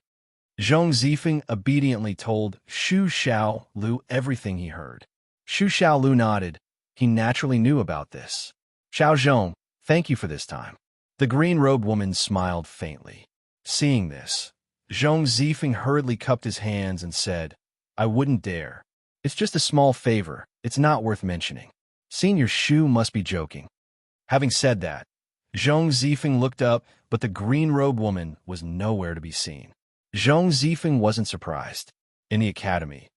Zhong Zifeng obediently told Xu Xiaolu everything he heard. Xu Xiaolu nodded. He naturally knew about this. Xiao Zhong, thank you for this time. The green-robed woman smiled faintly. Seeing this, Zhong Zifeng hurriedly cupped his hands and said, I wouldn't dare. It's just a small favor. It's not worth mentioning. Senior Xu must be joking. Having said that, Zhong Zifeng looked up, but the green-robed woman was nowhere to be seen. Zhong Zifeng wasn't surprised. In the academy,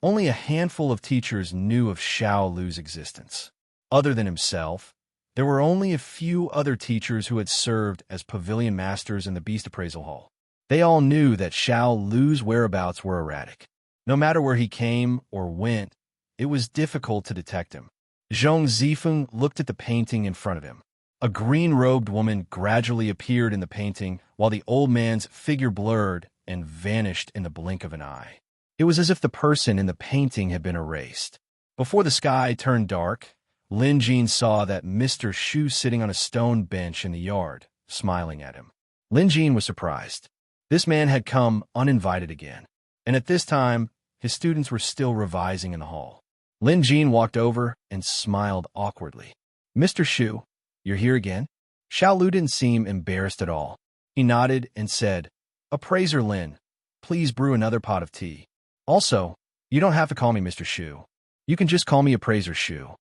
only a handful of teachers knew of Xiaolu's existence. Other than himself, there were only a few other teachers who had served as pavilion masters in the Beast Appraisal Hall. They all knew that Xiaolu's whereabouts were erratic. No matter where he came or went, it was difficult to detect him. Zhong Zifeng looked at the painting in front of him. A green-robed woman gradually appeared in the painting, while the old man's figure blurred and vanished in the blink of an eye. It was as if the person in the painting had been erased. Before the sky turned dark, Lin Jin saw that Mr. Xu sitting on a stone bench in the yard, smiling at him. Lin Jin was surprised. This man had come uninvited again, and at this time, his students were still revising in the hall. Lin Jin walked over and smiled awkwardly. Mr. Xu, you're here again? Xiaolu didn't seem embarrassed at all. He nodded and said, Appraiser Lin, please brew another pot of tea. Also, you don't have to call me Mr. Xu. You can just call me Appraiser Xu.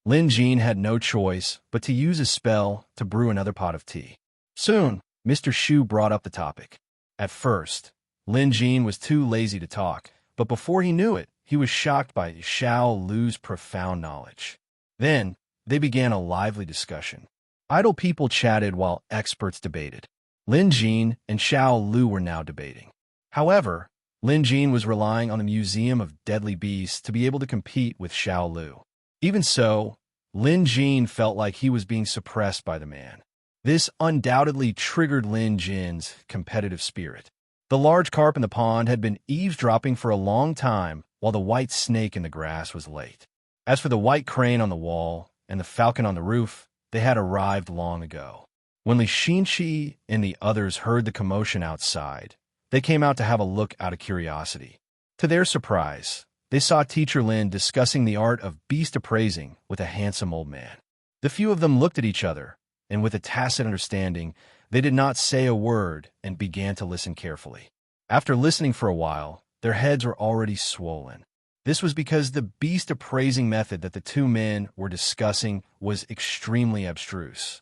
Lin Jin had no choice but to use a spell to brew another pot of tea. Soon, Mr. Xu brought up the topic. At first, Lin Jin was too lazy to talk, but before he knew it, he was shocked by Xiaolu's profound knowledge. Then, they began a lively discussion. Idle people chatted while experts debated. Lin Jin and Xiaolu were now debating. However, Lin Jin was relying on the Museum of Deadly Beasts to be able to compete with Xiaolu. Even so, Lin Jin felt like he was being suppressed by the man. This undoubtedly triggered Lin Jin's competitive spirit. The large carp in the pond had been eavesdropping for a long time, while the white snake in the grass was late. As for the white crane on the wall and the falcon on the roof, they had arrived long ago. When Li Xinqi and the others heard the commotion outside, they came out to have a look out of curiosity. To their surprise, they saw Teacher Lin discussing the art of beast appraising with a handsome old man. The few of them looked at each other, and with a tacit understanding, they did not say a word and began to listen carefully. After listening for a while, their heads were already swollen. This was because the beast appraising method that the two men were discussing was extremely abstruse.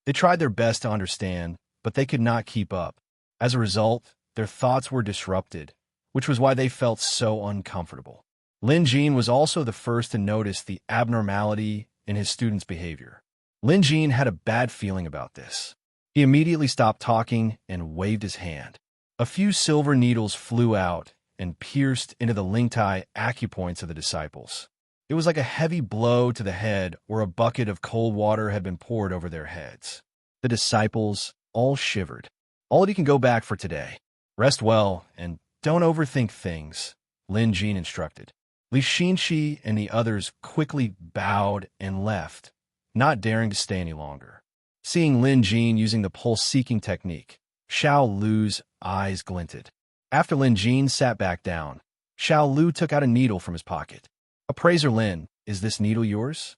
They tried their best to understand, but they could not keep up. As a result, their thoughts were disrupted, which was why they felt so uncomfortable. Lin Jin was also the first to notice the abnormality in his students' behavior. Lin Jin had a bad feeling about this. He immediately stopped talking and waved his hand. A few silver needles flew out and pierced into the Lingtai acupoints of the disciples. It was like a heavy blow to the head where a bucket of cold water had been poured over their heads. The disciples all shivered. All of you can go back for today. Rest well and don't overthink things, Lin Jin instructed. Li Xinqi and the others quickly bowed and left, not daring to stay any longer. Seeing Lin Jin using the pulse-seeking technique, Xiaolu's eyes glinted. After Lin Jin sat back down, Xiaolu took out a needle from his pocket. Appraiser Lin, is this needle yours?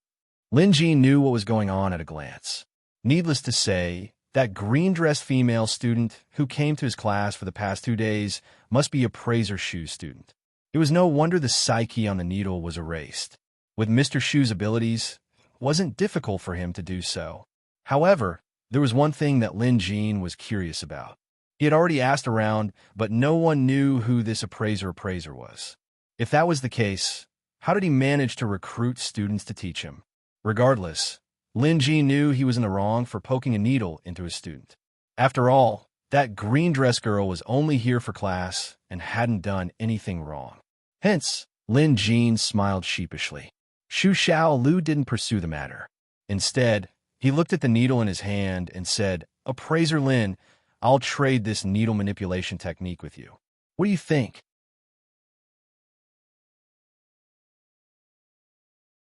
Lin Jin knew what was going on at a glance. Needless to say, that green-dressed female student who came to his class for the past 2 days must be a Appraiser Shu student. It was no wonder the psyche on the needle was erased. With Mr. Shu's abilities, it wasn't difficult for him to do so. However, there was one thing that Lin Jin was curious about. He had already asked around, but no one knew who this appraiser was. If that was the case, how did he manage to recruit students to teach him? Regardless, Lin Jin knew he was in the wrong for poking a needle into his student. After all, that green-dress girl was only here for class and hadn't done anything wrong. Hence, Lin Jin smiled sheepishly. Xu Xiaolu didn't pursue the matter. Instead, he looked at the needle in his hand and said, "Appraiser Lin, I'll trade this needle manipulation technique with you. What do you think?"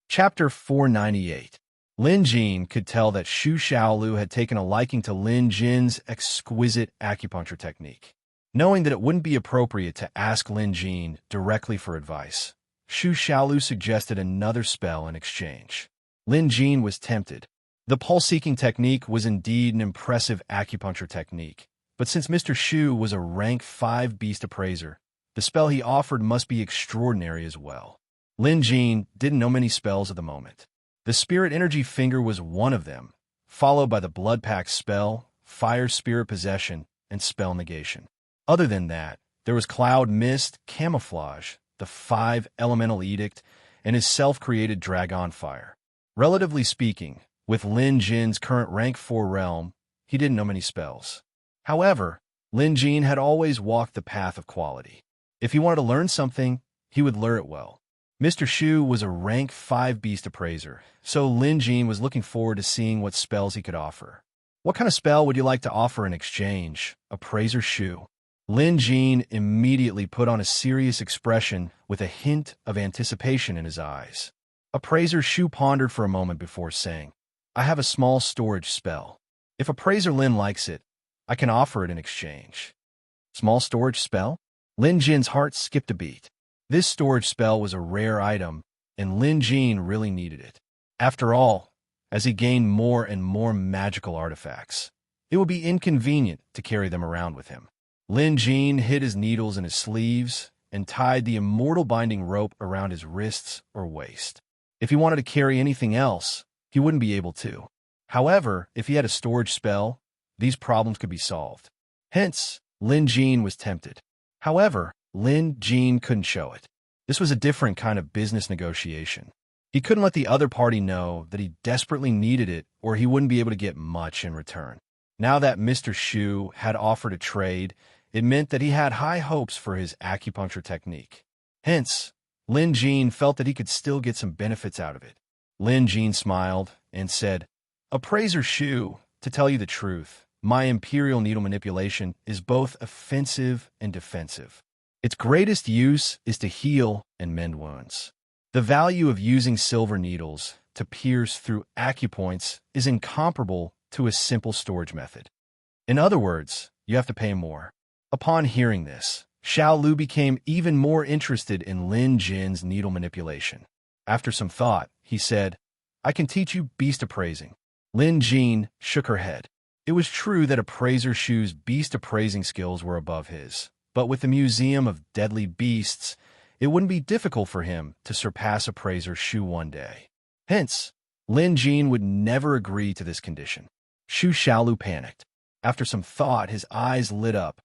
Chapter 498. Lin Jin could tell that Xu Xiaolu had taken a liking to Lin Jin's exquisite acupuncture technique. Knowing that it wouldn't be appropriate to ask Lin Jin directly for advice, Xu Xiaolu suggested another spell in exchange. Lin Jin was tempted. The pulse-seeking technique was indeed an impressive acupuncture technique, but since Mr. Xu was a rank 5 beast appraiser, the spell he offered must be extraordinary as well. Lin Jin didn't know many spells at the moment. The Spirit Energy Finger was one of them, followed by the Blood Pact spell, Fire Spirit Possession, and Spell Negation. Other than that, there was Cloud Mist, Camouflage, the 5 Elemental Edict, and his self-created Dragon Fire. Relatively speaking, with Lin Jin's current rank 4 realm, he didn't know many spells. However, Lin Jin had always walked the path of quality. If he wanted to learn something, he would learn it well. Mr. Xu was a rank 5 beast appraiser, so Lin Jin was looking forward to seeing what spells he could offer. "What kind of spell would you like to offer in exchange, Appraiser Xu?" Lin Jin immediately put on a serious expression with a hint of anticipation in his eyes. Appraiser Xu pondered for a moment before saying, "I have a small storage spell. If Appraiser Lin likes it, I can offer it in exchange." Small storage spell? Lin Jin's heart skipped a beat. This storage spell was a rare item, and Lin Jin really needed it. After all, as he gained more and more magical artifacts, it would be inconvenient to carry them around with him. Lin Jin hid his needles in his sleeves and tied the immortal binding rope around his wrists or waist. If he wanted to carry anything else, he wouldn't be able to. However, if he had a storage spell, these problems could be solved. Hence, Lin Jin was tempted. However, Lin Jin couldn't show it. This was a different kind of business negotiation. He couldn't let the other party know that he desperately needed it, or he wouldn't be able to get much in return. Now that Mr. Xu had offered a trade, it meant that he had high hopes for his acupuncture technique. Hence, Lin Jin felt that he could still get some benefits out of it. Lin Jin smiled and said, "Appraiser Xu, to tell you the truth, my imperial needle manipulation is both offensive and defensive. Its greatest use is to heal and mend wounds. The value of using silver needles to pierce through acupoints is incomparable to a simple storage method. In other words, you have to pay more." Upon hearing this, Xiao Lu became even more interested in Lin Jin's needle manipulation. After some thought, he said, "I can teach you beast appraising." Lin Jin shook her head. It was true that Appraiser Xu's beast appraising skills were above his, but with the Museum of Deadly Beasts, it wouldn't be difficult for him to surpass Appraiser Xu one day. Hence, Lin Jin would never agree to this condition. Xu Xiaolu panicked. After some thought, his eyes lit up.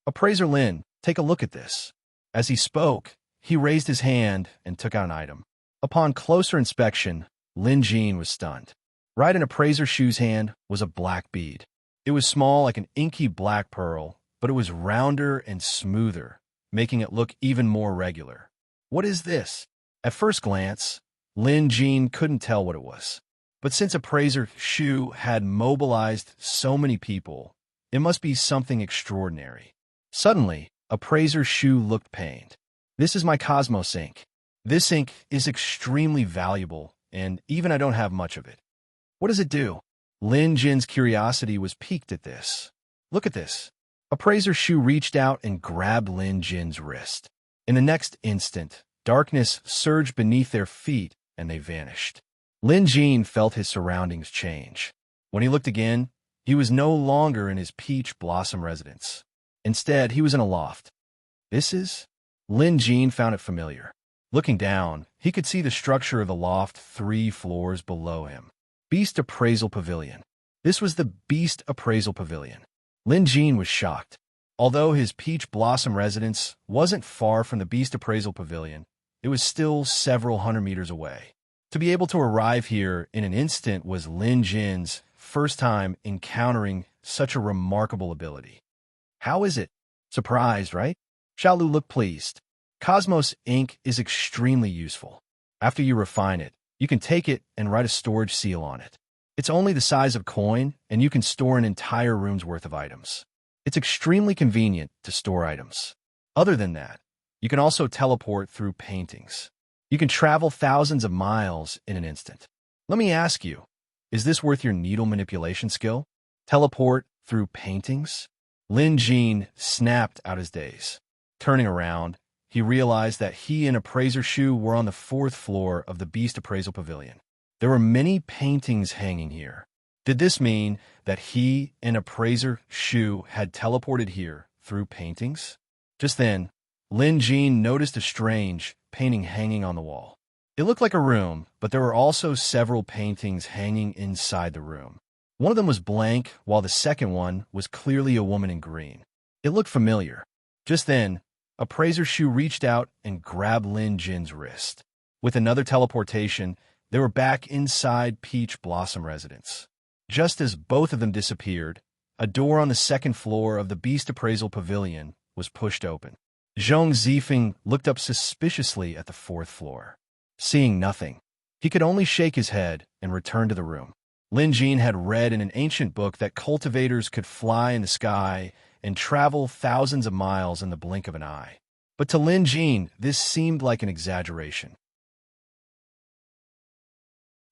"Appraiser Lin, take a look at this." As he spoke, he raised his hand and took out an item. Upon closer inspection, Lin Jin was stunned. Right in Appraiser Xu's hand was a black bead. It was small like an inky black pearl, but it was rounder and smoother, making it look even more regular. "What is this?" At first glance, Lin Jin couldn't tell what it was. But since Appraiser Xu had mobilized so many people, it must be something extraordinary. Suddenly, Appraiser Xu looked pained. "This is my Cosmos ink. This ink is extremely valuable, and even I don't have much of it." "What does it do?" Lin Jin's curiosity was piqued at this. "Look at this." Appraiser Xu reached out and grabbed Lin Jin's wrist. In the next instant, darkness surged beneath their feet, and they vanished. Lin Jin felt his surroundings change. When he looked again, he was no longer in his peach blossom residence. Instead, he was in a loft. This is? Lin Jean found it familiar. Looking down, he could see the structure of the loft 3 floors below him. Beast Appraisal Pavilion. This was the Beast Appraisal Pavilion. Lin Jean was shocked. Although his peach blossom residence wasn't far from the Beast Appraisal Pavilion, it was still several hundred meters away. To be able to arrive here in an instant was Lin Jin's first time encountering such a remarkable ability. How is it? Surprised, right? Xiaolu looked pleased. Cosmos ink is extremely useful. After you refine it, you can take it and write a storage seal on it. It's only the size of coin, and you can store an entire room's worth of items. It's extremely convenient to store items. Other than that, you can also teleport through paintings. You can travel thousands of miles in an instant. Let me ask you, is this worth your needle manipulation skill? Teleport through paintings? Lin Jean snapped out his daze. Turning around, he realized that he and Appraiser Shu were on the 4th floor of the Beast Appraisal Pavilion. There were many paintings hanging here. Did this mean that he and Appraiser Shu had teleported here through paintings? Just then, Lin Jean noticed a strange painting hanging on the wall. It looked like a room, but there were also several paintings hanging inside the room. One of them was blank, while the second one was clearly a woman in green. It looked familiar. Just then, Appraiser Shu reached out and grabbed Lin Jin's wrist. With another teleportation, they were back inside Peach Blossom Residence. Just as both of them disappeared, a door on the 2nd floor of the Beast Appraisal Pavilion was pushed open. Zhong Zifeng looked up suspiciously at the 4th floor. Seeing nothing, he could only shake his head and return to the room. Lin Jin had read in an ancient book that cultivators could fly in the sky and travel thousands of miles in the blink of an eye. But to Lin Jin, this seemed like an exaggeration.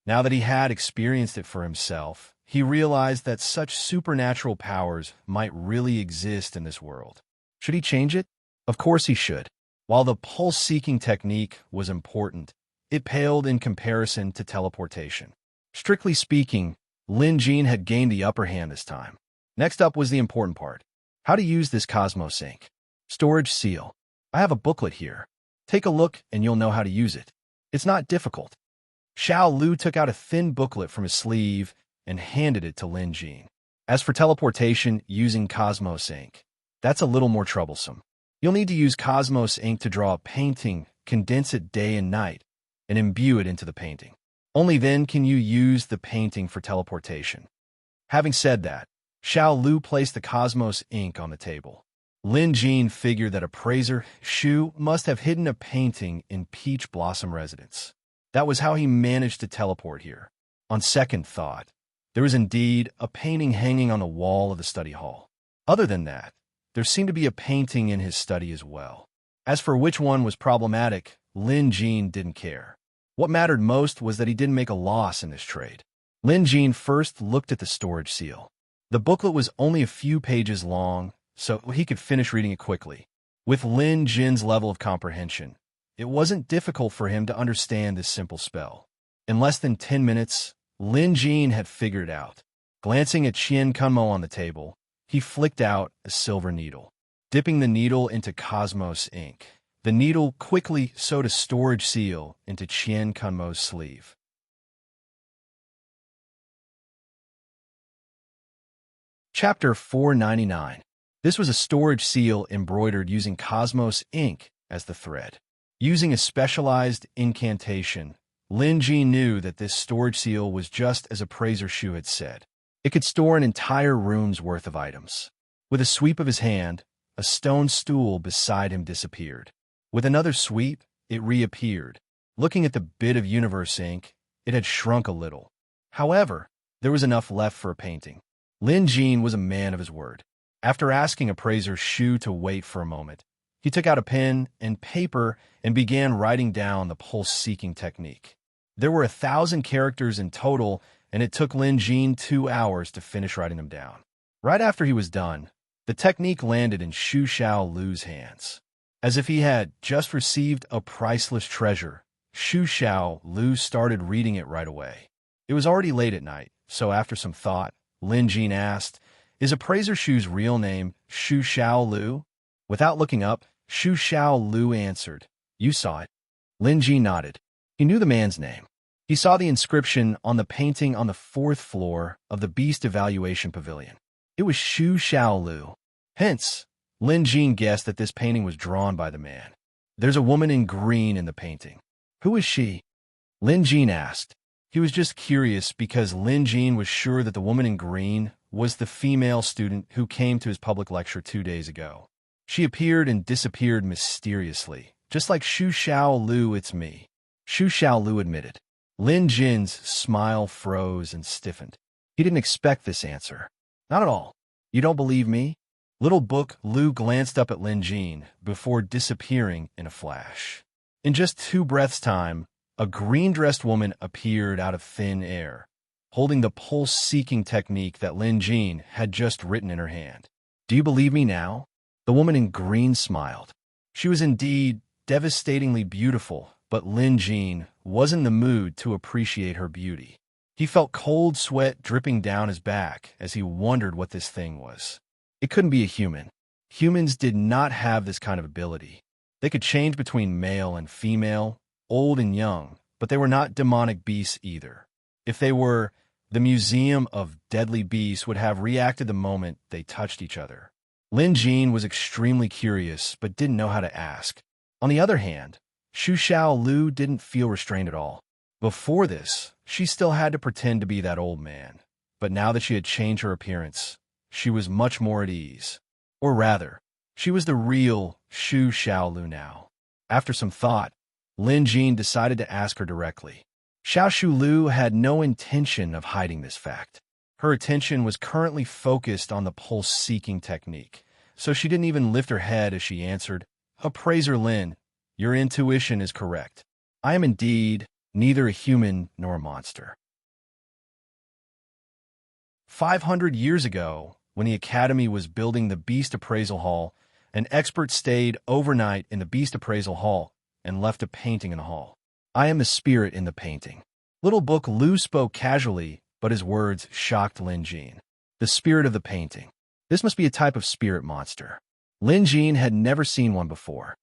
Now that he had experienced it for himself, he realized that such supernatural powers might really exist in this world. Should he change it? Of course he should. While the pulse-seeking technique was important, it paled in comparison to teleportation. Strictly speaking, Lin Jin had gained the upper hand this time. Next up was the important part. How to use this Cosmos ink. Storage seal. I have a booklet here. Take a look and you'll know how to use it. It's not difficult. Xiao Lu took out a thin booklet from his sleeve and handed it to Lin Jin. As for teleportation using Cosmos ink, that's a little more troublesome. You'll need to use Cosmos ink to draw a painting, condense it day and night, and imbue it into the painting. Only then can you use the painting for teleportation. Having said that, Xiao Lu placed the Cosmos ink on the table. Lin Jin figured that Appraiser Shu must have hidden a painting in Peach Blossom Residence. That was how he managed to teleport here. On second thought, there was indeed a painting hanging on the wall of the study hall. Other than that, there seemed to be a painting in his study as well. As for which one was problematic, Lin Jin didn't care. What mattered most was that he didn't make a loss in this trade. Lin Jin first looked at the storage seal. The booklet was only a few pages long, so he could finish reading it quickly. With Lin Jin's level of comprehension, it wasn't difficult for him to understand this simple spell. In less than 10 minutes, Lin Jin had figured it out. Glancing at Qian Kunmo on the table, he flicked out a silver needle. Dipping the needle into Cosmos ink, the needle quickly sewed a storage seal into Qian Kunmo's sleeve. Chapter 499. This was a storage seal embroidered using Cosmos ink as the thread. Using a specialized incantation, Lin Jin knew that this storage seal was just as Appraiser Shu had said. It could store an entire room's worth of items. With a sweep of his hand, a stone stool beside him disappeared. With another sweep, it reappeared. Looking at the bit of universe ink, it had shrunk a little. However, there was enough left for a painting. Lin Jin was a man of his word. After asking Appraiser Shu to wait for a moment, he took out a pen and paper and began writing down the pulse-seeking technique. There were 1,000 characters in total, and it took Lin Jin 2 hours to finish writing them down. Right after he was done, the technique landed in Xu Xiao Lu's hands. As if he had just received a priceless treasure, Xu Xiao Lu started reading it right away. It was already late at night, So after some thought, Lin Jin asked, "Is appraiser Shu's real name Shu Xiao Lu?" Without looking up, Shu Xiao Lu answered, "You saw it." Lin Jin nodded. He knew the man's name. He saw the inscription on the painting on the fourth floor of the Beast Evaluation Pavilion. It was Shu Xiao Lu. Hence, Lin Jin guessed that this painting was drawn by the man. "There's a woman in green in the painting. Who is she?" Lin Jin asked. He was just curious because Lin Jin was sure that the woman in green was the female student who came to his public lecture 2 days ago. She appeared and disappeared mysteriously, just like Shu Xiao Lu. "It's me," Shu Xiao Lu admitted. Lin Jin's smile froze and stiffened. He didn't expect this answer. "Not at all. You don't believe me?" Little Book Lu glanced up at Lin Jin before disappearing in a flash. In just 2 breaths' time, a green-dressed woman appeared out of thin air, holding the pulse-seeking technique that Lin Jin had just written in her hand. "Do you believe me now?" The woman in green smiled. She was indeed devastatingly beautiful, but Lin Jin was in the mood to appreciate her beauty. He felt cold sweat dripping down his back as he wondered what this thing was. It couldn't be a human. Humans did not have this kind of ability. They could change between male and female, old and young, but they were not demonic beasts either. If they were, the Museum of Deadly Beasts would have reacted the moment they touched each other. Lin Jin was extremely curious, but didn't know how to ask. On the other hand, Shu Xiao Lu didn't feel restrained at all. Before this, she still had to pretend to be that old man, but now that she had changed her appearance, she was much more at ease. Or rather, she was the real Shu Xiao Lu now. After some thought, Lin Jin decided to ask her directly. Xiao Shu Lu had no intention of hiding this fact. Her attention was currently focused on the pulse-seeking technique, so she didn't even lift her head as she answered, "Appraiser Lin, your intuition is correct. I am indeed neither a human nor a monster." 500 years ago, when the Academy was building the Beast Appraisal Hall, an expert stayed overnight in the Beast Appraisal Hall and left a painting in the hall. "I am the spirit in the painting." Little Book Lu spoke casually, but his words shocked Lin Jin. The spirit of the painting. This must be a type of spirit monster. Lin Jin had never seen one before.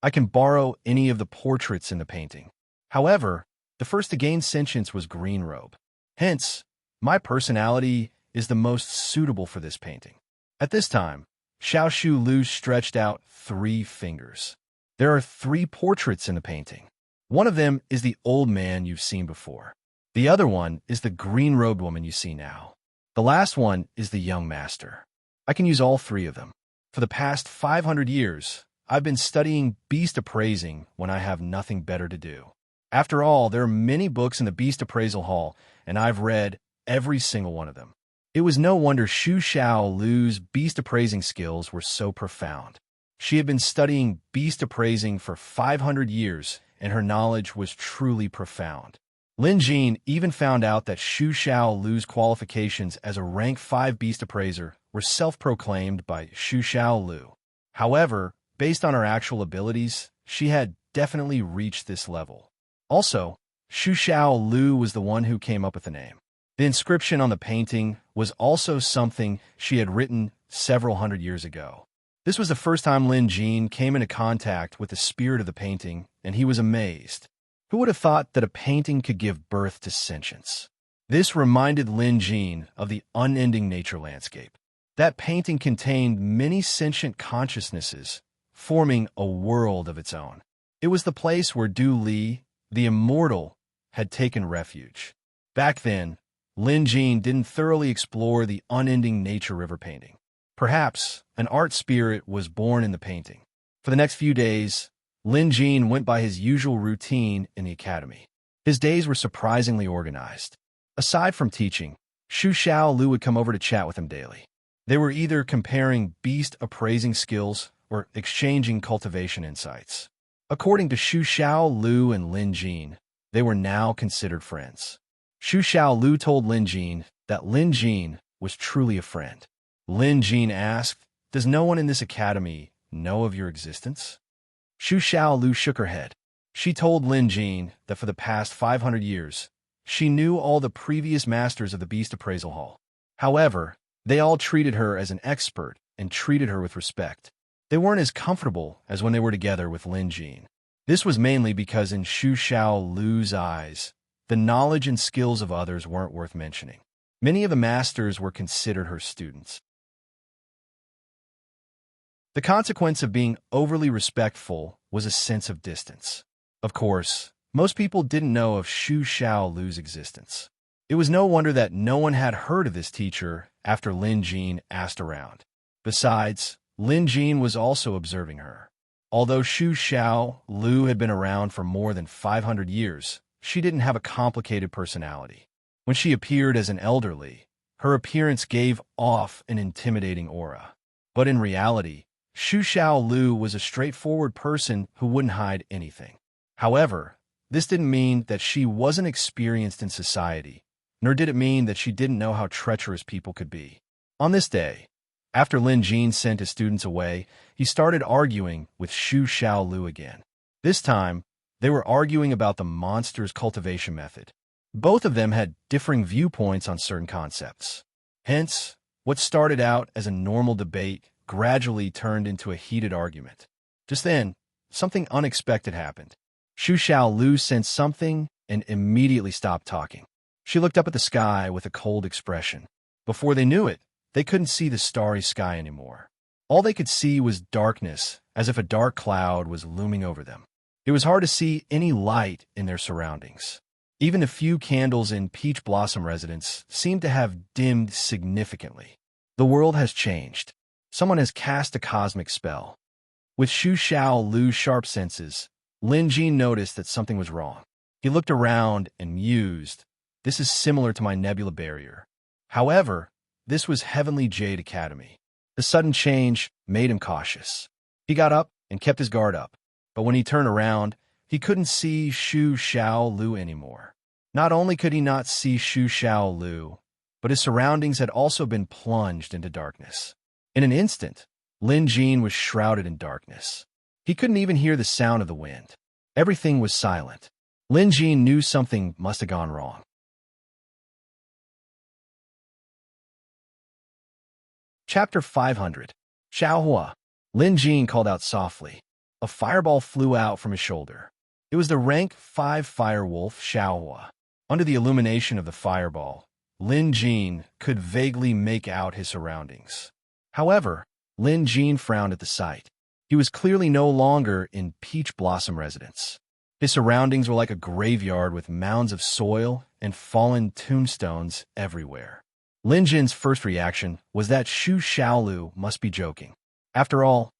"I can borrow any of the portraits in the painting. However, the first to gain sentience was Green Robe. Hence, my personality is the most suitable for this painting." At this time, Xiao Shu Lu stretched out 3 fingers. "There are 3 portraits in the painting. One of them is the old man you've seen before. The other one is the green-robed woman you see now. The last one is the young master. I can use all 3 of them. For the past 500 years, I've been studying beast appraising when I have nothing better to do. After all, there are many books in the Beast Appraisal Hall, and I've read every single one of them." It was no wonder Shu Xiao Lu's beast appraising skills were so profound. She had been studying beast appraising for 500 years, and her knowledge was truly profound. Lin Jin even found out that Shu Xiao Lu's qualifications as a rank 5 beast appraiser were self-proclaimed by Shu Xiao Lu. However, based on her actual abilities, she had definitely reached this level. Also, Shu Xiao Lu was the one who came up with the name. The inscription on the painting was also something she had written several hundred years ago. This was the first time Lin Jin came into contact with the spirit of the painting, and he was amazed. Who would have thought that a painting could give birth to sentience? This reminded Lin Jin of the unending nature landscape. That painting contained many sentient consciousnesses, forming a world of its own. It was the place where Du Li, the immortal, had taken refuge. Back then, Lin Jin didn't thoroughly explore the unending nature river painting. Perhaps an art spirit was born in the painting. For the next few days, Lin Jin went by his usual routine in the academy. His days were surprisingly organized. Aside from teaching, Shu Xiao Lu would come over to chat with him daily. They were either comparing beast appraising skills or exchanging cultivation insights. According to Shu Xiao Lu and Lin Jin, they were now considered friends. Shu Xiao Lu told Lin Jin that Lin Jin was truly a friend. Lin Jin asked, "Does no one in this academy know of your existence?" Shu Xiao Lu shook her head. She told Lin Jin that for the past 500 years, She knew all the previous masters of the Beast Appraisal Hall. However, they all treated her as an expert and treated her with respect. They weren't as comfortable as when they were together with Lin Jin. This was mainly because in Xu Xiao Lu's eyes, the knowledge and skills of others weren't worth mentioning. Many of the masters were considered her students. The consequence of being overly respectful was a sense of distance. Of course, most people didn't know of Xu Xiao Lu's existence. It was no wonder that no one had heard of this teacher after Lin Jin asked around. Besides, Lin Jin was also observing her. Although Xu Xiao Lu had been around for more than 500 years, she didn't have a complicated personality. When she appeared as an elderly, her appearance gave off an intimidating aura. But in reality, Xu Xiao Lu was a straightforward person who wouldn't hide anything. However, this didn't mean that she wasn't experienced in society, nor did it mean that she didn't know how treacherous people could be. On this day, after Lin Jin sent his students away, he started arguing with Xu Xiao Lu again. This time, they were arguing about the monster's cultivation method. Both of them had differing viewpoints on certain concepts. Hence, what started out as a normal debate gradually turned into a heated argument. Just then, something unexpected happened. Xu Xiao Lu sensed something and immediately stopped talking. She looked up at the sky with a cold expression. Before they knew it, they couldn't see the starry sky anymore. All they could see was darkness, as if a dark cloud was looming over them. It was hard to see any light in their surroundings. Even the few candles in Peach Blossom Residence seemed to have dimmed significantly. The world has changed. Someone has cast a cosmic spell. With Xu Xiao Lu's sharp senses, Lin Jin noticed that something was wrong. He looked around and mused, "This is similar to my nebula barrier." However, this was Heavenly Jade Academy. The sudden change made him cautious. He got up and kept his guard up, but when he turned around, he couldn't see Xu Xiao Lu anymore. Not only could he not see Xu Xiao Lu, but his surroundings had also been plunged into darkness. In an instant, Lin Jin was shrouded in darkness. He couldn't even hear the sound of the wind. Everything was silent. Lin Jin knew something must have gone wrong. Chapter 500. Xiaohua. Lin Jin called out softly. A fireball flew out from his shoulder. It was the rank 5 firewolf Xiaohua. Under the illumination of the fireball, Lin Jin could vaguely make out his surroundings. However, Lin Jin frowned at the sight. He was clearly no longer in Peach Blossom Residence. His surroundings were like a graveyard with mounds of soil and fallen tombstones everywhere. Lin Jin's first reaction was that Xu Xiaolu must be joking. After all,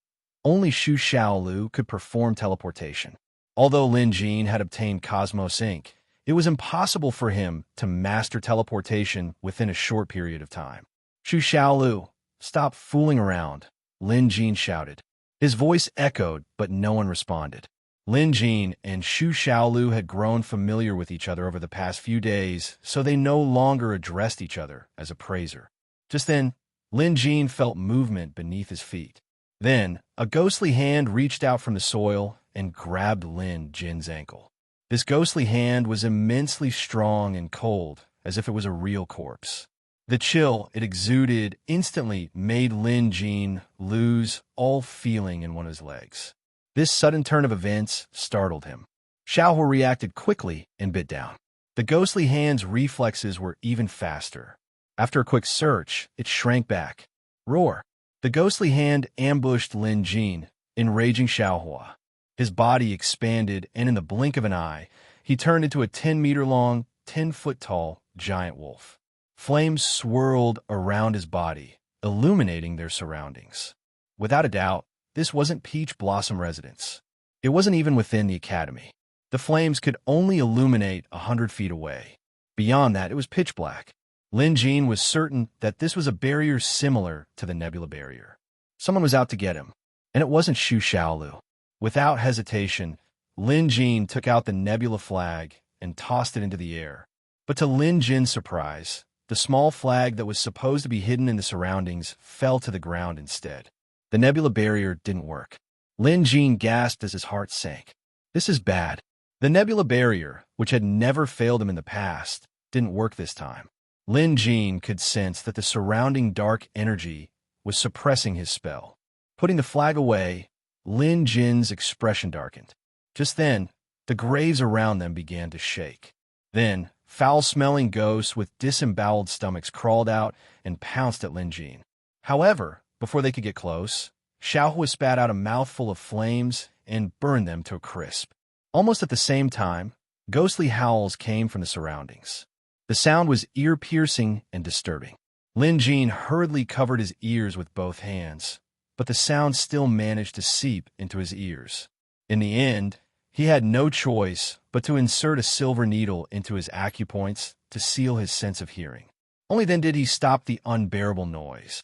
only Xu Xiaolu could perform teleportation. Although Lin Jin had obtained Cosmos Ink, it was impossible for him to master teleportation within a short period of time. Xu Xiaolu, stop fooling around, Lin Jin shouted. His voice echoed, but no one responded. Lin Jin and Xu Xiaolu had grown familiar with each other over the past few days, so they no longer addressed each other as appraiser. Just then, Lin Jin felt movement beneath his feet. Then, a ghostly hand reached out from the soil and grabbed Lin Jin's ankle. This ghostly hand was immensely strong and cold, as if it was a real corpse. The chill it exuded instantly made Lin Jin lose all feeling in one of his legs. This sudden turn of events startled him. Xiaohua reacted quickly and bit down. The ghostly hand's reflexes were even faster. After a quick search, it shrank back. Roar! The ghostly hand ambushed Lin Jin, enraging Xiaohua. His body expanded, and in the blink of an eye, he turned into a 10-meter-long, 10-foot-tall giant wolf. Flames swirled around his body, illuminating their surroundings. Without a doubt, this wasn't Peach Blossom Residence. It wasn't even within the academy. The flames could only illuminate 100 feet away. Beyond that, it was pitch black. Lin Jin was certain that this was a barrier similar to the nebula barrier. Someone was out to get him, and it wasn't Xu Xiaolu. Without hesitation, Lin Jin took out the nebula flag and tossed it into the air. But to Lin Jin's surprise, the small flag that was supposed to be hidden in the surroundings fell to the ground instead. The nebula barrier didn't work. Lin Jin gasped as his heart sank. This is bad. The nebula barrier, which had never failed him in the past, didn't work this time. Lin Jin could sense that the surrounding dark energy was suppressing his spell. Putting the flag away, Lin Jin's expression darkened. Just then, the graves around them began to shake. Then, foul-smelling ghosts with disemboweled stomachs crawled out and pounced at Lin Jin. However, before they could get close, Xiaohua spat out a mouthful of flames and burned them to a crisp. Almost at the same time, ghostly howls came from the surroundings. The sound was ear-piercing and disturbing. Lin Jin hurriedly covered his ears with both hands, but the sound still managed to seep into his ears. In the end, he had no choice but to insert a silver needle into his acupoints to seal his sense of hearing. Only then did he stop the unbearable noise.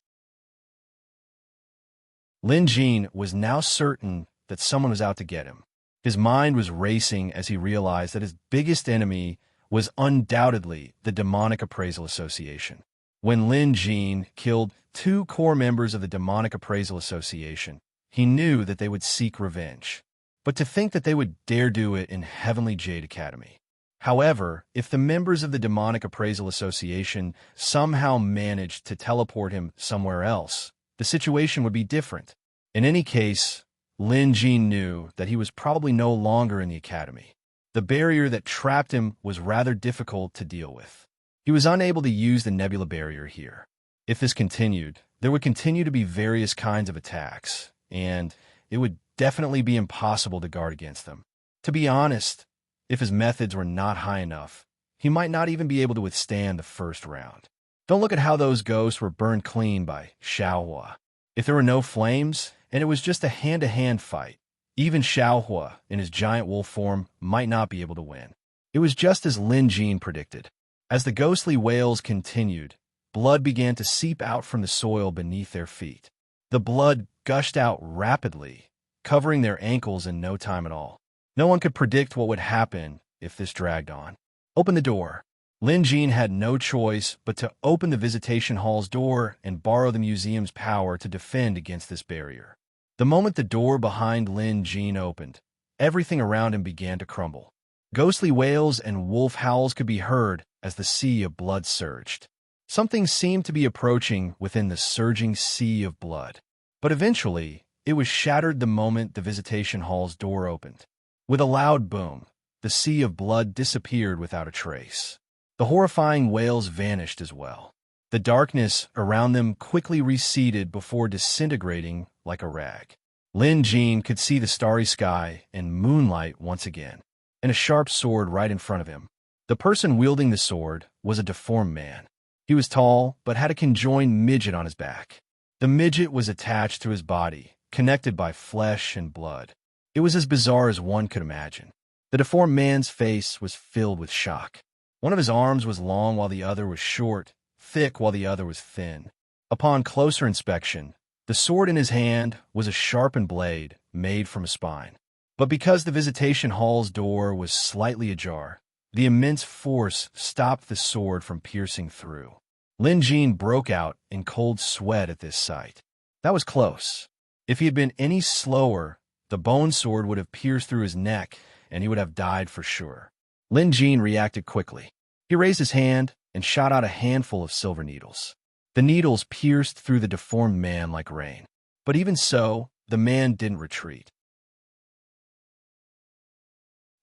Lin Jin was now certain that someone was out to get him. His mind was racing as he realized that his biggest enemy was undoubtedly the Demonic Appraisal Association. When Lin Jin killed 2 core members of the Demonic Appraisal Association, he knew that they would seek revenge. But to think that they would dare do it in Heavenly Jade Academy. However, if the members of the Demonic Appraisal Association somehow managed to teleport him somewhere else, the situation would be different. In any case, Lin Jin knew that he was probably no longer in the academy. The barrier that trapped him was rather difficult to deal with. He was unable to use the nebula barrier here. If this continued, there would continue to be various kinds of attacks, and it would definitely be impossible to guard against them. To be honest, if his methods were not high enough, he might not even be able to withstand the first round. Don't look at how those ghosts were burned clean by Xiaohua. If there were no flames, and it was just a hand-to-hand fight, even Xiaohua, in his giant wolf form, might not be able to win. It was just as Lin Jin predicted. As the ghostly wails continued, blood began to seep out from the soil beneath their feet. The blood gushed out rapidly, covering their ankles in no time at all. No one could predict what would happen if this dragged on. Open the door. Lin Jin had no choice but to open the visitation hall's door and borrow the museum's power to defend against this barrier. The moment the door behind Lin Jin opened, everything around him began to crumble. Ghostly wails and wolf howls could be heard as the sea of blood surged. Something seemed to be approaching within the surging sea of blood. But eventually, it was shattered the moment the visitation hall's door opened. With a loud boom, the sea of blood disappeared without a trace. The horrifying wails vanished as well. The darkness around them quickly receded before disintegrating like a rag. Lin Jin could see the starry sky and moonlight once again, and a sharp sword right in front of him. The person wielding the sword was a deformed man. He was tall, but had a conjoined midget on his back. The midget was attached to his body, connected by flesh and blood. It was as bizarre as one could imagine. The deformed man's face was filled with shock. One of his arms was long while the other was short, thick while the other was thin. Upon closer inspection, the sword in his hand was a sharpened blade made from a spine. But because the visitation hall's door was slightly ajar, the immense force stopped the sword from piercing through. Lin Jin broke out in cold sweat at this sight. That was close. If he had been any slower, the bone sword would have pierced through his neck, and he would have died for sure. Lin Jin reacted quickly. He raised his hand and shot out a handful of silver needles. The needles pierced through the deformed man like rain. But even so, the man didn't retreat.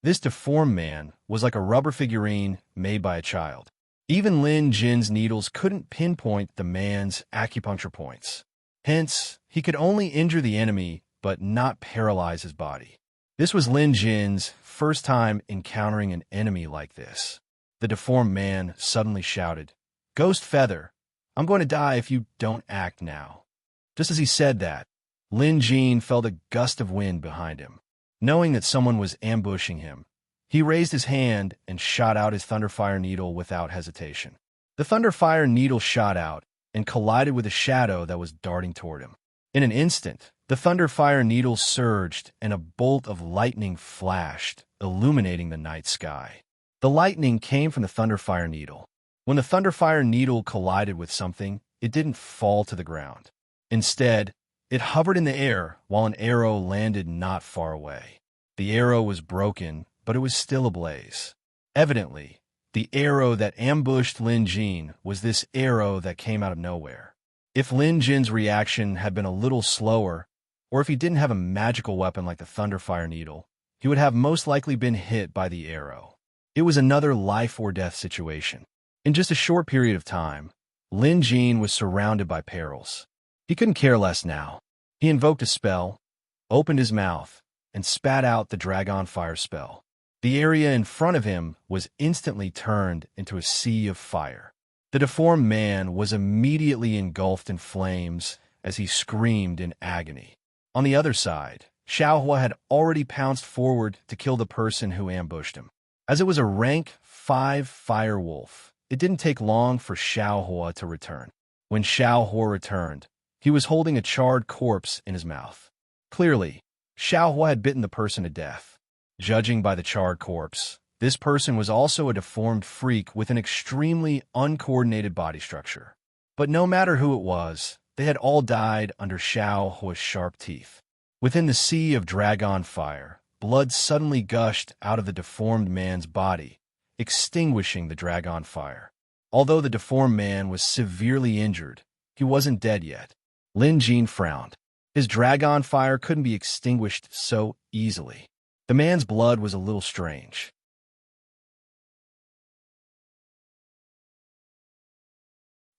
This deformed man was like a rubber figurine made by a child. Even Lin Jin's needles couldn't pinpoint the man's acupuncture points. Hence, he could only injure the enemy but not paralyze his body. This was Lin Jin's first time encountering an enemy like this. The deformed man suddenly shouted, "Ghost Feather, I'm going to die if you don't act now." Just as he said that, Lin Jin felt a gust of wind behind him. Knowing that someone was ambushing him, he raised his hand and shot out his Thunderfire Needle without hesitation. The Thunderfire Needle shot out and collided with a shadow that was darting toward him. In an instant, the Thunderfire Needle surged and a bolt of lightning flashed, illuminating the night sky. The lightning came from the Thunderfire Needle. When the Thunderfire Needle collided with something, it didn't fall to the ground. Instead, it hovered in the air while an arrow landed not far away. The arrow was broken, but it was still ablaze. Evidently, the arrow that ambushed Lin Jin was this arrow that came out of nowhere. If Lin Jin's reaction had been a little slower, or if he didn't have a magical weapon like the Thunderfire Needle, he would have most likely been hit by the arrow. It was another life-or-death situation. In just a short period of time, Lin Jin was surrounded by perils. He couldn't care less now. He invoked a spell, opened his mouth, and spat out the Dragon Fire spell. The area in front of him was instantly turned into a sea of fire. The deformed man was immediately engulfed in flames as he screamed in agony. On the other side, Xiaohua had already pounced forward to kill the person who ambushed him. As it was a rank 5 fire wolf, it didn't take long for Xiaohua to return. When Xiaohua returned, he was holding a charred corpse in his mouth. Clearly, Xiaohua had bitten the person to death. Judging by the charred corpse, this person was also a deformed freak with an extremely uncoordinated body structure. But no matter who it was, they had all died under Xiaohua's sharp teeth. Within the sea of dragon fire, blood suddenly gushed out of the deformed man's body, extinguishing the dragon fire. Although the deformed man was severely injured, he wasn't dead yet. Lin Jin frowned. His dragon fire couldn't be extinguished so easily. The man's blood was a little strange.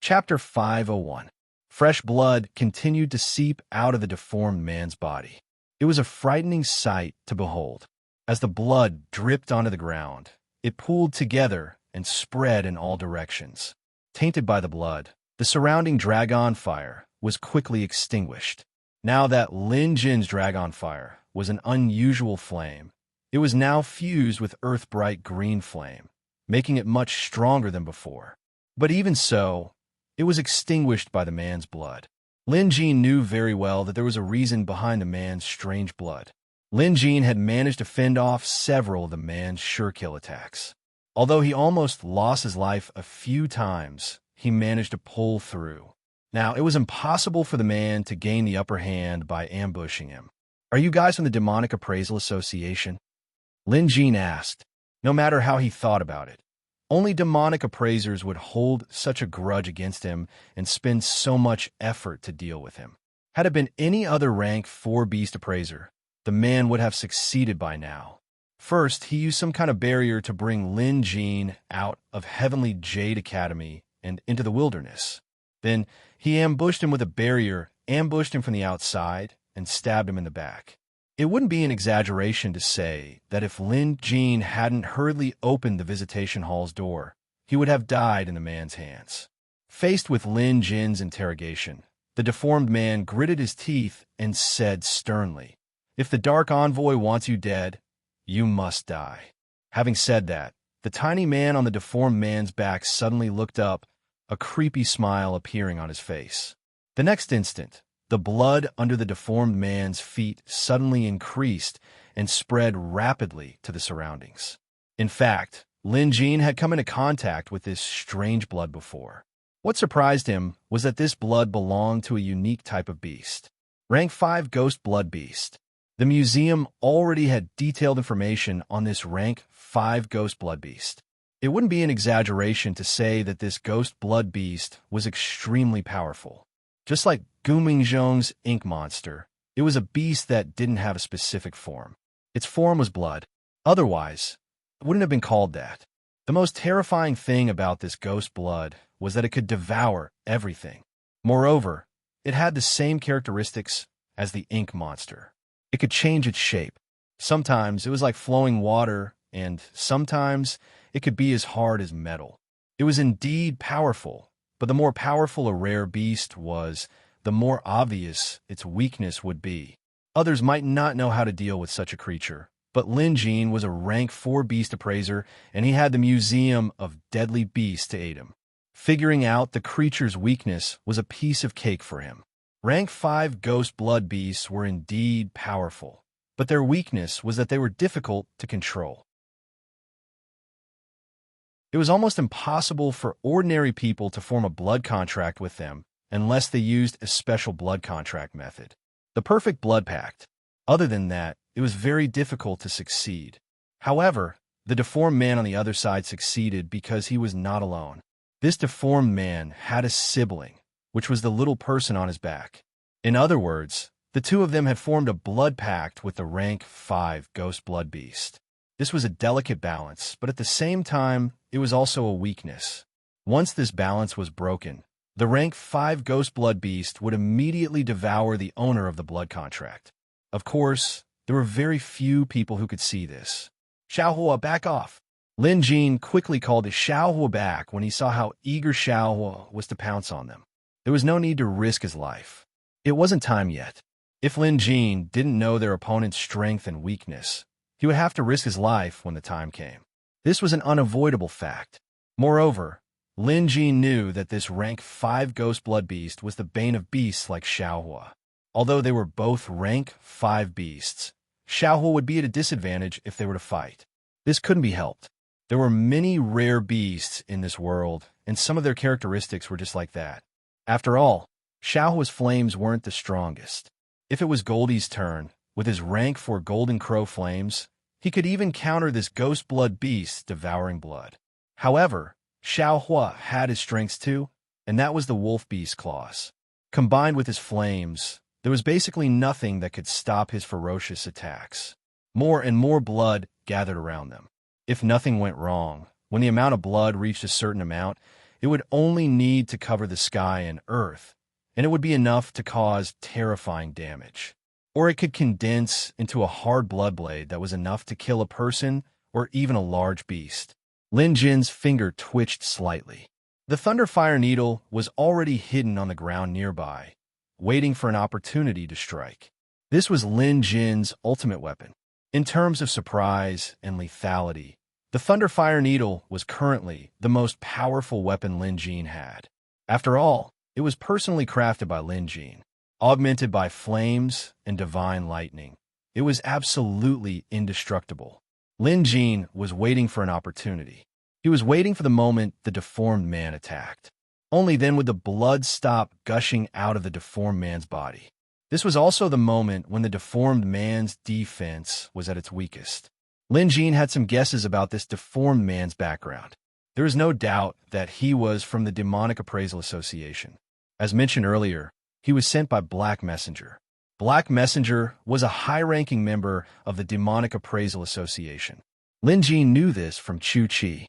Chapter 501. Fresh blood continued to seep out of the deformed man's body. It was a frightening sight to behold. As the blood dripped onto the ground, it pooled together and spread in all directions. Tainted by the blood, the surrounding dragon fire was quickly extinguished. Now that Lin Jin's dragon fire was an unusual flame, it was now fused with earth-bright green flame, making it much stronger than before. But even so, it was extinguished by the man's blood. Lin Jin knew very well that there was a reason behind the man's strange blood. Lin Jin had managed to fend off several of the man's sure-kill attacks. Although he almost lost his life a few times, he managed to pull through. Now, it was impossible for the man to gain the upper hand by ambushing him. "Are you guys from the Demonic Appraisal Association?" Lin Jin asked. No matter how he thought about it, only demonic appraisers would hold such a grudge against him and spend so much effort to deal with him. Had it been any other rank 4 beast appraiser, the man would have succeeded by now. First, he used some kind of barrier to bring Lin Jin out of Heavenly Jade Academy and into the wilderness. Then, he ambushed him with a barrier, ambushed him from the outside, and stabbed him in the back. It wouldn't be an exaggeration to say that if Lin Jin hadn't hurriedly opened the visitation hall's door, he would have died in the man's hands. Faced with Lin Jin's interrogation, the deformed man gritted his teeth and said sternly, "If the Dark Envoy wants you dead, you must die." Having said that, the tiny man on the deformed man's back suddenly looked up, a creepy smile appearing on his face. The next instant, the blood under the deformed man's feet suddenly increased and spread rapidly to the surroundings. In fact, Lin Jin had come into contact with this strange blood before. What surprised him was that this blood belonged to a unique type of beast. Rank 5 Ghost Blood Beast. The museum already had detailed information on this rank 5 Ghost Blood Beast. It wouldn't be an exaggeration to say that this Ghost Blood Beast was extremely powerful. Just like Gumingzhong's ink monster, it was a beast that didn't have a specific form. Its form was blood. Otherwise, it wouldn't have been called that. The most terrifying thing about this ghost blood was that it could devour everything. Moreover, it had the same characteristics as the ink monster. It could change its shape. Sometimes it was like flowing water, and sometimes it could be as hard as metal. It was indeed powerful, but the more powerful a rare beast was, the more obvious its weakness would be. Others might not know how to deal with such a creature, but Lin Jin was a rank 4 beast appraiser, and he had the Museum of Deadly Beasts to aid him. Figuring out the creature's weakness was a piece of cake for him. Rank 5 ghost blood beasts were indeed powerful, but their weakness was that they were difficult to control. It was almost impossible for ordinary people to form a blood contract with them unless they used a special blood contract method, the perfect blood pact. Other than that, it was very difficult to succeed. However, the deformed man on the other side succeeded because he was not alone. This deformed man had a sibling, which was the little person on his back. In other words, the two of them had formed a blood pact with the rank 5 ghost blood beast. This was a delicate balance, but at the same time, it was also a weakness. Once this balance was broken, the rank 5 ghost blood beast would immediately devour the owner of the blood contract. Of course, there were very few people who could see this. Xiaohua, back off! Lin Jin quickly called Xiaohua back when he saw how eager Xiaohua was to pounce on them. There was no need to risk his life. It wasn't time yet. If Lin Jin didn't know their opponent's strength and weakness, he would have to risk his life when the time came. This was an unavoidable fact. Moreover, Lin Jin knew that this rank 5 ghost blood beast was the bane of beasts like Xiaohua. Although they were both rank 5 beasts, Xiaohua would be at a disadvantage if they were to fight. This couldn't be helped. There were many rare beasts in this world, and some of their characteristics were just like that. After all, Xiaohua's flames weren't the strongest. If it was Goldie's turn, with his rank 4 golden crow flames, he could even counter this ghost blood beast devouring blood. However, Xiaohua had his strengths too, and that was the wolf beast claws. Combined with his flames, there was basically nothing that could stop his ferocious attacks. More and more blood gathered around them. If nothing went wrong, when the amount of blood reached a certain amount, it would only need to cover the sky and earth, and it would be enough to cause terrifying damage. Or it could condense into a hard blood blade that was enough to kill a person or even a large beast. Lin Jin's finger twitched slightly. The Thunderfire Needle was already hidden on the ground nearby, waiting for an opportunity to strike. This was Lin Jin's ultimate weapon. In terms of surprise and lethality, the Thunderfire Needle was currently the most powerful weapon Lin Jin had. After all, it was personally crafted by Lin Jin, augmented by flames and divine lightning. It was absolutely indestructible. Lin Jin was waiting for an opportunity. He was waiting for the moment the deformed man attacked. Only then would the blood stop gushing out of the deformed man's body. This was also the moment when the deformed man's defense was at its weakest. Lin Jin had some guesses about this deformed man's background. There is no doubt that he was from the Demonic Appraisal Association. As mentioned earlier, he was sent by Black Messenger. Black Messenger was a high-ranking member of the Demonic Appraisal Association. Lin Jin knew this from Chu Qi.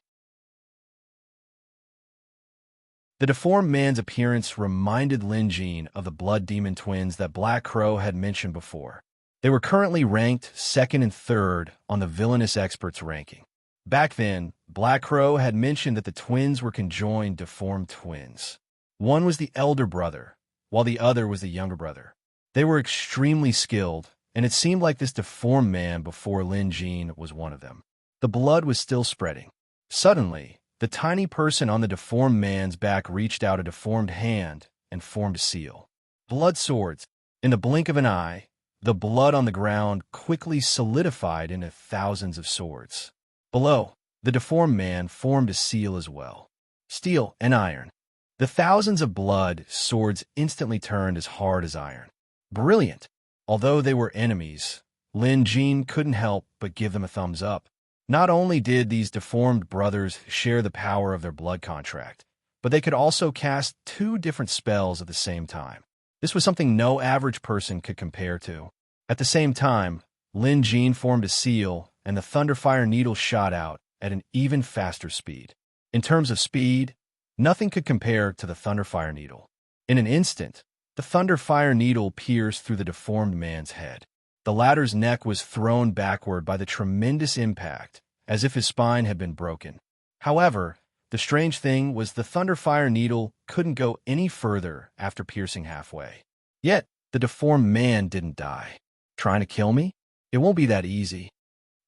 The deformed man's appearance reminded Lin Jin of the Blood Demon twins that Black Crow had mentioned before. They were currently ranked 2nd and 3rd on the Villainous Experts ranking. Back then, Black Crow had mentioned that the twins were conjoined deformed twins. One was the elder brother, while the other was the younger brother. They were extremely skilled, and it seemed like this deformed man before Lin Jin was one of them. The blood was still spreading. Suddenly, the tiny person on the deformed man's back reached out a deformed hand and formed a seal. Blood swords. In the blink of an eye, the blood on the ground quickly solidified into thousands of swords. Below, the deformed man formed a seal as well. Steel and iron. The thousands of blood swords instantly turned as hard as iron. Brilliant! Although they were enemies, Lin Jin couldn't help but give them a thumbs up. Not only did these deformed brothers share the power of their blood contract, but they could also cast 2 different spells at the same time. This was something no average person could compare to. At the same time, Lin Jin formed a seal, and the Thunderfire Needle shot out at an even faster speed. In terms of speed, nothing could compare to the Thunderfire Needle. In an instant, the Thunderfire Needle pierced through the deformed man's head. The latter's neck was thrown backward by the tremendous impact, as if his spine had been broken. However, the strange thing was the Thunderfire Needle couldn't go any further after piercing halfway. Yet, the deformed man didn't die. Trying to kill me? It won't be that easy.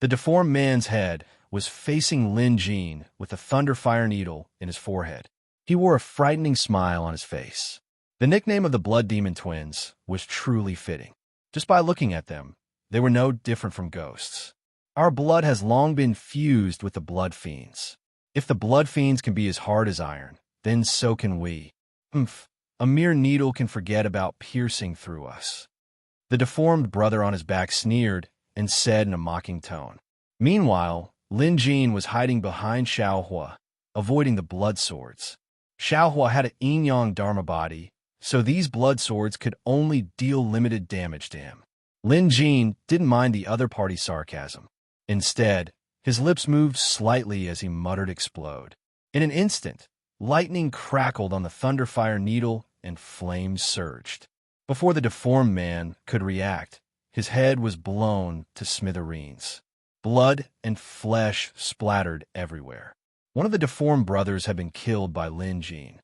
The deformed man's head was facing Lin Jin with the Thunderfire Needle in his forehead. He wore a frightening smile on his face. The nickname of the Blood Demon twins was truly fitting. Just by looking at them, they were no different from ghosts. Our blood has long been fused with the Blood Fiends. If the Blood Fiends can be as hard as iron, then so can we. A mere needle can forget about piercing through us. The deformed brother on his back sneered and said in a mocking tone, Meanwhile, Lin Jin was hiding behind Xiaohua, avoiding the blood swords. Xiaohua had an yin-yang dharma body, so these blood swords could only deal limited damage to him. Lin Jin didn't mind the other party's sarcasm. Instead, his lips moved slightly as he muttered explode. In an instant, lightning crackled on the thunderfire needle and flames surged. Before the deformed man could react, his head was blown to smithereens. Blood and flesh splattered everywhere. One of the deformed brothers had been killed by Lin Jin.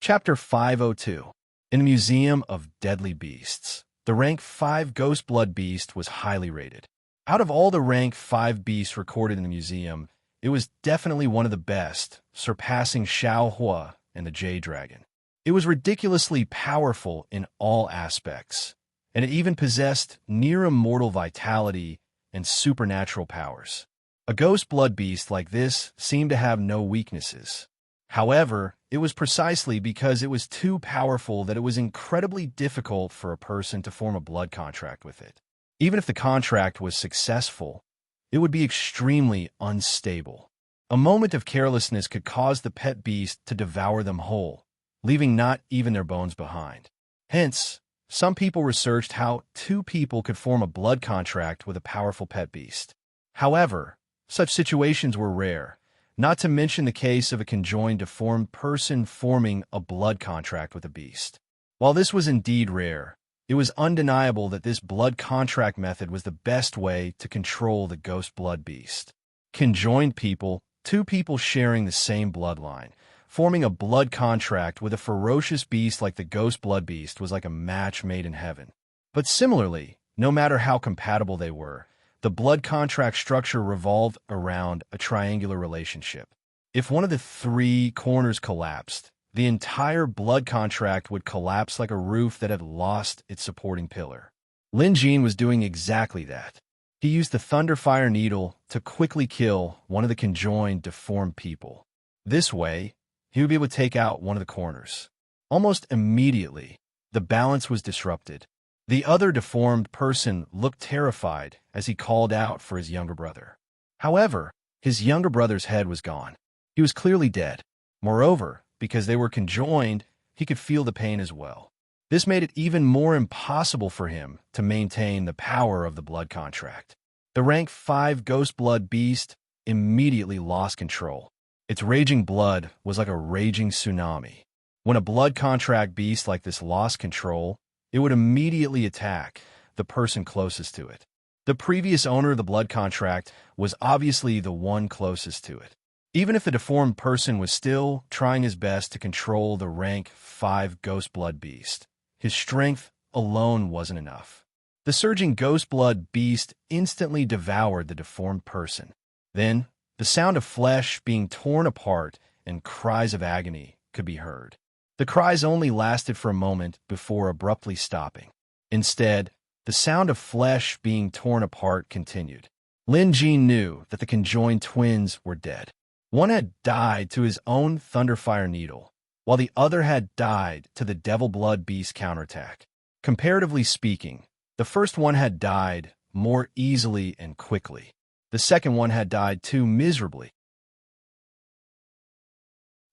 Chapter 502. In a museum of deadly beasts. The rank 5 ghost blood beast was highly rated. Out of all the rank 5 beasts recorded in the museum, it was definitely one of the best, surpassing Xiaohua and the Jade Dragon. It was ridiculously powerful in all aspects, and it even possessed near-immortal vitality and supernatural powers. A ghost blood beast like this seemed to have no weaknesses. However, it was precisely because it was too powerful that it was incredibly difficult for a person to form a blood contract with it. Even if the contract was successful, it would be extremely unstable. A moment of carelessness could cause the pet beast to devour them whole, leaving not even their bones behind. Hence, some people researched how 2 people could form a blood contract with a powerful pet beast. However, such situations were rare, not to mention the case of a conjoined deformed person forming a blood contract with a beast. While this was indeed rare, it was undeniable that this blood contract method was the best way to control the ghost blood beast. Conjoined people, 2 people sharing the same bloodline, forming a blood contract with a ferocious beast like the ghost blood beast was like a match made in heaven. But similarly, no matter how compatible they were, the blood contract structure revolved around a triangular relationship. If one of the 3 corners collapsed, the entire blood contract would collapse like a roof that had lost its supporting pillar. Lin Jin was doing exactly that. He used the thunderfire needle to quickly kill one of the conjoined deformed people. This way, he would be able to take out one of the corners. Almost immediately, the balance was disrupted. The other deformed person looked terrified as he called out for his younger brother. However, his younger brother's head was gone. He was clearly dead. Moreover, because they were conjoined, he could feel the pain as well. This made it even more impossible for him to maintain the power of the blood contract. The rank 5 ghost blood beast immediately lost control. Its raging blood was like a raging tsunami. When a blood contract beast like this lost control, it would immediately attack the person closest to it. The previous owner of the blood contract was obviously the one closest to it. Even if the deformed person was still trying his best to control the rank 5 ghost blood beast, his strength alone wasn't enough. The surging ghost blood beast instantly devoured the deformed person. Then, the sound of flesh being torn apart and cries of agony could be heard. The cries only lasted for a moment before abruptly stopping. Instead, the sound of flesh being torn apart continued. Lin Jin knew that the conjoined twins were dead. One had died to his own thunderfire needle, while the other had died to the devil blood beast counterattack. Comparatively speaking, the first one had died more easily and quickly. The second one had died too miserably.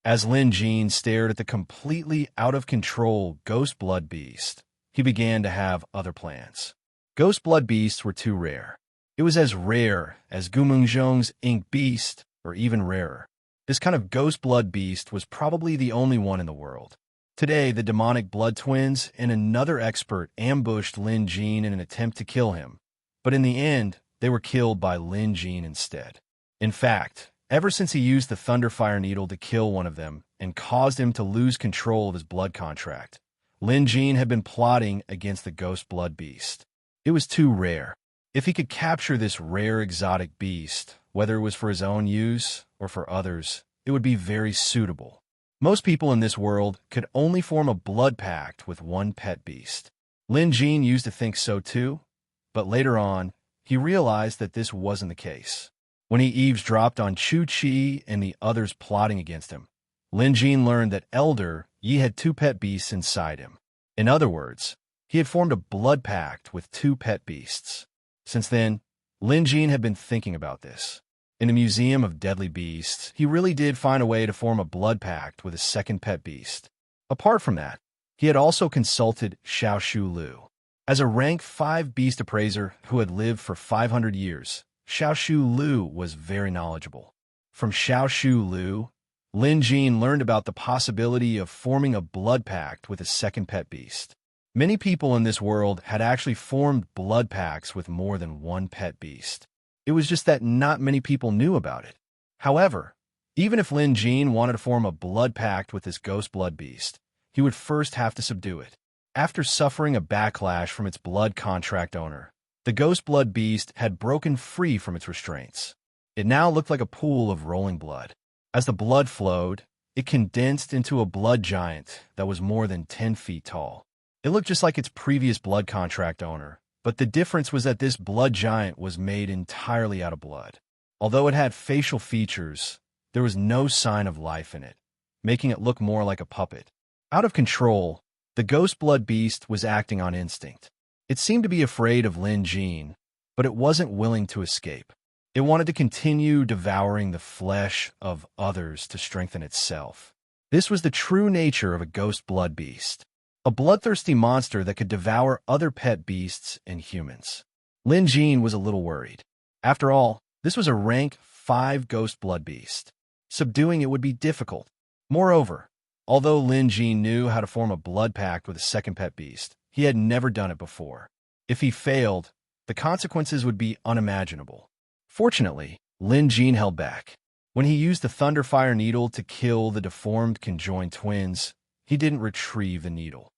As Lin Jin stared at the completely out-of-control ghost blood beast, he began to have other plans. Ghost blood beasts were too rare. It was as rare as Gumunzhong's ink beast, or even rarer. This kind of ghost blood beast was probably the only one in the world. Today, the demonic blood twins and another expert ambushed Lin Jin in an attempt to kill him, but in the end, they were killed by Lin Jin instead. In fact, ever since he used the thunderfire needle to kill one of them and caused him to lose control of his blood contract, Lin Jin had been plotting against the ghost blood beast. It was too rare. If he could capture this rare exotic beast, whether it was for his own use or for others, it would be very suitable. Most people in this world could only form a blood pact with one pet beast. Lin Jin used to think so too, but later on, he realized that this wasn't the case. When he eavesdropped on Chu Chi and the others plotting against him, Lin Jin learned that Elder Yi had 2 pet beasts inside him. In other words, He had formed a blood pact with 2 pet beasts. Since then, Lin Jin had been thinking about this. In the Museum of Deadly Beasts, he really did find a way to form a blood pact with a second pet beast. Apart from that, he had also consulted Xiao Shu Lu. As a rank 5 beast appraiser who had lived for 500 years, Xiao Shu Lu was very knowledgeable. From Xiao Shu Lu, Lin Jin learned about the possibility of forming a blood pact with a second pet beast. Many people in this world had actually formed blood pacts with more than 1 pet beast. It was just that not many people knew about it. However, even if Lin Jin wanted to form a blood pact with this ghost blood beast, he would first have to subdue it. After suffering a backlash from its blood contract owner, the ghost blood beast had broken free from its restraints. It now looked like a pool of rolling blood. As the blood flowed, it condensed into a blood giant that was more than 10 feet tall. It looked just like its previous blood contract owner, but the difference was that this blood giant was made entirely out of blood. Although it had facial features, there was no sign of life in it, making it look more like a puppet. Out of control, the ghost blood beast was acting on instinct. It seemed to be afraid of Lin Jin, but it wasn't willing to escape. It wanted to continue devouring the flesh of others to strengthen itself. This was the true nature of a ghost blood beast. A bloodthirsty monster that could devour other pet beasts and humans. Lin Jin was a little worried. After all, this was a rank 5 ghost blood beast. Subduing it would be difficult. Moreover, although Lin Jin knew how to form a blood pact with a second pet beast, he had never done it before. If he failed, the consequences would be unimaginable. Fortunately, Lin Jin held back. When he used the Thunderfire Needle to kill the deformed conjoined twins, he didn't retrieve the needle.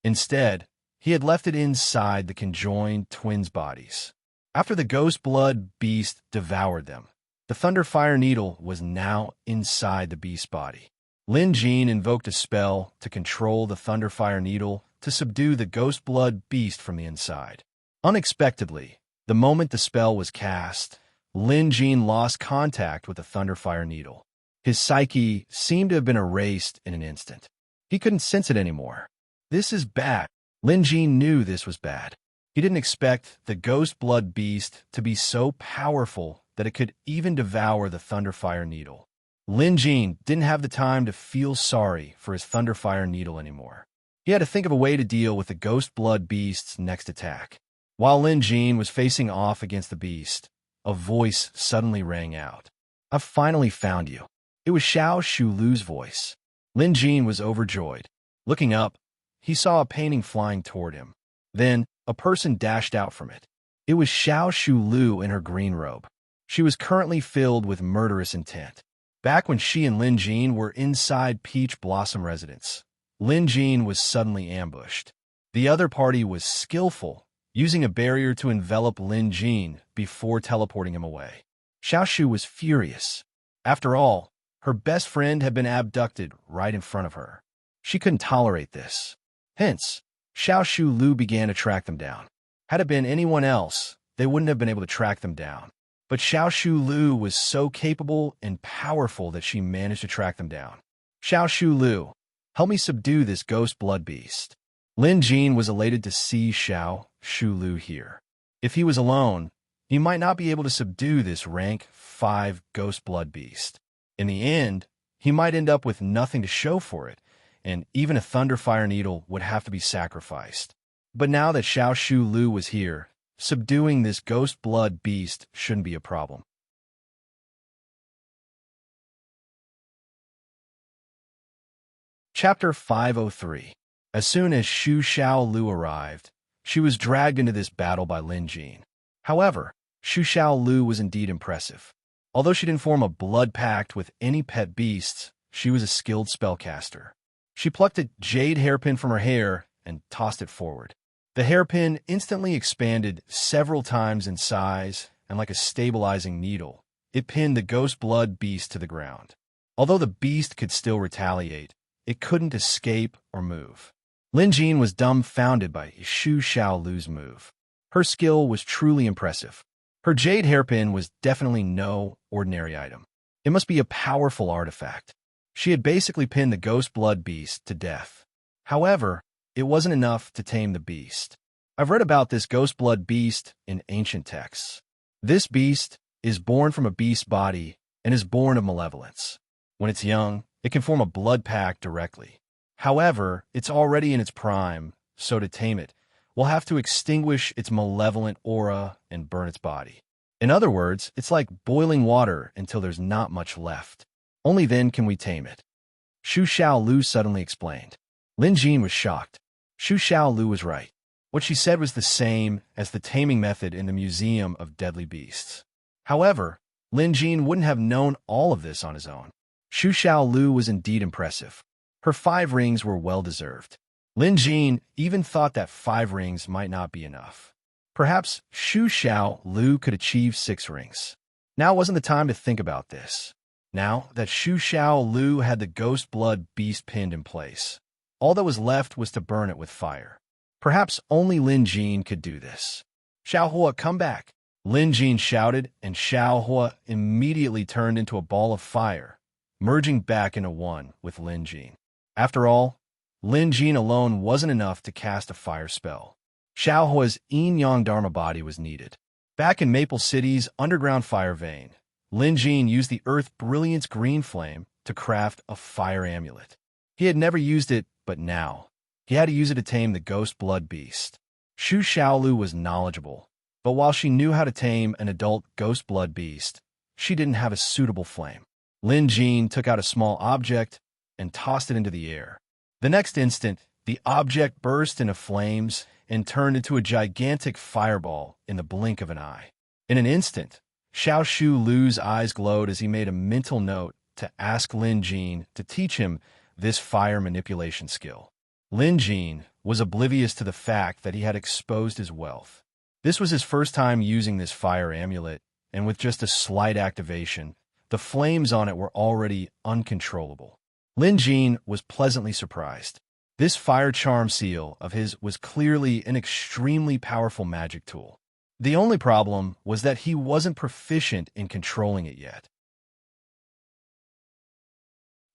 Instead, he had left it inside the conjoined twins' bodies. After the ghost blood beast devoured them, the Thunderfire Needle was now inside the beast's body. Lin Jin invoked a spell to control the Thunderfire Needle to subdue the ghost blood beast from the inside. Unexpectedly, the moment the spell was cast, Lin Jin lost contact with the Thunderfire Needle. His psyche seemed to have been erased in an instant. He couldn't sense it anymore. This is bad. Lin Jin knew this was bad. He didn't expect the ghost blood beast to be so powerful that it could even devour the Thunderfire Needle. Lin Jin didn't have the time to feel sorry for his Thunderfire Needle anymore. He had to think of a way to deal with the ghost blood beast's next attack. While Lin Jin was facing off against the beast, a voice suddenly rang out. "I've finally found you." It was Xiao Shu Lu's voice. Lin Jin was overjoyed. Looking up, he saw a painting flying toward him. Then, a person dashed out from it. It was Xiao Shu Lu in her green robe. She was currently filled with murderous intent. Back when she and Lin Jin were inside Peach Blossom residence, Lin Jin was suddenly ambushed. The other party was skillful, using a barrier to envelop Lin Jin before teleporting him away. Xiao Shu was furious. After all, her best friend had been abducted right in front of her. She couldn't tolerate this. Hence, Xiao Shu Lu began to track them down. Had it been anyone else, they wouldn't have been able to track them down. But Xiao Shu Lu was so capable and powerful that she managed to track them down. "Xiao Shu Lu, help me subdue this ghost blood beast." Lin Jin was elated to see Xiao Shu Lu here. If he was alone, he might not be able to subdue this rank 5 ghost blood beast. In the end, he might end up with nothing to show for it, and even a Thunderfire Needle would have to be sacrificed. But now that Xiao Shu Lu was here, subduing this ghost blood beast shouldn't be a problem. Chapter 503. As soon as Xu Xiao Lu arrived, she was dragged into this battle by Lin Jin. However, Xu Xiao Lu was indeed impressive. Although she didn't form a blood pact with any pet beasts, she was a skilled spellcaster. She plucked a jade hairpin from her hair and tossed it forward. The hairpin instantly expanded several times in size, and like a stabilizing needle, it pinned the ghost blood beast to the ground. Although the beast could still retaliate, it couldn't escape or move. Lin Jin was dumbfounded by Xu Xiao Lu's move. Her skill was truly impressive. Her jade hairpin was definitely no ordinary item. It must be a powerful artifact. She had basically pinned the ghost blood beast to death. However, it wasn't enough to tame the beast. I've read about this ghost blood beast in ancient texts. This beast is born from a beast's body and is born of malevolence. When it's young, it can form a blood pact directly. However, it's already in its prime, so to tame it, we'll have to extinguish its malevolent aura and burn its body. In other words, it's like boiling water until there's not much left. Only then can we tame it. Xu Xiaolu suddenly explained. Lin Jin was shocked. Xu Xiaolu was right. What she said was the same as the taming method in the Museum of Deadly Beasts. However, Lin Jin wouldn't have known all of this on his own. Xu Xiaolu was indeed impressive. Her 5 rings were well-deserved. Lin Jin even thought that 5 rings might not be enough. Perhaps Xu Xiaolu could achieve 6 rings. Now wasn't the time to think about this. Now that Xu Xiaolu had the ghost blood beast pinned in place, all that was left was to burn it with fire. Perhaps only Lin Jin could do this. Xiaohua, come back! Lin Jin shouted, and Xiaohua immediately turned into a ball of fire, merging back into one with Lin Jin. After all, Lin Jin alone wasn't enough to cast a fire spell. Xiaohua's yin-yang dharma body was needed. Back in Maple City's underground fire vein, Lin Jin used the Earth Brilliance green flame to craft a fire amulet. He had never used it, but now he had to use it to tame the ghost blood beast. Xu Xiaolu was knowledgeable, but while she knew how to tame an adult ghost blood beast, she didn't have a suitable flame. Lin Jin took out a small object and tossed it into the air. The next instant, the object burst into flames and turned into a gigantic fireball in the blink of an eye. In an instant, Xiao Shu Lu's eyes glowed as he made a mental note to ask Lin Jin to teach him this fire manipulation skill. Lin Jin was oblivious to the fact that he had exposed his wealth. This was his first time using this fire amulet, and with just a slight activation, the flames on it were already uncontrollable. Lin Jin was pleasantly surprised. This fire charm seal of his was clearly an extremely powerful magic tool. The only problem was that he wasn't proficient in controlling it yet.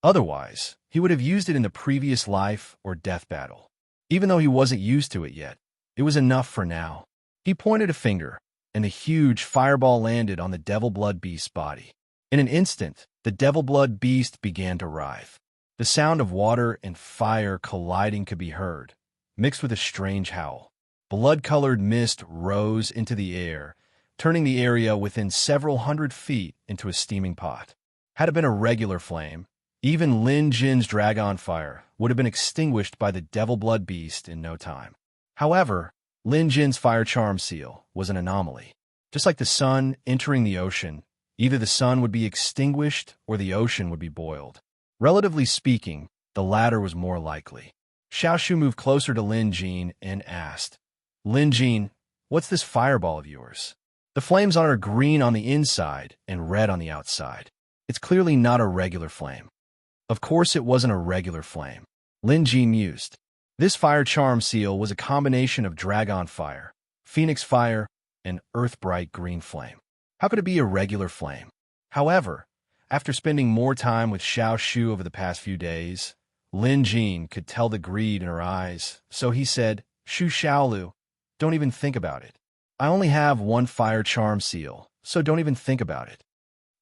Otherwise, he would have used it in the previous life or death battle. Even though he wasn't used to it yet, it was enough for now. He pointed a finger, and the huge fireball landed on the Devil Blood Beast's body. In an instant, the Devil Blood Beast began to writhe. The sound of water and fire colliding could be heard, mixed with a strange howl. Blood-colored mist rose into the air, turning the area within several hundred feet into a steaming pot. Had it been a regular flame, even Lin Jin's dragon fire would have been extinguished by the Devil Blood Beast in no time. However, Lin Jin's fire charm seal was an anomaly. Just like the sun entering the ocean, either the sun would be extinguished or the ocean would be boiled. Relatively speaking, the latter was more likely. Xiao Shu moved closer to Lin Jin and asked, Lin Jin, what's this fireball of yours? The flames on it are green on the inside and red on the outside. It's clearly not a regular flame. Of course it wasn't a regular flame. Lin Jin mused. This fire charm seal was a combination of dragon fire, phoenix fire, and earth-bright green flame. How could it be a regular flame? However, after spending more time with Xiao Shu over the past few days, Lin Jin could tell the greed in her eyes, so he said, Xu Xiaolu, don't even think about it. I only have one fire charm seal, so don't even think about it.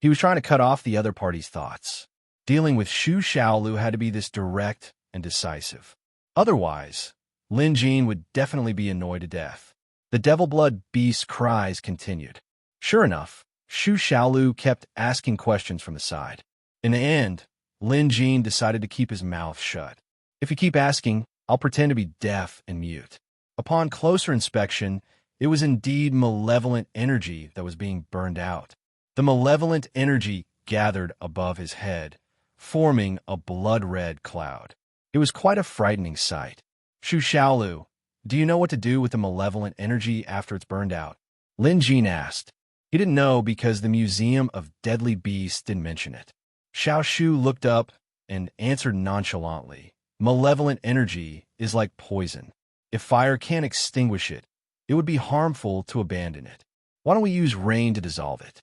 He was trying to cut off the other party's thoughts. Dealing with Xu Xiaolu had to be this direct and decisive. Otherwise, Lin Jin would definitely be annoyed to death. The Devil Blood Beast's cries continued. Sure enough, Xu Xiaolu kept asking questions from the side. In the end, Lin Jin decided to keep his mouth shut. If you keep asking, I'll pretend to be deaf and mute. Upon closer inspection, it was indeed malevolent energy that was being burned out. The malevolent energy gathered above his head, forming a blood-red cloud. It was quite a frightening sight. Xu Xiaolu, do you know what to do with the malevolent energy after it's burned out? Lin Jin asked. He didn't know because the Museum of Deadly Beasts didn't mention it. Xiao Shu looked up and answered nonchalantly. Malevolent energy is like poison. If fire can't extinguish it, it would be harmful to abandon it. Why don't we use rain to dissolve it?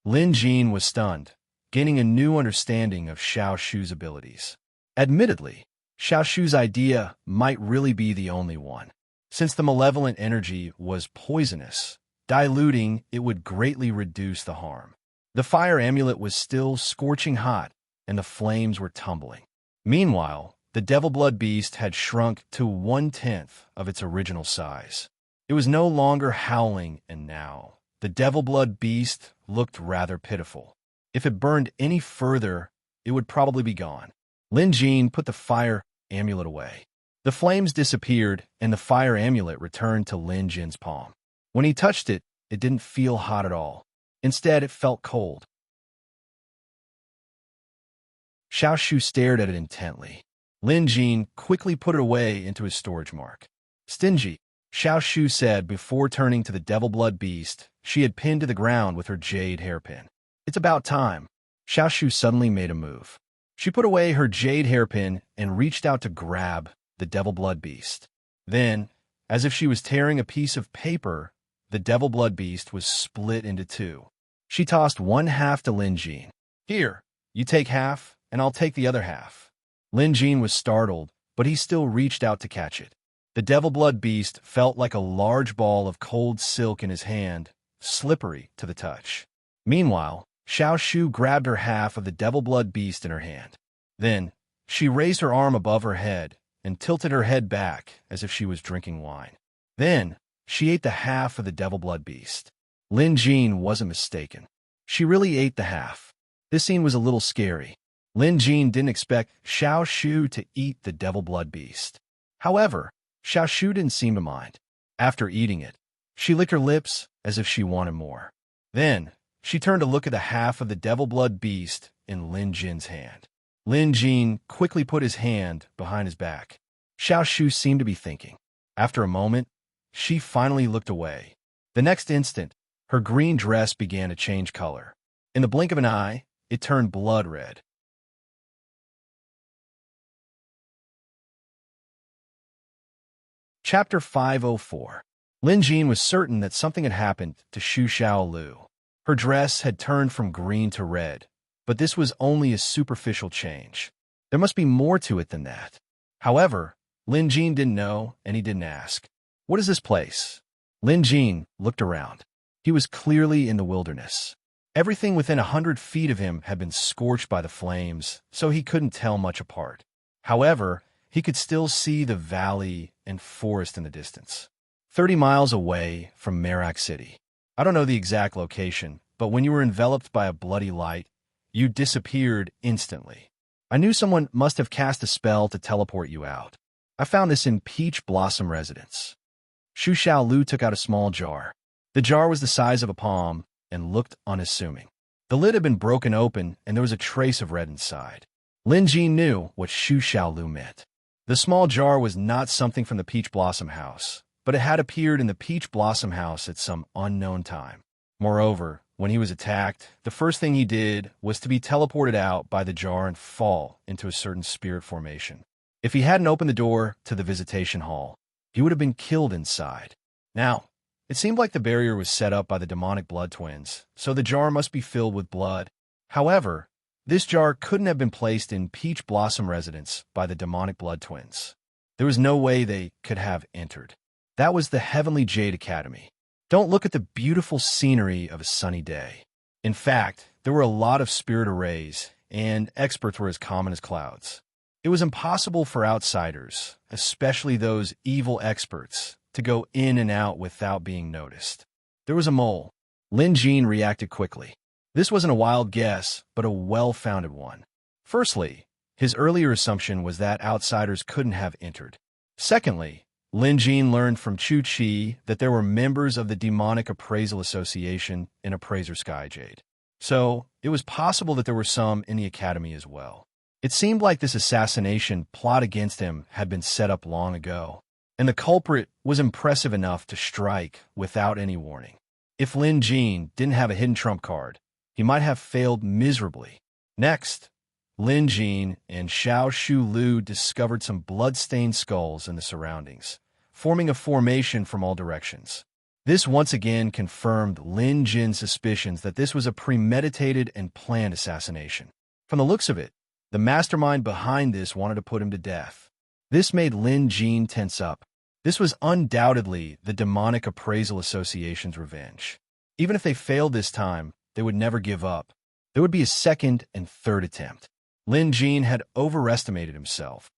Lin Jin was stunned, gaining a new understanding of Xiao Shu's abilities. Admittedly, Xiao Shu's idea might really be the only one. Since the malevolent energy was poisonous, diluting it would greatly reduce the harm. The fire amulet was still scorching hot, and the flames were tumbling. Meanwhile, the devil blood beast had shrunk to 1/10 of its original size. It was no longer howling, and now the devil blood beast looked rather pitiful. If it burned any further, it would probably be gone. Lin Jin put the fire amulet away. The flames disappeared, and the fire amulet returned to Lin Jin's palm. When he touched it, it didn't feel hot at all. Instead, it felt cold. Xiao Shu stared at it intently. Lin Jin quickly put it away into his storage mark. Stingy, Xiao Shu said before turning to the devil blood beast she had pinned to the ground with her jade hairpin. It's about time. Xiao Shu suddenly made a move. She put away her jade hairpin and reached out to grab the devil blood beast. Then, as if she was tearing a piece of paper, the devil blood beast was split into two. She tossed one half to Lin Jin. Here, you take half, and I'll take the other half. Lin Jin was startled, but he still reached out to catch it. The devil blood beast felt like a large ball of cold silk in his hand, slippery to the touch. Meanwhile, Xiao Shu grabbed her half of the devil blood beast in her hand. Then, she raised her arm above her head and tilted her head back as if she was drinking wine. Then, she ate the half of the devil blood beast. Lin Jin wasn't mistaken. She really ate the half. This scene was a little scary. Lin Jin didn't expect Xiao Shu to eat the devil blood beast. However, Xiao Shu didn't seem to mind. After eating it, she licked her lips as if she wanted more. Then, she turned to look at the half of the devil blood beast in Lin Jin's hand. Lin Jin quickly put his hand behind his back. Xiao Shu seemed to be thinking. After a moment, she finally looked away. The next instant, her green dress began to change color. In the blink of an eye, it turned blood red. Chapter 504. Lin Jin was certain that something had happened to Xu Xiaolu. Her dress had turned from green to red, but this was only a superficial change. There must be more to it than that. However, Lin Jin didn't know, and he didn't ask. What is this place? Lin Jin looked around. He was clearly in the wilderness. Everything within 100 feet of him had been scorched by the flames, so he couldn't tell much apart. However, he could still see the valley and forest in the distance. 30 miles away from Merak City. I don't know the exact location, but when you were enveloped by a bloody light, you disappeared instantly. I knew someone must have cast a spell to teleport you out. I found this in Peach Blossom Residence. Xu Xiaolu took out a small jar. The jar was the size of a palm and looked unassuming. The lid had been broken open, and there was a trace of red inside. Lin Jin knew what Xu Xiaolu meant. The small jar was not something from the Peach Blossom House, but it had appeared in the Peach Blossom House at some unknown time. Moreover, when he was attacked, the first thing he did was to be teleported out by the jar and fall into a certain spirit formation. If he hadn't opened the door to the visitation hall, he would have been killed inside. Now, it seemed like the barrier was set up by the demonic blood twins, so the jar must be filled with blood. However, this jar couldn't have been placed in Peach Blossom Residence by the demonic blood twins. There was no way they could have entered. That was the Heavenly Jade Academy. Don't look at the beautiful scenery of a sunny day. In fact, there were a lot of spirit arrays, and experts were as common as clouds. It was impossible for outsiders, especially those evil experts, to go in and out without being noticed. There was a mole. Lin Jin reacted quickly. This wasn't a wild guess, but a well-founded one. Firstly, his earlier assumption was that outsiders couldn't have entered. Secondly, Lin Jin learned from Chu Qi that there were members of the Demonic Appraisal Association in Appraiser Skyjade. So, it was possible that there were some in the academy as well. It seemed like this assassination plot against him had been set up long ago, and the culprit was impressive enough to strike without any warning. If Lin Jin didn't have a hidden trump card, he might have failed miserably. Next, Lin Jin and Xiao Shu Lu discovered some blood-stained skulls in the surroundings, forming a formation from all directions. This once again confirmed Lin Jin's suspicions that this was a premeditated and planned assassination. From the looks of it, the mastermind behind this wanted to put him to death. This made Lin Jin tense up. This was undoubtedly the Demonic Appraisal Association's revenge. Even if they failed this time, they would never give up. There would be a second and third attempt. Lin Jin had overestimated himself.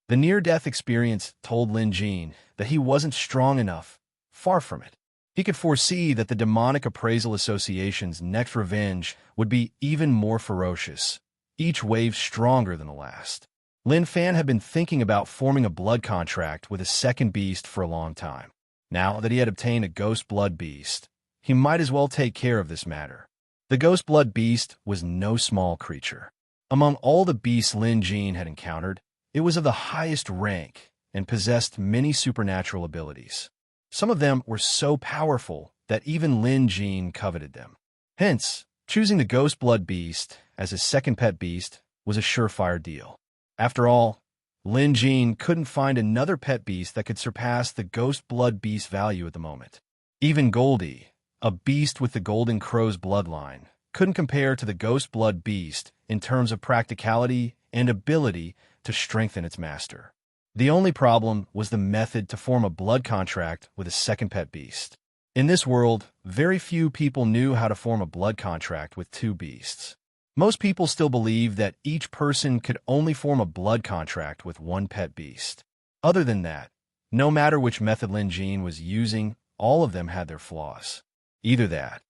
The near-death experience told Lin Jin that he wasn't strong enough. Far from it. He could foresee that the Demonic Appraisal Association's next revenge would be even more ferocious, each wave stronger than the last. Lin Fan had been thinking about forming a blood contract with a second beast for a long time. Now that he had obtained a ghost blood beast, he might as well take care of this matter. The ghost blood beast was no small creature. Among all the beasts Lin Jin had encountered, it was of the highest rank and possessed many supernatural abilities. Some of them were so powerful that even Lin Jin coveted them. Hence, choosing the ghost blood beast as his second pet beast was a surefire deal. After all, Lin Jin couldn't find another pet beast that could surpass the ghost blood beast value at the moment. Even Goldie, a beast with the Golden Crow's bloodline, couldn't compare to the ghost blood beast in terms of practicality and ability to strengthen its master. The only problem was the method to form a blood contract with a second pet beast. In this world, very few people knew how to form a blood contract with two beasts. Most people still believe that each person could only form a blood contract with one pet beast. Other than that, no matter which method Lin Jin was using, all of them had their flaws. Either that,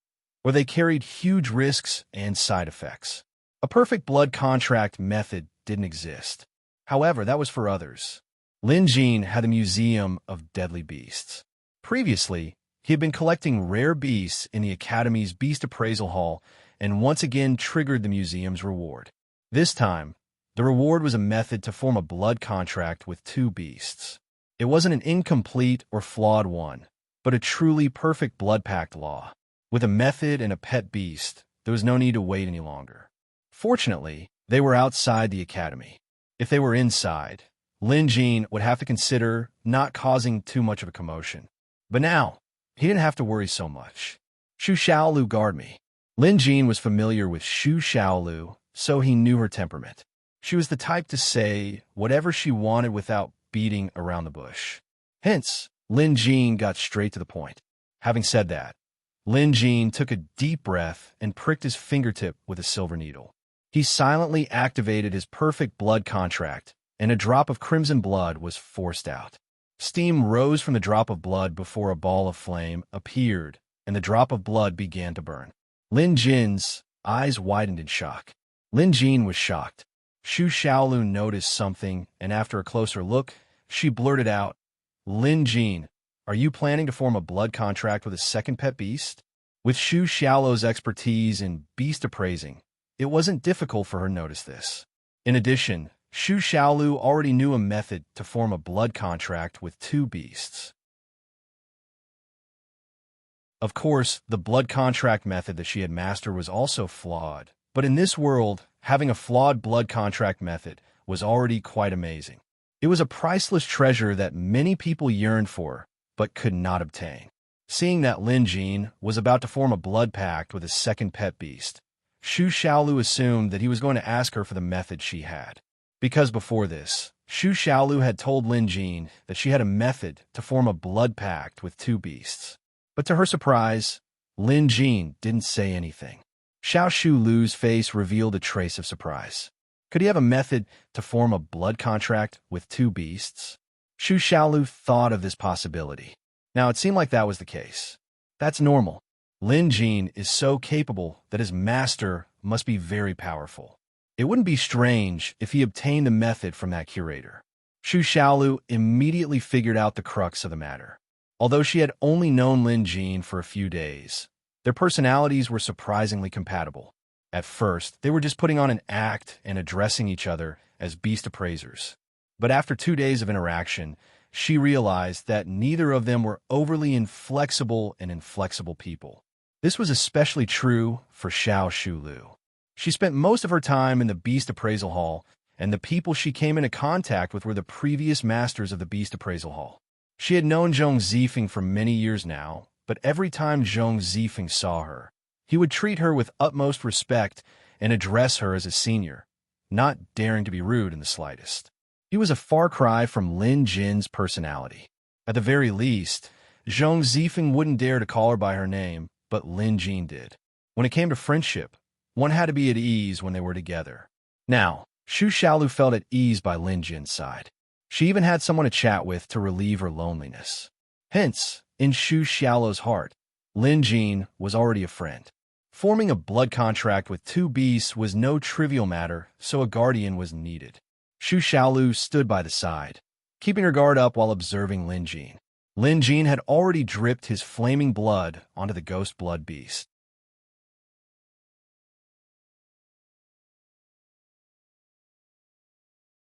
or they carried huge risks and side effects. A perfect blood contract method didn't exist. However, that was for others. Lin Jin had a museum of deadly beasts. Previously, he had been collecting rare beasts in the Academy's Beast Appraisal Hall and once again triggered the museum's reward. This time, the reward was a method to form a blood contract with two beasts. It wasn't an incomplete or flawed one, but a truly perfect blood pact law. With a method and a pet beast, there was no need to wait any longer. Fortunately, they were outside the Academy. If they were inside, Lin Jin would have to consider not causing too much of a commotion. But now, he didn't have to worry so much. Xu Xiaolu guard me. Lin Jin was familiar with Xu Xiaolu, so he knew her temperament. She was the type to say whatever she wanted without beating around the bush. Hence, Lin Jin got straight to the point. Having said that, Lin Jin took a deep breath and pricked his fingertip with a silver needle. He silently activated his perfect blood contract, and a drop of crimson blood was forced out. Steam rose from the drop of blood before a ball of flame appeared, and the drop of blood began to burn. Lin Jin's eyes widened in shock. Lin Jin was shocked. Xu Xiaolu noticed something, and after a closer look, she blurted out, "Lin Jin, are you planning to form a blood contract with a second pet beast?" With Xu Xiaolu's expertise in beast appraising, it wasn't difficult for her to notice this. In addition, Xu Xiaolu already knew a method to form a blood contract with two beasts. Of course, the blood contract method that she had mastered was also flawed, but in this world, having a flawed blood contract method was already quite amazing. It was a priceless treasure that many people yearned for, but could not obtain. Seeing that Lin Jin was about to form a blood pact with a second pet beast, Xu Xiaolu assumed that he was going to ask her for the method she had. Because before this, Xu Xiaolu had told Lin Jin that she had a method to form a blood pact with two beasts. But to her surprise, Lin Jin didn't say anything. Xiao Shu Lu's face revealed a trace of surprise. Could he have a method to form a blood contract with two beasts? Xu Xiaolu thought of this possibility. Now, it seemed like that was the case. That's normal. Lin Jin is so capable that his master must be very powerful. It wouldn't be strange if he obtained the method from that curator. Xu Xiaolu immediately figured out the crux of the matter. Although she had only known Lin Jin for a few days, their personalities were surprisingly compatible. At first, they were just putting on an act and addressing each other as beast appraisers. But after 2 days of interaction, she realized that neither of them were overly inflexible and inflexible people. This was especially true for Xiao Shulu. She spent most of her time in the Beast Appraisal Hall, and the people she came into contact with were the previous masters of the Beast Appraisal Hall. She had known Zhong Zifeng for many years now, but every time Zhong Zifeng saw her, he would treat her with utmost respect and address her as a senior. not daring to be rude in the slightest. He was a far cry from Lin Jin's personality. At the very least, Zhong Zifeng wouldn't dare to call her by her name, but Lin Jin did. When it came to friendship, one had to be at ease when they were together. Now, Xu Xiaolu felt at ease by Lin Jin's side. She even had someone to chat with to relieve her loneliness. Hence, in Xu Xiaolu's heart, Lin Jin was already a friend. Forming a blood contract with two beasts was no trivial matter, so a guardian was needed. Xu Xiaolu stood by the side, keeping her guard up while observing Lin Jin. Lin Jin had already dripped his flaming blood onto the ghost blood beast.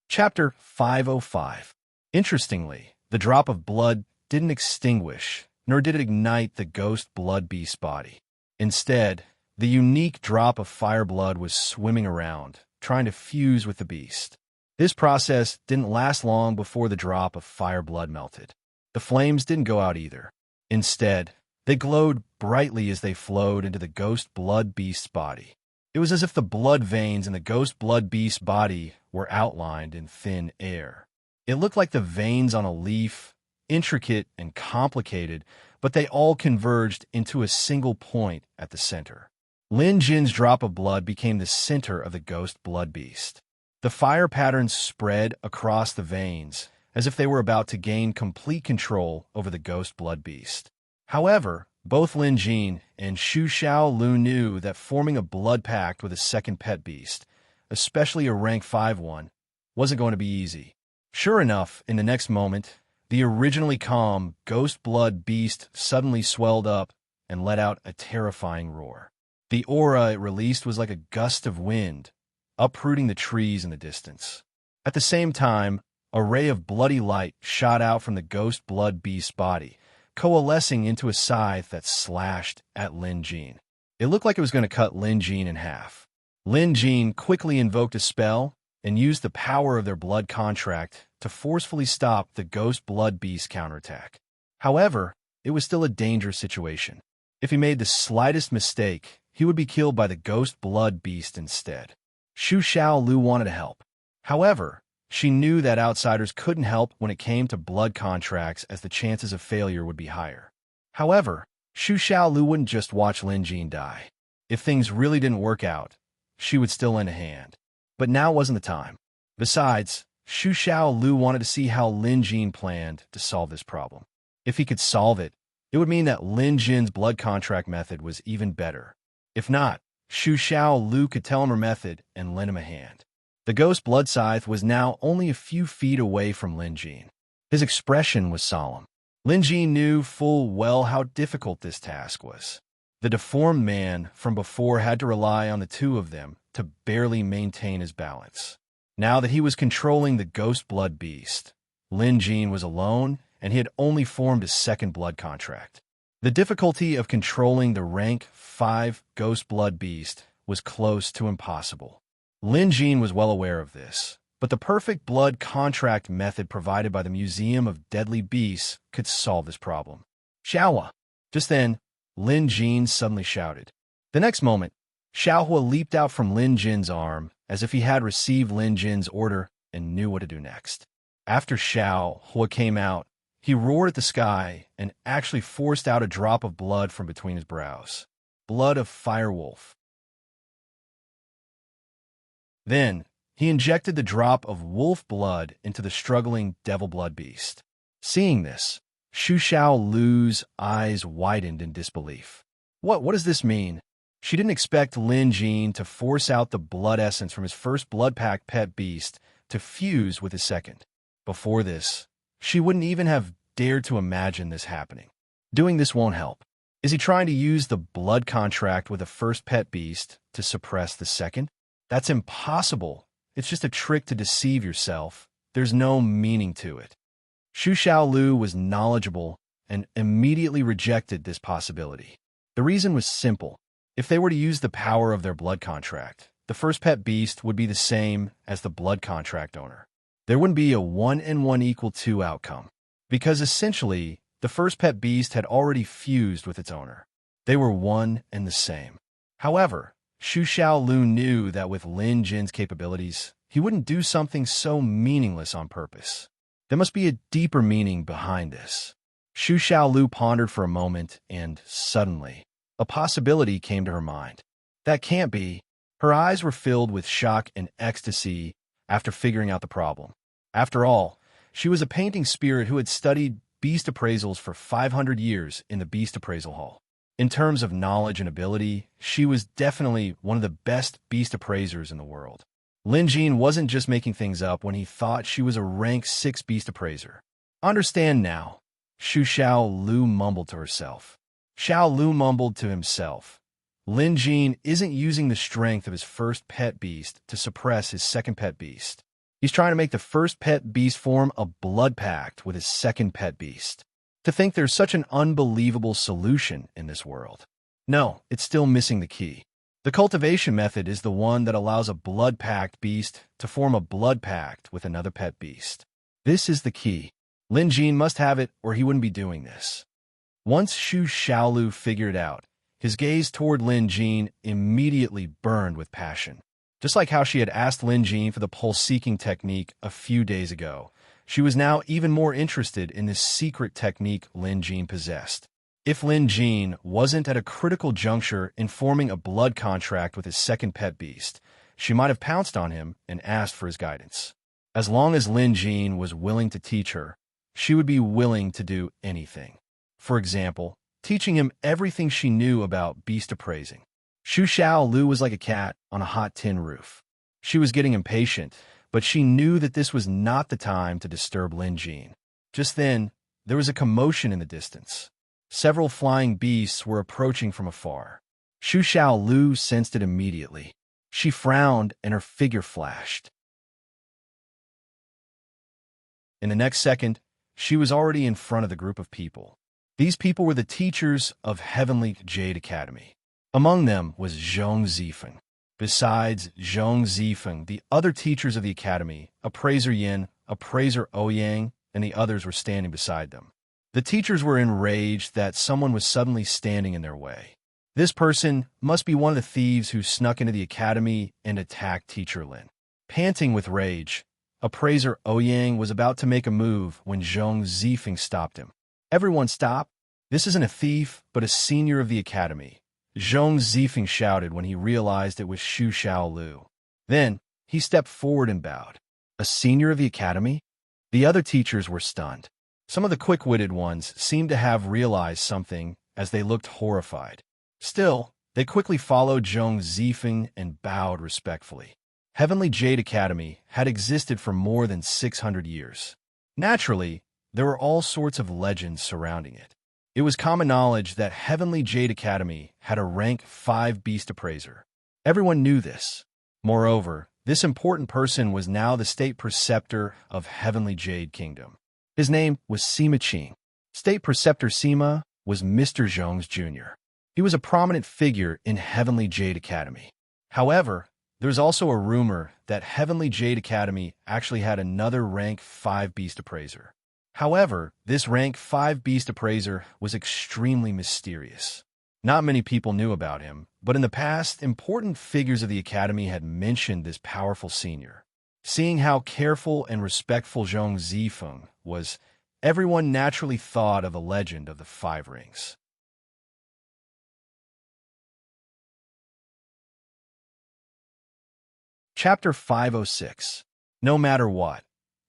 Chapter 505. Interestingly, the drop of blood didn't extinguish, nor did it ignite the ghost blood beast's body. Instead, the unique drop of fire blood was swimming around, trying to fuse with the beast. This process didn't last long before the drop of fire blood melted. The flames didn't go out either. Instead, they glowed brightly as they flowed into the ghost blood beast's body. It was as if the blood veins in the ghost blood beast's body were outlined in thin air. It looked like the veins on a leaf, intricate and complicated, but they all converged into a single point at the center. Lin Jin's drop of blood became the center of the ghost blood beast. The fire patterns spread across the veins, as if they were about to gain complete control over the ghost blood beast. However, both Lin Jin and Xu Xiaolu knew that forming a blood pact with a second pet beast, especially a rank 5 one, wasn't going to be easy. Sure enough, in the next moment, the originally calm ghost blood beast suddenly swelled up and let out a terrifying roar. The aura it released was like a gust of wind, uprooting the trees in the distance. At the same time, a ray of bloody light shot out from the ghost blood beast's body, coalescing into a scythe that slashed at Lin Jin. It looked like it was going to cut Lin Jin in half. Lin Jin quickly invoked a spell and used the power of their blood contract to forcefully stop the ghost blood beast's counterattack. However, it was still a dangerous situation. If he made the slightest mistake, he would be killed by the ghost blood beast instead. Xu Xiaolu wanted to help. However, she knew that outsiders couldn't help when it came to blood contracts, as the chances of failure would be higher. However, Xu Xiaolu wouldn't just watch Lin Jin die. If things really didn't work out, she would still lend a hand. But now wasn't the time. Besides, Xu Xiaolu wanted to see how Lin Jin planned to solve this problem. If he could solve it, it would mean that Lin Jin's blood contract method was even better. If not, Xu Xiaolu could tell him her method and lend him a hand. The ghost blood scythe was now only a few feet away from Lin Jin. His expression was solemn. Lin Jin knew full well how difficult this task was. The deformed man from before had to rely on the two of them to barely maintain his balance. Now that he was controlling the ghost blood beast, Lin Jin was alone, and he had only formed a second blood contract. The difficulty of controlling the rank 5 ghost blood beast was close to impossible. Lin Jin was well aware of this, but the perfect blood contract method provided by the Museum of Deadly Beasts could solve this problem. Xiaohua! Just then, Lin Jin suddenly shouted. The next moment, Xiaohua leaped out from Lin Jin's arm as if he had received Lin Jin's order and knew what to do next. After Xiaohua came out, he roared at the sky and actually forced out a drop of blood from between his brows. Blood of Firewolf. Then, he injected the drop of wolf blood into the struggling devil blood beast. Seeing this, Xu Xiaolu's eyes widened in disbelief. What does this mean? She didn't expect Lin Jin to force out the blood essence from his first blood pack pet beast to fuse with his second. Before this, she wouldn't even have dared to imagine this happening. Doing this won't help. Is he trying to use the blood contract with the first pet beast to suppress the second? That's impossible. It's just a trick to deceive yourself. There's no meaning to it. Xu Xiaolu was knowledgeable and immediately rejected this possibility. The reason was simple. If they were to use the power of their blood contract, the first pet beast would be the same as the blood contract owner. There wouldn't be a 1 and 1 equal 2 outcome, because essentially, the first pet beast had already fused with its owner. They were one and the same. However, Xu Xiaolu knew that with Lin Jin's capabilities, he wouldn't do something so meaningless on purpose. There must be a deeper meaning behind this. Xu Xiaolu pondered for a moment, and suddenly, a possibility came to her mind. That can't be. Her eyes were filled with shock and ecstasy after figuring out the problem. After all, she was a painting spirit who had studied beast appraisals for 500 years in the Beast Appraisal Hall. In terms of knowledge and ability, she was definitely one of the best beast appraisers in the world. Lin Jin wasn't just making things up when he thought she was a rank 6 beast appraiser. Understand now, Xu Xiaolu mumbled to herself. Xiaolu mumbled to himself. Lin Jin isn't using the strength of his first pet beast to suppress his second pet beast. He's trying to make the first pet beast form a blood pact with his second pet beast. To think there's such an unbelievable solution in this world. No, it's still missing the key. The cultivation method is the one that allows a blood pact beast to form a blood pact with another pet beast. This is the key. Lin Jin must have it or he wouldn't be doing this. Once Xu Xiaolu figured it out, his gaze toward Lin Jin immediately burned with passion. Just like how she had asked Lin Jin for the pulse-seeking technique a few days ago, she was now even more interested in this secret technique Lin Jin possessed. If Lin Jin wasn't at a critical juncture in forming a blood contract with his second pet beast, she might have pounced on him and asked for his guidance. As long as Lin Jin was willing to teach her, she would be willing to do anything. For example, teaching him everything she knew about beast appraising. Xu Xiaolu was like a cat on a hot tin roof. She was getting impatient, but she knew that this was not the time to disturb Lin Jin. Just then, there was a commotion in the distance. Several flying beasts were approaching from afar. Xu Xiaolu sensed it immediately. She frowned and her figure flashed. In the next second, she was already in front of the group of people. These people were the teachers of Heavenly Jade Academy. Among them was Zhong Zifeng. Besides Zhong Zifeng, the other teachers of the academy, Appraiser Yin, Appraiser Ouyang, and the others were standing beside them. The teachers were enraged that someone was suddenly standing in their way. This person must be one of the thieves who snuck into the academy and attacked Teacher Lin. Panting with rage, Appraiser Ouyang was about to make a move when Zhong Zifeng stopped him. Everyone stop! This isn't a thief, but a senior of the academy. Zhong Zifeng shouted when he realized it was Xu Xiaolu. Then, he stepped forward and bowed. A senior of the academy? The other teachers were stunned. Some of the quick-witted ones seemed to have realized something as they looked horrified. Still, they quickly followed Zhong Zifeng and bowed respectfully. Heavenly Jade Academy had existed for more than 600 years. Naturally, there were all sorts of legends surrounding it. It was common knowledge that Heavenly Jade Academy had a rank 5 beast appraiser. Everyone knew this. Moreover, this important person was now the state preceptor of Heavenly Jade Kingdom. His name was Sima Qing. State Preceptor Sima was Mr. Zhong's junior. He was a prominent figure in Heavenly Jade Academy. However, there's also a rumor that Heavenly Jade Academy actually had another rank 5 beast appraiser. However, this rank 5 beast appraiser was extremely mysterious. Not many people knew about him, but in the past, important figures of the academy had mentioned this powerful senior. Seeing how careful and respectful Zhong Zifeng was, everyone naturally thought of the legend of the 5 rings. Chapter 506. No matter what.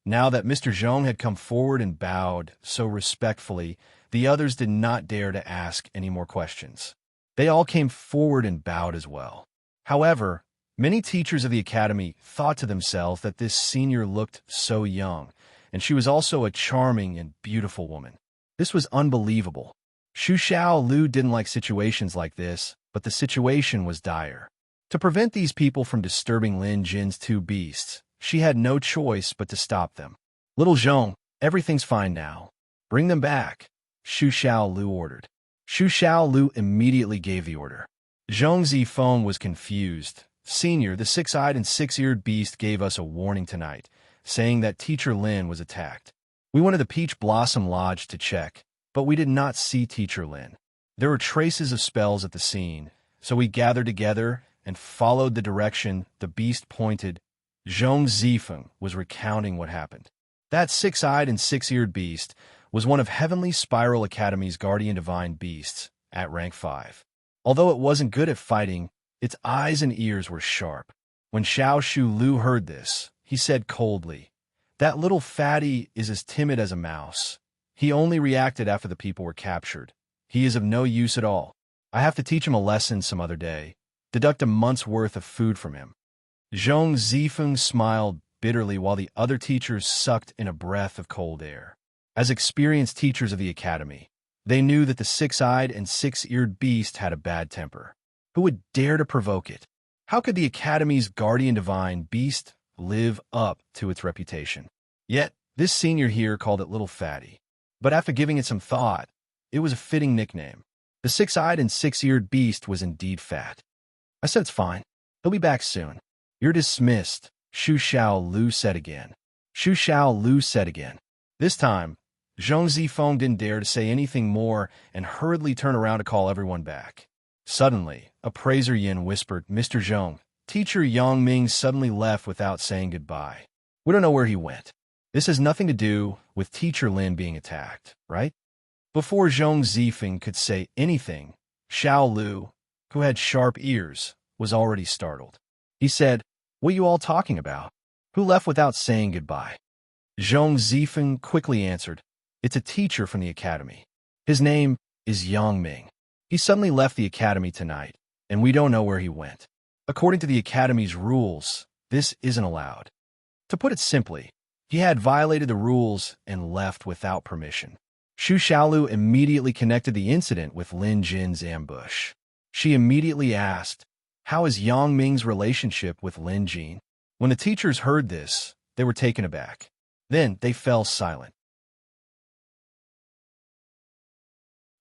Now that Mr. Zhong had come forward and bowed so respectfully, the others did not dare to ask any more questions. They all came forward and bowed as well. However, many teachers of the academy thought to themselves that this senior looked so young, and she was also a charming and beautiful woman. This was unbelievable. Xu Xiaolu didn't like situations like this, but the situation was dire. To prevent these people from disturbing Lin Jin's 2 beasts, she had no choice but to stop them. Little Zhong, everything's fine now. Bring them back, Xu Xiaolu ordered. Xu Xiaolu immediately gave the order. Zhong Zifeng was confused. Senior, the 6-eyed and 6-eared beast gave us a warning tonight, saying that Teacher Lin was attacked. We went to the Peach Blossom Lodge to check, but we did not see Teacher Lin. There were traces of spells at the scene, so we gathered together and followed the direction the beast pointed. Zhong Zifeng was recounting what happened. That six-eyed and six-eared beast was one of Heavenly Spiral Academy's guardian divine beasts at rank 5. Although it wasn't good at fighting, its eyes and ears were sharp. When Xiao Shu Lu heard this, he said coldly, "That little fatty is as timid as a mouse. He only reacted after the people were captured. He is of no use at all. I have to teach him a lesson some other day. Deduct a month's worth of food from him." Zhong Zifeng smiled bitterly while the other teachers sucked in a breath of cold air. As experienced teachers of the academy, they knew that the six-eyed and six-eared beast had a bad temper. Who would dare to provoke it? How could the academy's guardian divine beast live up to its reputation? Yet, this senior here called it Little Fatty. But after giving it some thought, it was a fitting nickname. The six-eyed and six-eared beast was indeed fat. I said it's fine. He'll be back soon. You're dismissed, Shu Xiao Lu said again. Shu Xiao Lu said again. This time, Zhong Zifeng didn't dare to say anything more and hurriedly turned around to call everyone back. Suddenly, appraiser Yin whispered, "Mr. Zhong, teacher Yang Ming suddenly left without saying goodbye. We don't know where he went. This has nothing to do with teacher Lin being attacked, right?" Before Zhong Zifeng could say anything, Xiao Lu, who had sharp ears, was already startled. He said, "What are you all talking about? Who left without saying goodbye?" Zhong Zifeng quickly answered, "It's a teacher from the academy. His name is Yang Ming. He suddenly left the academy tonight, and we don't know where he went. According to the academy's rules, this isn't allowed. To put it simply, he had violated the rules and left without permission." Shu Xiaolu immediately connected the incident with Lin Jin's ambush. She immediately asked, "How is Yang Ming's relationship with Lin Jin?" When the teachers heard this, they were taken aback. Then they fell silent.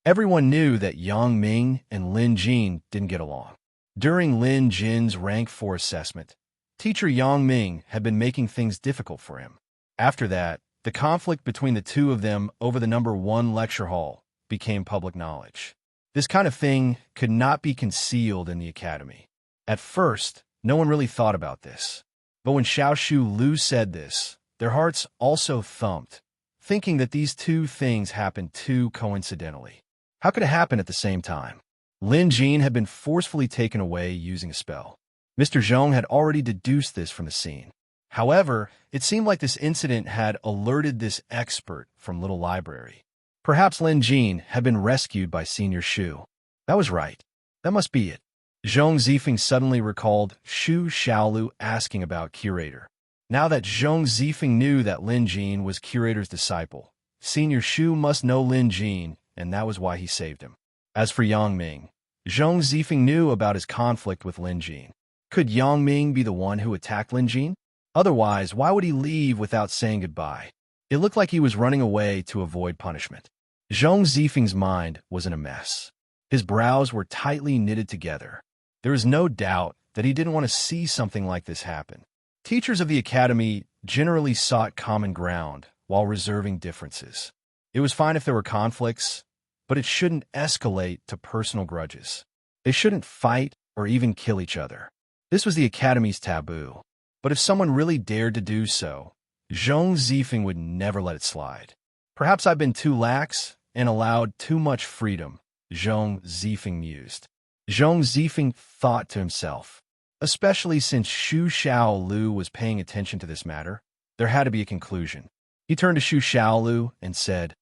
Everyone knew that Yang Ming and Lin Jin didn't get along. During Lin Jin's rank 4 assessment, teacher Yang Ming had been making things difficult for him. After that, the conflict between the two of them over the number 1 lecture hall became public knowledge. This kind of thing could not be concealed in the academy. At first, no one really thought about this. But when Xiao Shu Lu said this, their hearts also thumped, thinking that these two things happened too coincidentally. How could it happen at the same time? Lin Jin had been forcefully taken away using a spell. Mr. Zhong had already deduced this from the scene. However, it seemed like this incident had alerted this expert from Little Library. Perhaps Lin Jin had been rescued by Senior Shu. That was right. That must be it. Zhong Zifeng suddenly recalled Shu Xiaolu asking about Curator. Now that Zhong Zifeng knew that Lin Jin was Curator's disciple, Senior Shu must know Lin Jin, and that was why he saved him. As for Yang Ming, Zhong Zifeng knew about his conflict with Lin Jin. Could Yang Ming be the one who attacked Lin Jin? Otherwise, why would he leave without saying goodbye? It looked like he was running away to avoid punishment. Zhong Zifeng's mind was in a mess. His brows were tightly knitted together. There is no doubt that he didn't want to see something like this happen. Teachers of the academy generally sought common ground while reserving differences. It was fine if there were conflicts, but it shouldn't escalate to personal grudges. They shouldn't fight or even kill each other. This was the academy's taboo. But if someone really dared to do so, Zhong Zifeng would never let it slide. Perhaps I've been too lax and allowed too much freedom, Zhong Zifeng mused. Zhong Zifeng thought to himself. Especially since Shu Xiao Lu was paying attention to this matter, there had to be a conclusion. He turned to Shu Xiao Lu and said,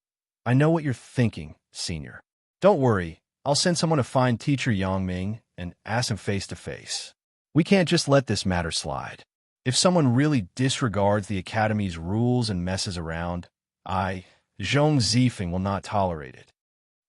"I know what you're thinking, Senior. Don't worry, I'll send someone to find teacher Yang Ming and ask him face to face. We can't just let this matter slide. If someone really disregards the academy's rules and messes around, Zhong Zifeng will not tolerate it."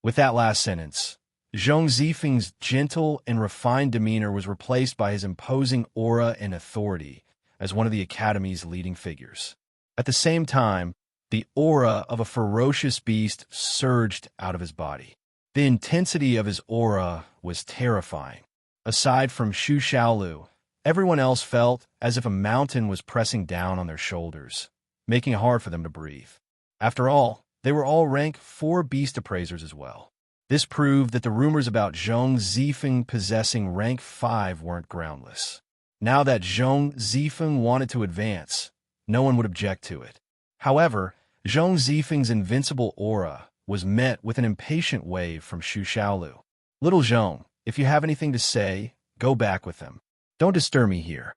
With that last sentence, Zhong Zifeng's gentle and refined demeanor was replaced by his imposing aura and authority as one of the academy's leading figures. At the same time, the aura of a ferocious beast surged out of his body. The intensity of his aura was terrifying. Aside from Shu Xiaolu, everyone else felt as if a mountain was pressing down on their shoulders, making it hard for them to breathe. After all, they were all rank 4 beast appraisers as well. This proved that the rumors about Zhong Zifeng possessing rank 5 weren't groundless. Now that Zhong Zifeng wanted to advance, no one would object to it. However, Zhong Zifeng's invincible aura was met with an impatient wave from Xu Xiaolu. "Little Zhong, if you have anything to say, go back with them. Don't disturb me here."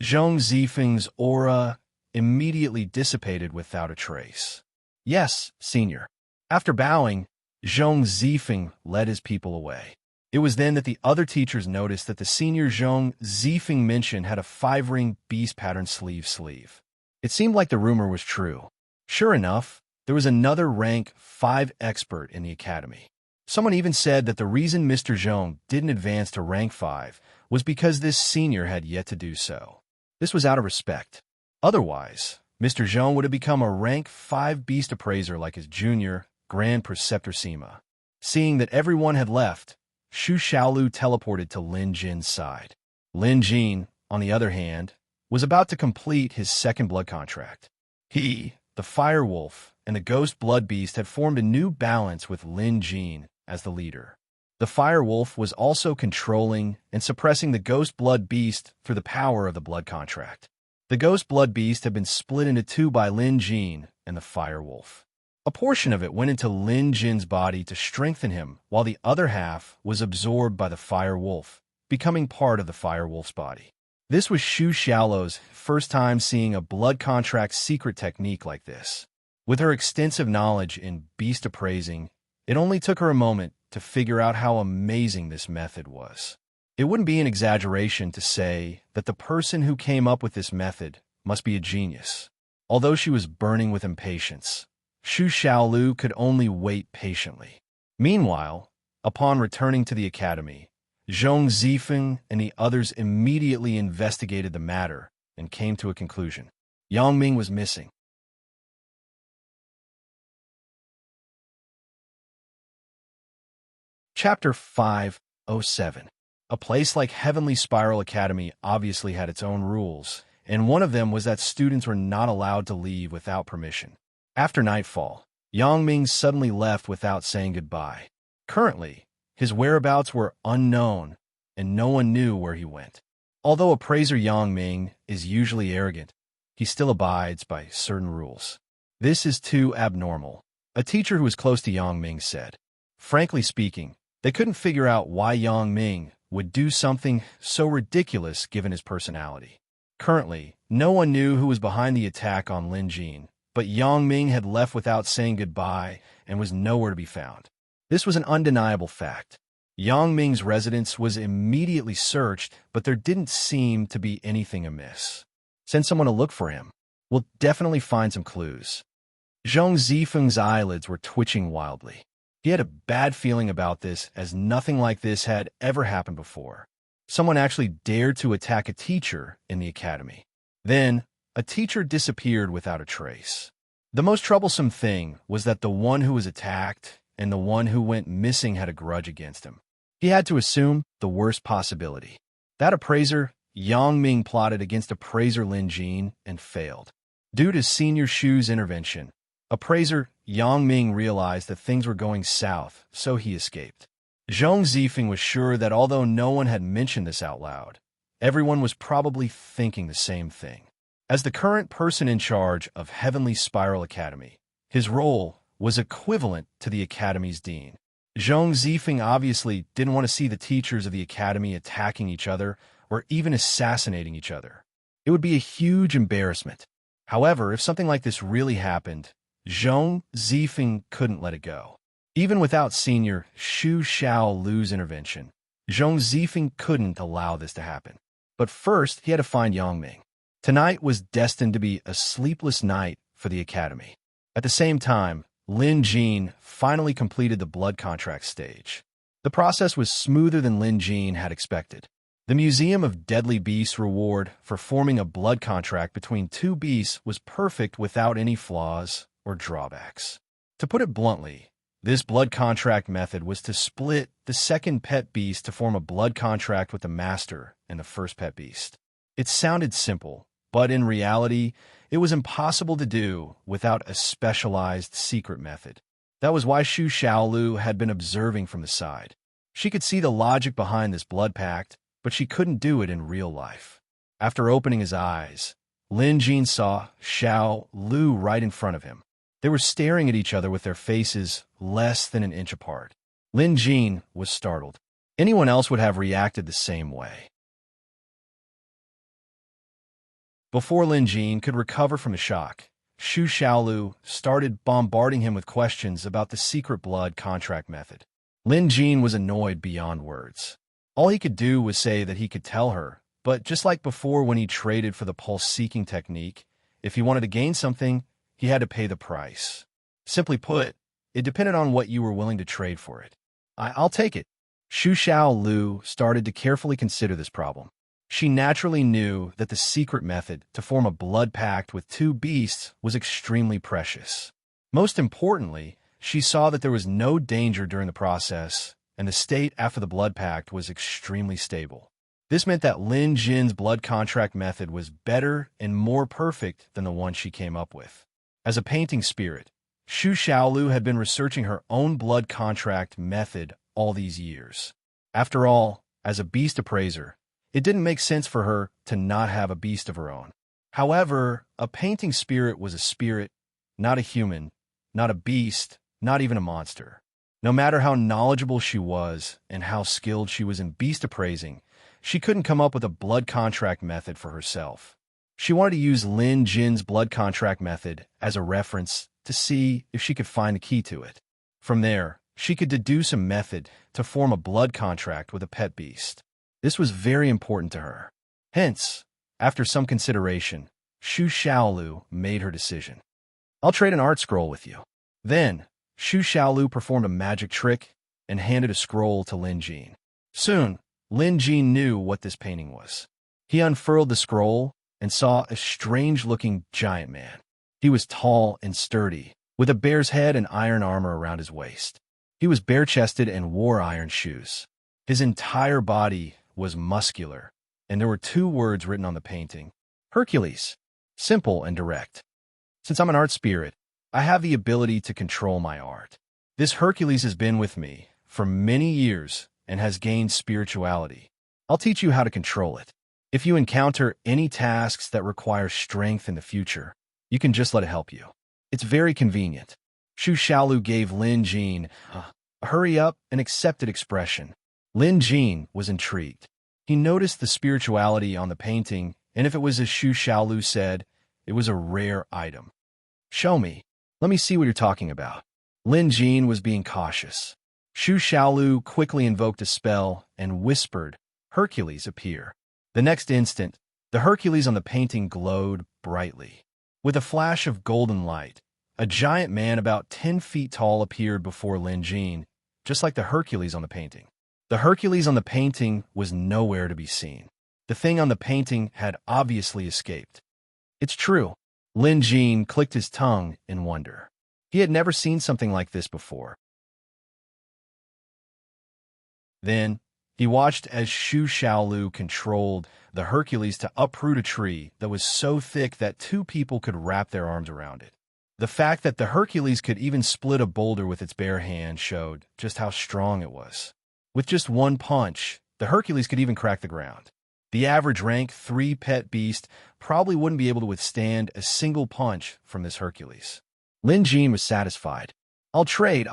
Zhong Zifeng's aura immediately dissipated without a trace. "Yes, senior." After bowing, Zhong Zifeng led his people away. It was then that the other teachers noticed that the senior Zhong Zifeng mentioned had a 5-ring beast pattern sleeve. It seemed like the rumor was true. Sure enough, there was another rank 5 expert in the academy. Someone even said that the reason Mr. Zhong didn't advance to rank 5 was because this senior had yet to do so. This was out of respect. Otherwise, Mr. Zhong would have become a rank 5 beast appraiser like his junior, Grand Preceptor Sima. Seeing that everyone had left, Xu Xiaolu teleported to Lin Jin's side. Lin Jin, on the other hand, was about to complete his second blood contract. He, the Fire Wolf, and the Ghost Blood Beast had formed a new balance with Lin Jin as the leader. The Fire Wolf was also controlling and suppressing the Ghost Blood Beast through the power of the blood contract. The Ghost Blood Beast had been split into 2 by Lin Jin and the Fire Wolf. A portion of it went into Lin Jin's body to strengthen him, while the other half was absorbed by the Fire Wolf, becoming part of the Fire Wolf's body. This was Xu Xiaolu's first time seeing a blood contract secret technique like this. With her extensive knowledge in beast appraising, it only took her a moment to figure out how amazing this method was. It wouldn't be an exaggeration to say that the person who came up with this method must be a genius. Although she was burning with impatience, Xu Xiaolu could only wait patiently. Meanwhile, upon returning to the academy, Zhong Zifeng and the others immediately investigated the matter and came to a conclusion. Yang Ming was missing. Chapter 507. A place like Heavenly Spiral Academy obviously had its own rules, and one of them was that students were not allowed to leave without permission. After nightfall, Yang Ming suddenly left without saying goodbye. Currently, his whereabouts were unknown, and no one knew where he went. Although appraiser Yang Ming is usually arrogant, he still abides by certain rules. "This is too abnormal," a teacher who was close to Yang Ming said. Frankly speaking, they couldn't figure out why Yang Ming would do something so ridiculous given his personality. Currently, no one knew who was behind the attack on Lin Jin, but Yang Ming had left without saying goodbye and was nowhere to be found. This was an undeniable fact. Yang Ming's residence was immediately searched, but there didn't seem to be anything amiss. "Send someone to look for him. We'll definitely find some clues." Zhong Zifeng's eyelids were twitching wildly. He had a bad feeling about this, as nothing like this had ever happened before. Someone actually dared to attack a teacher in the academy. Then, a teacher disappeared without a trace. The most troublesome thing was that the one who was attacked and the one who went missing had a grudge against him. He had to assume the worst possibility. That appraiser, Yang Ming, plotted against appraiser Lin Jin and failed. Due to Senior Shu's intervention, appraiser Yang Ming realized that things were going south, so he escaped. Zhong Zifeng was sure that although no one had mentioned this out loud, everyone was probably thinking the same thing. As the current person in charge of Heavenly Spiral Academy, his role was equivalent to the Academy's dean. Zhong Zifeng obviously didn't want to see the teachers of the Academy attacking each other or even assassinating each other. It would be a huge embarrassment. However, if something like this really happened, Zhong Zifeng couldn't let it go. Even without Senior Xu Xiaolu's intervention, Zhong Zifeng couldn't allow this to happen. But first, he had to find Yang Ming. Tonight was destined to be a sleepless night for the Academy. At the same time, Lin Jin finally completed the blood contract stage. The process was smoother than Lin Jin had expected. The Museum of Deadly Beasts reward for forming a blood contract between 2 beasts was perfect without any flaws or drawbacks. To put it bluntly, this blood contract method was to split the second pet beast to form a blood contract with the master and the first pet beast. It sounded simple, but in reality, it was impossible to do without a specialized secret method. That was why Xu Xiaolu had been observing from the side. She could see the logic behind this blood pact, but she couldn't do it in real life. After opening his eyes, Lin Jin saw Xiao Lu right in front of him. They were staring at each other with their faces less than an inch apart. Lin Jin was startled. Anyone else would have reacted the same way. Before Lin Jin could recover from the shock, Xu Xiaolu started bombarding him with questions about the secret blood contract method. Lin Jin was annoyed beyond words. All he could do was say that he could tell her, but just like before when he traded for the pulse-seeking technique, if he wanted to gain something, he had to pay the price. Simply put, it depended on what you were willing to trade for it. I'll take it. Xu Xiaolu started to carefully consider this problem. She naturally knew that the secret method to form a blood pact with two beasts was extremely precious. Most importantly, she saw that there was no danger during the process, and the state after the blood pact was extremely stable. This meant that Lin Jin's blood contract method was better and more perfect than the one she came up with. As a painting spirit, Xu Xiaolu had been researching her own blood contract method all these years. After all, as a beast appraiser, it didn't make sense for her to not have a beast of her own. However, a painting spirit was a spirit, not a human, not a beast, not even a monster. No matter how knowledgeable she was and how skilled she was in beast appraising, she couldn't come up with a blood contract method for herself. She wanted to use Lin Jin's blood contract method as a reference to see if she could find the key to it. From there, she could deduce a method to form a blood contract with a pet beast. This was very important to her. Hence, after some consideration, Xu Xiaolu made her decision. I'll trade an art scroll with you. Then, Xu Xiaolu performed a magic trick and handed a scroll to Lin Jin. Soon, Lin Jin knew what this painting was. He unfurled the scroll and saw a strange-looking giant man. He was tall and sturdy, with a bear's head and iron armor around his waist. He was bare-chested and wore iron shoes. His entire body was muscular, and there were two words written on the painting: Hercules. Simple and direct. Since I'm an art spirit, I have the ability to control my art. This Hercules has been with me for many years and has gained spirituality. I'll teach you how to control it. If you encounter any tasks that require strength in the future, you can just let it help you. It's very convenient. Xu Xiaolu gave Lin Jin a hurry-up and accepted expression. Lin Jin was intrigued. He noticed the spirituality on the painting, and if it was as Xu Xiaolu said, it was a rare item. Show me. Let me see what you're talking about. Lin Jin was being cautious. Xu Xiaolu quickly invoked a spell and whispered, "Hercules, appear." The next instant, the Hercules on the painting glowed brightly. With a flash of golden light, a giant man about 10 feet tall appeared before Lin Jin, just like the Hercules on the painting. The Hercules on the painting was nowhere to be seen. The thing on the painting had obviously escaped. It's true. Lin Jin clicked his tongue in wonder. He had never seen something like this before. Then, he watched as Xu Xiaolu controlled the Hercules to uproot a tree that was so thick that two people could wrap their arms around it. The fact that the Hercules could even split a boulder with its bare hand showed just how strong it was. With just one punch, the Hercules could even crack the ground. The average rank 3 pet beast probably wouldn't be able to withstand a single punch from this Hercules. Lin Jin was satisfied. I'll trade.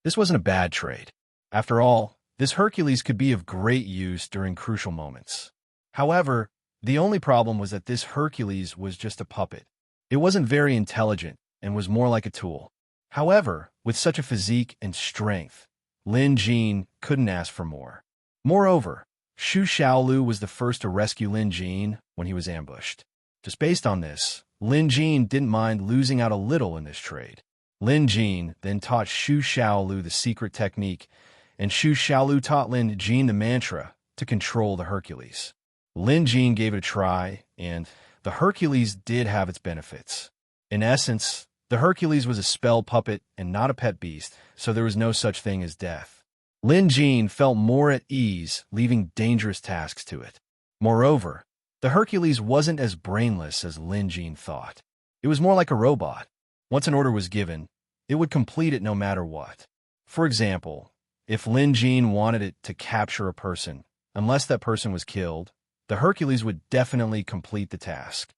This wasn't a bad trade. After all, this Hercules could be of great use during crucial moments. However, the only problem was that this Hercules was just a puppet. It wasn't very intelligent and was more like a tool. However, with such a physique and strength, Lin Jin couldn't ask for more. Moreover, Xu Xiaolu was the first to rescue Lin Jin when he was ambushed. Just based on this, Lin Jin didn't mind losing out a little in this trade. Lin Jin then taught Xu Xiaolu the secret technique, and Xu Xiaolu taught Lin Jin the mantra to control the Hercules. Lin Jin gave it a try, and the Hercules did have its benefits. In essence, the Hercules was a spell puppet and not a pet beast, so there was no such thing as death. Lin Jin felt more at ease leaving dangerous tasks to it. Moreover, the Hercules wasn't as brainless as Lin Jin thought. It was more like a robot. Once an order was given, it would complete it no matter what. For example, if Lin Jin wanted it to capture a person, unless that person was killed, the Hercules would definitely complete the task.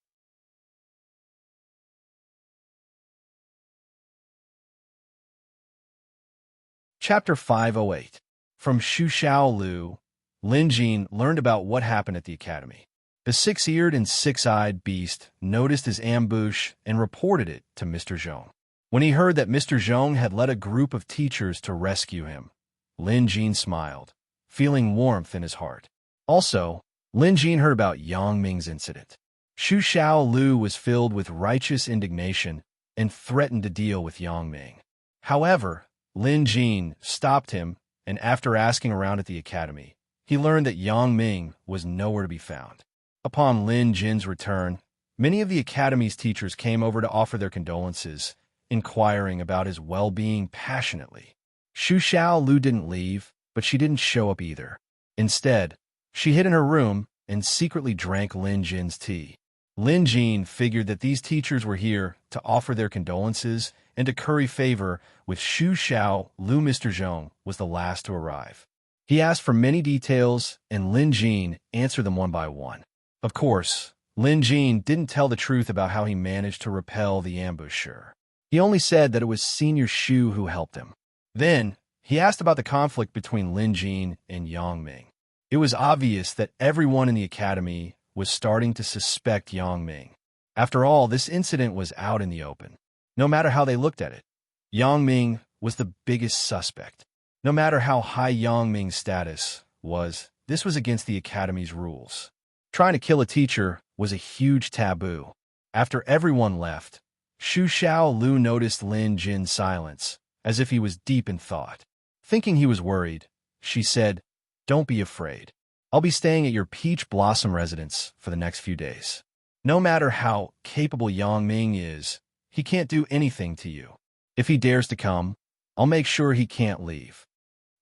Chapter 508. From Xu Xiao Lu, Lin Jin learned about what happened at the academy. The six-eared and six-eyed beast noticed his ambush and reported it to Mr. Zhong. When he heard that Mr. Zhong had led a group of teachers to rescue him, Lin Jin smiled, feeling warmth in his heart. Also, Lin Jin heard about Yang Ming's incident. Xu Xiao Lu was filled with righteous indignation and threatened to deal with Yang Ming. However, Lin Jin stopped him, and after asking around at the academy, he learned that Yang Ming was nowhere to be found. Upon Lin Jin's return, many of the academy's teachers came over to offer their condolences, inquiring about his well-being passionately. Xu Xiao Lu didn't leave, but she didn't show up either. Instead, she hid in her room and secretly drank Lin Jin's tea. Lin Jin figured that these teachers were here to offer their condolences and to curry favor with Xu Xiao Lu. Mr. Zhong was the last to arrive. He asked for many details, and Lin Jin answered them one by one. Of course, Lin Jin didn't tell the truth about how he managed to repel the ambusher. He only said that it was Senior Xu who helped him. Then, he asked about the conflict between Lin Jin and Yang Ming. It was obvious that everyone in the academy was starting to suspect Yang Ming. After all, this incident was out in the open. No matter how they looked at it, Yang Ming was the biggest suspect. No matter how high Yang Ming's status was, this was against the academy's rules. Trying to kill a teacher was a huge taboo. After everyone left, Xu Xiao Lu noticed Lin Jin's silence, as if he was deep in thought. Thinking he was worried, she said, "Don't be afraid. I'll be staying at your Peach Blossom residence for the next few days. No matter how capable Yang Ming is, he can't do anything to you. If he dares to come, I'll make sure he can't leave."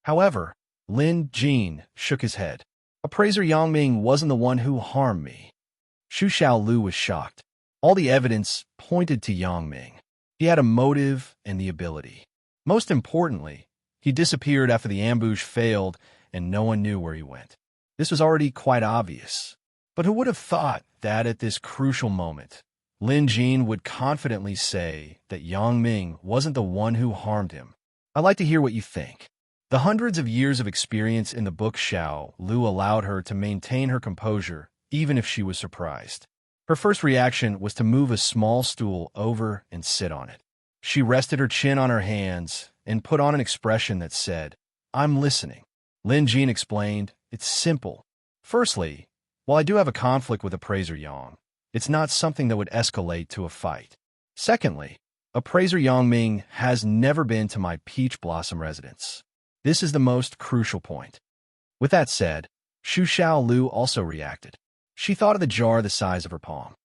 However, Lin Jin shook his head. "Appraiser Yang Ming wasn't the one who harmed me." Xu Xiao Lu was shocked. All the evidence pointed to Yang Ming. He had a motive and the ability. Most importantly, he disappeared after the ambush failed and no one knew where he went. This was already quite obvious. But who would have thought that at this crucial moment, Lin Jin would confidently say that Yang Ming wasn't the one who harmed him? I'd like to hear what you think. The hundreds of years of experience in the book Xiao Lu allowed her to maintain her composure, even if she was surprised. Her first reaction was to move a small stool over and sit on it. She rested her chin on her hands and put on an expression that said, "I'm listening." Lin Jin explained, "It's simple. Firstly, while I do have a conflict with Appraiser Yang, it's not something that would escalate to a fight. Secondly, Appraiser Yang Ming has never been to my Peach Blossom residence. This is the most crucial point." With that said, Xu Xiao Lu also reacted. She thought of the jar the size of her palm.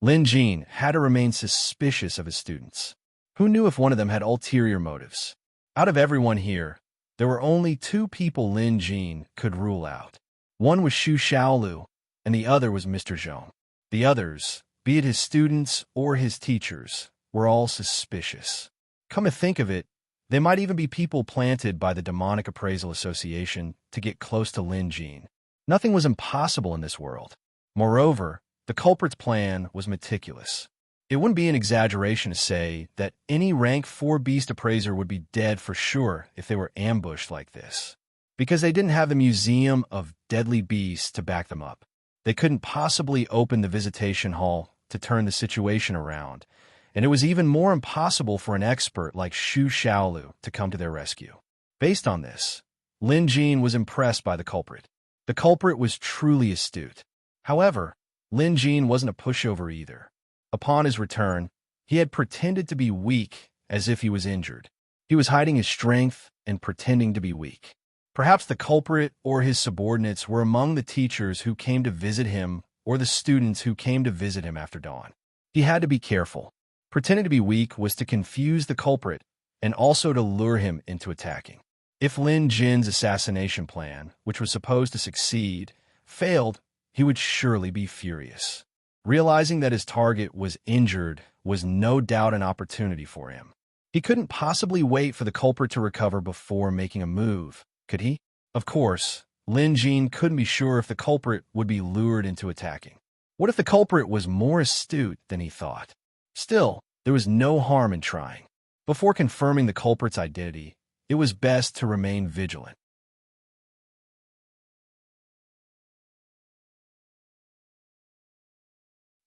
Lin Jin had to remain suspicious of his students. Who knew if one of them had ulterior motives? Out of everyone here, there were only two people Lin Jin could rule out. One was Xu Xiaolu, and the other was Mr. Zhong. The others, be it his students or his teachers, were all suspicious. Come to think of it, they might even be people planted by the Demonic Appraisal Association to get close to Lin Jin. Nothing was impossible in this world. Moreover, the culprit's plan was meticulous. It wouldn't be an exaggeration to say that any rank 4 beast appraiser would be dead for sure if they were ambushed like this. Because they didn't have the Museum of Deadly Beasts to back them up. They couldn't possibly open the visitation hall to turn the situation around, and it was even more impossible for an expert like Xu Xiaolu to come to their rescue. Based on this, Lin Jin was impressed by the culprit. The culprit was truly astute. However, Lin Jin wasn't a pushover either. Upon his return, he had pretended to be weak as if he was injured. He was hiding his strength and pretending to be weak. Perhaps the culprit or his subordinates were among the teachers who came to visit him or the students who came to visit him after dawn. He had to be careful. Pretending to be weak was to confuse the culprit and also to lure him into attacking. If Lin Jin's assassination plan, which was supposed to succeed, failed, he would surely be furious. Realizing that his target was injured was no doubt an opportunity for him. He couldn't possibly wait for the culprit to recover before making a move, could he? Of course, Lin Jin couldn't be sure if the culprit would be lured into attacking. What if the culprit was more astute than he thought? Still, there was no harm in trying. Before confirming the culprit's identity, it was best to remain vigilant.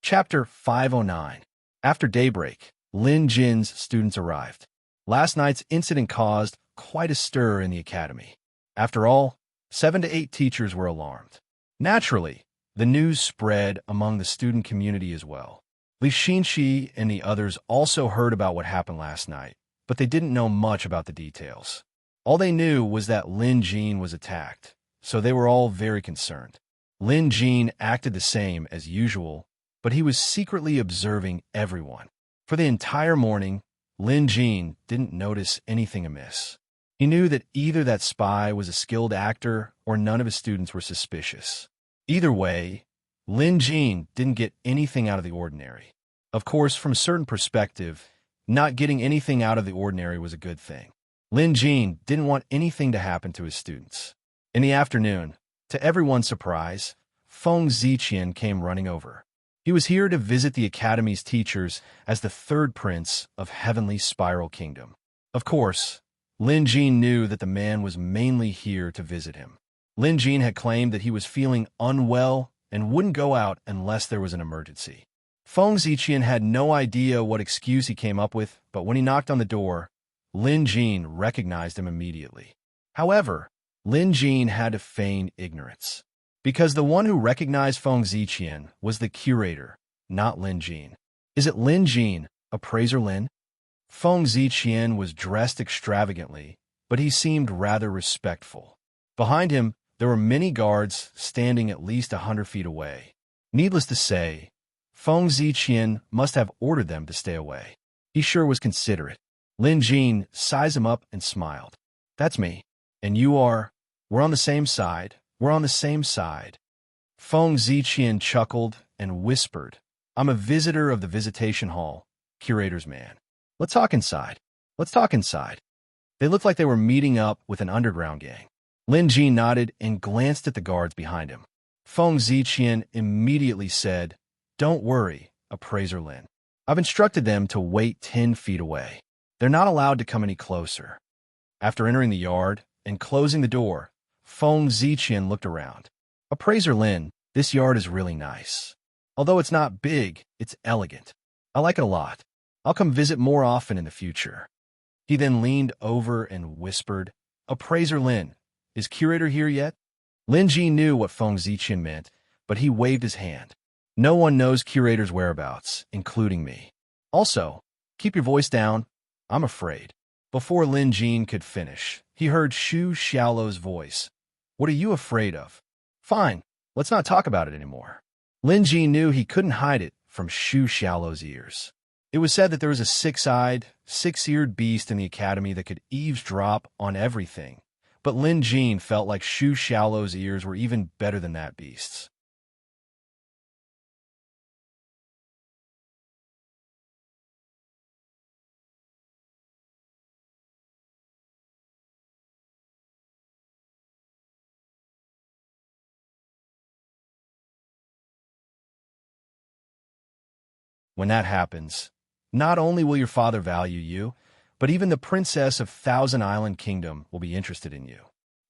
Chapter 509. After daybreak, Lin Jin's students arrived. Last night's incident caused quite a stir in the academy. After all, 7 to 8 teachers were alarmed. Naturally, the news spread among the student community as well. Li Xinxi and the others also heard about what happened last night, but they didn't know much about the details. All they knew was that Lin Jin was attacked, so they were all very concerned. Lin Jin acted the same as usual, but he was secretly observing everyone. For the entire morning, Lin Jin didn't notice anything amiss. He knew that either that spy was a skilled actor or none of his students were suspicious. Either way, Lin Jin didn't get anything out of the ordinary. Of course, from a certain perspective, not getting anything out of the ordinary was a good thing. Lin Jin didn't want anything to happen to his students. In the afternoon, to everyone's surprise, Feng Ziqian came running over. He was here to visit the academy's teachers as the third prince of Heavenly Spiral Kingdom. Of course, Lin Jin knew that the man was mainly here to visit him. Lin Jin had claimed that he was feeling unwell and wouldn't go out unless there was an emergency. Feng Ziqian had no idea what excuse he came up with, but when he knocked on the door, Lin Jin recognized him immediately. However, Lin Jin had to feign ignorance, because the one who recognized Feng Ziqian was the curator, not Lin Jin. Is it Lin Jin, Appraiser Lin? Feng Ziqian was dressed extravagantly, but he seemed rather respectful. Behind him, there were many guards standing at least 100 feet away. Needless to say, Feng Ziqian must have ordered them to stay away. He sure was considerate. Lin Jin sized him up and smiled. That's me. And you are? We're on the same side. We're on the same side. Feng Ziqian chuckled and whispered, I'm a visitor of the visitation hall, curator's man. Let's talk inside. Let's talk inside. They looked like they were meeting up with an underground gang. Lin Jin nodded and glanced at the guards behind him. Feng Ziqian immediately said, Don't worry, Appraiser Lin. I've instructed them to wait 10 feet away. They're not allowed to come any closer. After entering the yard and closing the door, Feng Ziqian looked around. Appraiser Lin, this yard is really nice. Although it's not big, it's elegant. I like it a lot. I'll come visit more often in the future. He then leaned over and whispered, Appraiser Lin, is curator here yet? Lin Ji knew what Feng Ziqian meant, but he waved his hand. No one knows curator's whereabouts, including me. Also, keep your voice down. I'm afraid. Before Lin Jin could finish, he heard Shu Xiaolo's voice. What are you afraid of? Fine, let's not talk about it anymore. Lin Jin knew he couldn't hide it from Shu Xiaolo's ears. It was said that there was a six-eyed, six-eared beast in the academy that could eavesdrop on everything, but Lin Jin felt like Shu Xiaolo's ears were even better than that beast's. When that happens, not only will your father value you, but even the princess of Thousand Island Kingdom will be interested in you.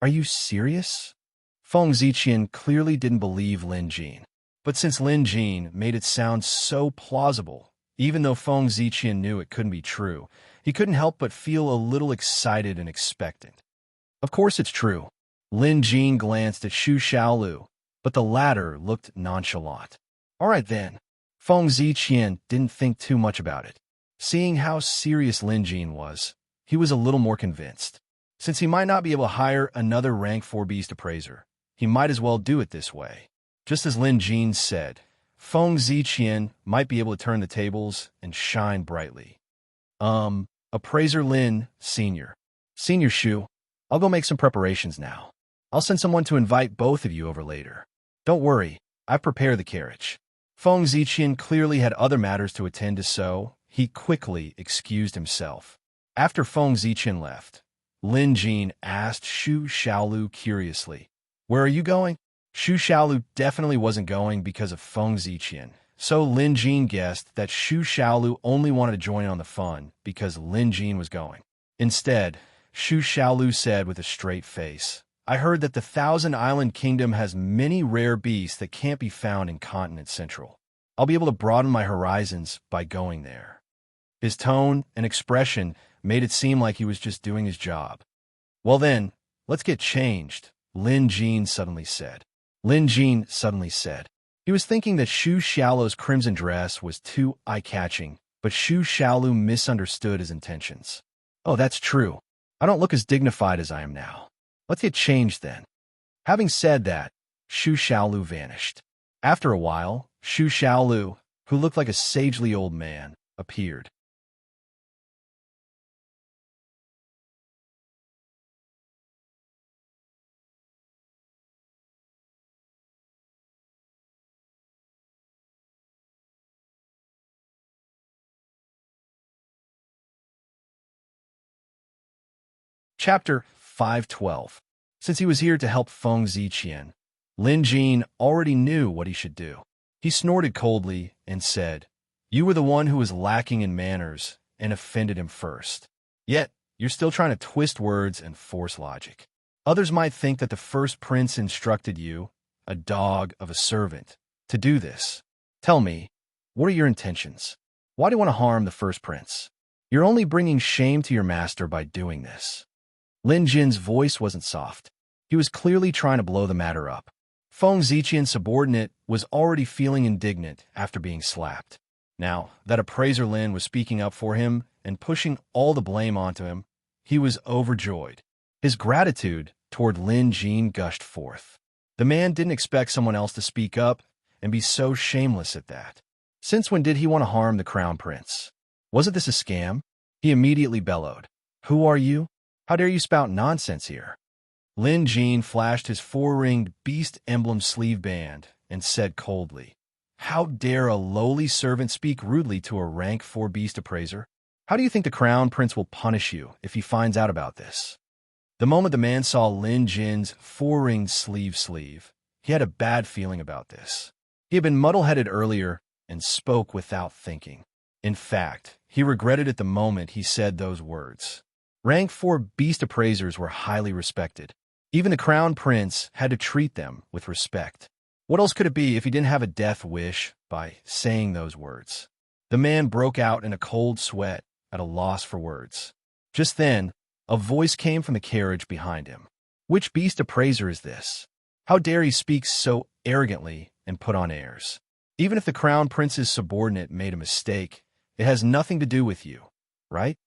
Are you serious? Feng Ziqian clearly didn't believe Lin Jin. But since Lin Jin made it sound so plausible, even though Feng Ziqian knew it couldn't be true, he couldn't help but feel a little excited and expectant. Of course it's true. Lin Jin glanced at Shu Xiaolu, but the latter looked nonchalant. All right then. Feng Ziqian didn't think too much about it. Seeing how serious Lin Jin was, he was a little more convinced. Since he might not be able to hire another rank 4 beast appraiser, he might as well do it this way. Just as Lin Jin said, Feng Ziqian might be able to turn the tables and shine brightly. Appraiser Lin, Senior. Senior Shu, I'll go make some preparations now. I'll send someone to invite both of you over later. Don't worry, I prepare the carriage. Feng Ziqian clearly had other matters to attend to, so he quickly excused himself. After Feng Ziqian left, Lin Jin asked Xu Xiaolu curiously, "Where are you going?" Xu Xiaolu definitely wasn't going because of Feng Ziqian, so Lin Jin guessed that Xu Xiaolu only wanted to join on the fun because Lin Jin was going. Instead, Xu Xiaolu said with a straight face, "I heard that the Thousand Island Kingdom has many rare beasts that can't be found in Continent Central. I'll be able to broaden my horizons by going there." His tone and expression made it seem like he was just doing his job. "Well then, let's get changed," Lin Jin suddenly said. He was thinking that Xu Xiaolu's crimson dress was too eye-catching, but Xu Xiaolu misunderstood his intentions. "Oh, that's true. I don't look as dignified as I am now. Let's get changed then." Having said that, Xu Xiaolu vanished. After a while, Xu Xiaolu, who looked like a sagely old man, appeared. Chapter 512. Since he was here to help Feng Ziqian, Lin Jin already knew what he should do. He snorted coldly and said, "You were the one who was lacking in manners and offended him first. Yet, you're still trying to twist words and force logic. Others might think that the first prince instructed you, a dog of a servant, to do this. Tell me, what are your intentions? Why do you want to harm the first prince? You're only bringing shame to your master by doing this." Lin Jin's voice wasn't soft. He was clearly trying to blow the matter up. Feng Ziqian's subordinate was already feeling indignant after being slapped. Now that appraiser Lin was speaking up for him and pushing all the blame onto him, he was overjoyed. His gratitude toward Lin Jin gushed forth. The man didn't expect someone else to speak up and be so shameless at that. Since when did he want to harm the crown prince? Wasn't this a scam? He immediately bellowed, "Who are you? How dare you spout nonsense here?" Lin Jin flashed his four-ringed beast emblem sleeve band and said coldly, "How dare a lowly servant speak rudely to a rank 4 beast appraiser? How do you think the crown prince will punish you if he finds out about this?" The moment the man saw Lin Jin's four-ringed sleeve, he had a bad feeling about this. He had been muddle-headed earlier and spoke without thinking. In fact, he regretted it the moment he said those words. Rank 4 beast appraisers were highly respected. Even the crown prince had to treat them with respect. What else could it be if he didn't have a death wish by saying those words? The man broke out in a cold sweat, at a loss for words. Just then, a voice came from the carriage behind him. "Which beast appraiser is this? How dare he speak so arrogantly and put on airs? Even if the crown prince's subordinate made a mistake, it has nothing to do with you, right?"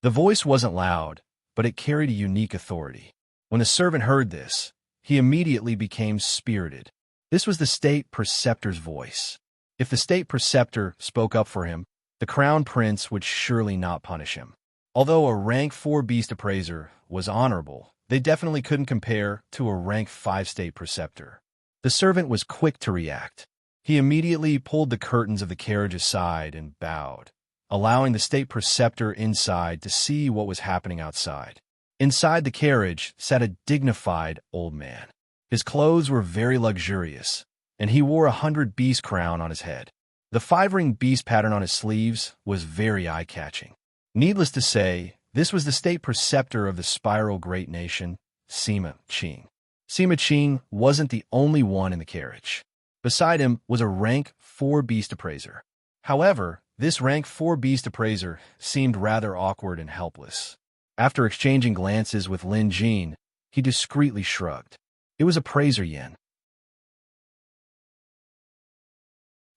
The voice wasn't loud, but it carried a unique authority. When the servant heard this, he immediately became spirited. This was the state preceptor's voice. If the state preceptor spoke up for him, the crown prince would surely not punish him. Although a rank 4 beast appraiser was honorable, they definitely couldn't compare to a rank 5 state preceptor. The servant was quick to react. He immediately pulled the curtains of the carriage aside and bowed, allowing the state preceptor inside to see what was happening outside. Inside the carriage sat a dignified old man. His clothes were very luxurious, and he wore a 100-beast crown on his head. The 5-ring beast pattern on his sleeves was very eye-catching. Needless to say, this was the state preceptor of the spiral great nation, Sima Qing. Sima Qing wasn't the only one in the carriage. Beside him was a rank 4 beast appraiser. However, this rank 4 beast appraiser seemed rather awkward and helpless. After exchanging glances with Lin Jin, he discreetly shrugged. It was appraiser Yin.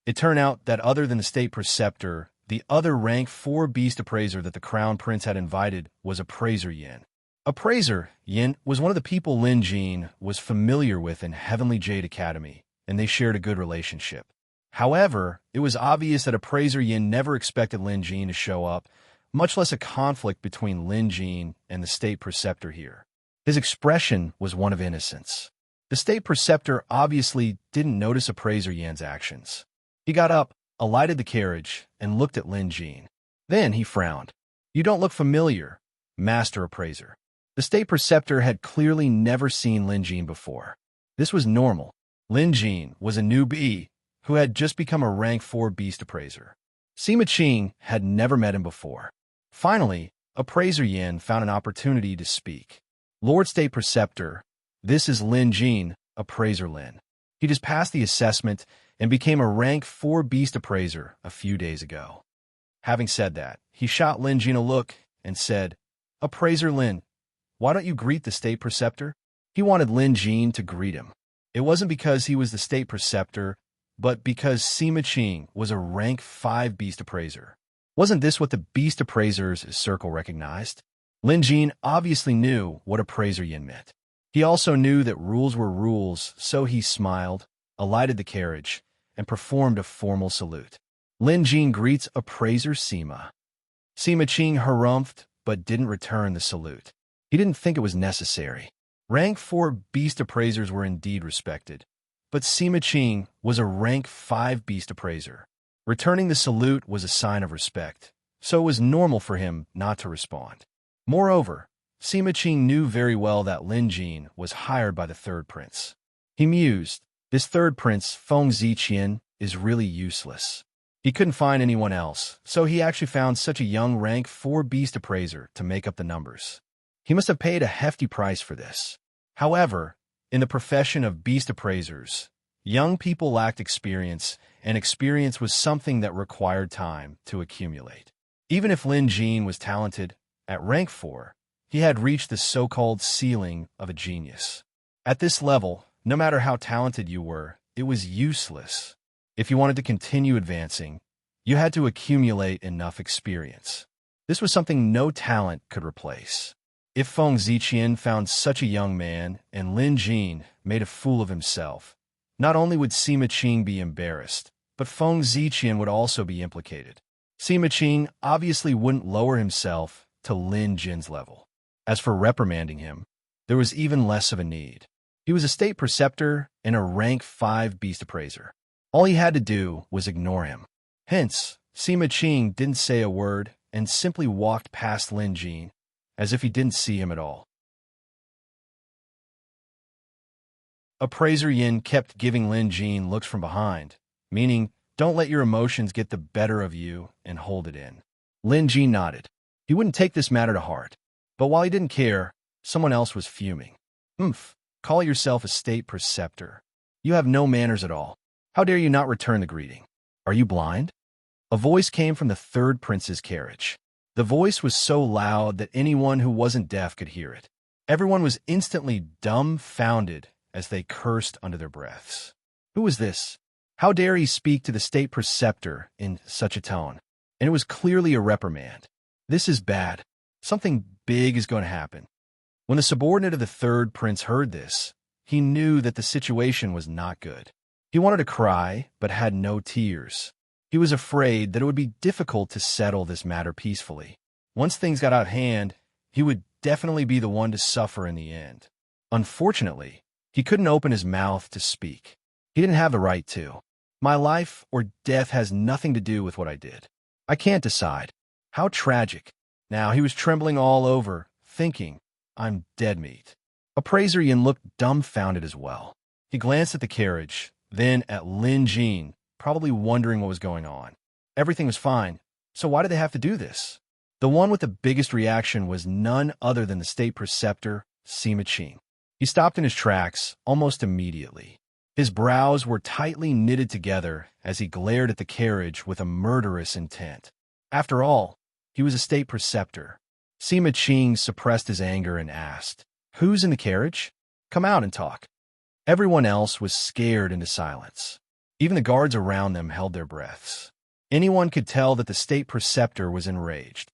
It turned out that other than the state preceptor, the other rank 4 beast appraiser that the crown prince had invited was appraiser Yin. Appraiser Yin was one of the people Lin Jin was familiar with in Heavenly Jade Academy, and they shared a good relationship. However, it was obvious that appraiser Yin never expected Lin Jin to show up, much less a conflict between Lin Jin and the state preceptor here. His expression was one of innocence. The state preceptor obviously didn't notice Appraiser Yan's actions. He got up, alighted the carriage, and looked at Lin Jin. Then he frowned. "You don't look familiar, Master Appraiser." The state preceptor had clearly never seen Lin Jin before. This was normal. Lin Jin was a newbie who had just become a rank 4 beast appraiser. Sima Qing had never met him before. Finally, Appraiser Yan found an opportunity to speak. "Lord State Preceptor, this is Lin Jin, Appraiser Lin. He just passed the assessment and became a rank 4 beast appraiser a few days ago." Having said that, he shot Lin Jin a look and said, "Appraiser Lin, why don't you greet the State Preceptor?" He wanted Lin Jin to greet him. It wasn't because he was the State Preceptor, but because Sima Qing was a rank 5 beast appraiser. Wasn't this what the beast appraisers' circle recognized? Lin Jin obviously knew what Appraiser Yin meant. He also knew that rules were rules, so he smiled, alighted the carriage, and performed a formal salute. Lin Jin greets Appraiser Sima. Sima Qing harumphed, but didn't return the salute. He didn't think it was necessary. Rank 4 beast appraisers were indeed respected, but Sima Qing was a rank 5 beast appraiser. Returning the salute was a sign of respect, so it was normal for him not to respond. Moreover, Sima Qing knew very well that Lin Jin was hired by the third prince. He mused, "This third prince, Feng Ziqian, is really useless." He couldn't find anyone else, so he actually found such a young rank 4 beast appraiser to make up the numbers. He must have paid a hefty price for this. However, in the profession of beast appraisers, young people lacked experience, and experience was something that required time to accumulate. Even if Lin Jin was talented, at rank 4, he had reached the so-called ceiling of a genius. At this level, no matter how talented you were, it was useless. If you wanted to continue advancing, you had to accumulate enough experience. This was something no talent could replace. If Feng Ziqian found such a young man and Lin Jin made a fool of himself, not only would Sima Qing be embarrassed, but Feng Ziqian would also be implicated. Sima Qing obviously wouldn't lower himself to Lin Jin's level. As for reprimanding him, there was even less of a need. He was a state preceptor and a rank 5 beast appraiser. All he had to do was ignore him. Hence, Sima Qing didn't say a word and simply walked past Lin Jin, as if he didn't see him at all. Appraiser Yin kept giving Lin Jin looks from behind, meaning, don't let your emotions get the better of you and hold it in. Lin Jin nodded. He wouldn't take this matter to heart. But while he didn't care, someone else was fuming. Call yourself a state preceptor. You have no manners at all. How dare you not return the greeting? Are you blind? A voice came from the third prince's carriage. The voice was so loud that anyone who wasn't deaf could hear it. Everyone was instantly dumbfounded as they cursed under their breaths. Who was this? How dare he speak to the state preceptor in such a tone? And it was clearly a reprimand. This is bad. Something big is going to happen. When the subordinate of the third prince heard this, he knew that the situation was not good. He wanted to cry, but had no tears. He was afraid that it would be difficult to settle this matter peacefully. Once things got out of hand, he would definitely be the one to suffer in the end. Unfortunately, he couldn't open his mouth to speak. He didn't have the right to. My life or death has nothing to do with what I did. I can't decide. How tragic. Now he was trembling all over, thinking, I'm dead meat. Appraiser Yin looked dumbfounded as well. He glanced at the carriage, then at Lin Jin, probably wondering what was going on. Everything was fine, so why did they have to do this? The one with the biggest reaction was none other than the state preceptor, Sima Qing. He stopped in his tracks almost immediately. His brows were tightly knitted together as he glared at the carriage with a murderous intent. After all, he was a state preceptor. Sima Qing suppressed his anger and asked, "Who's in the carriage? Come out and talk." Everyone else was scared into silence. Even the guards around them held their breaths. Anyone could tell that the state preceptor was enraged.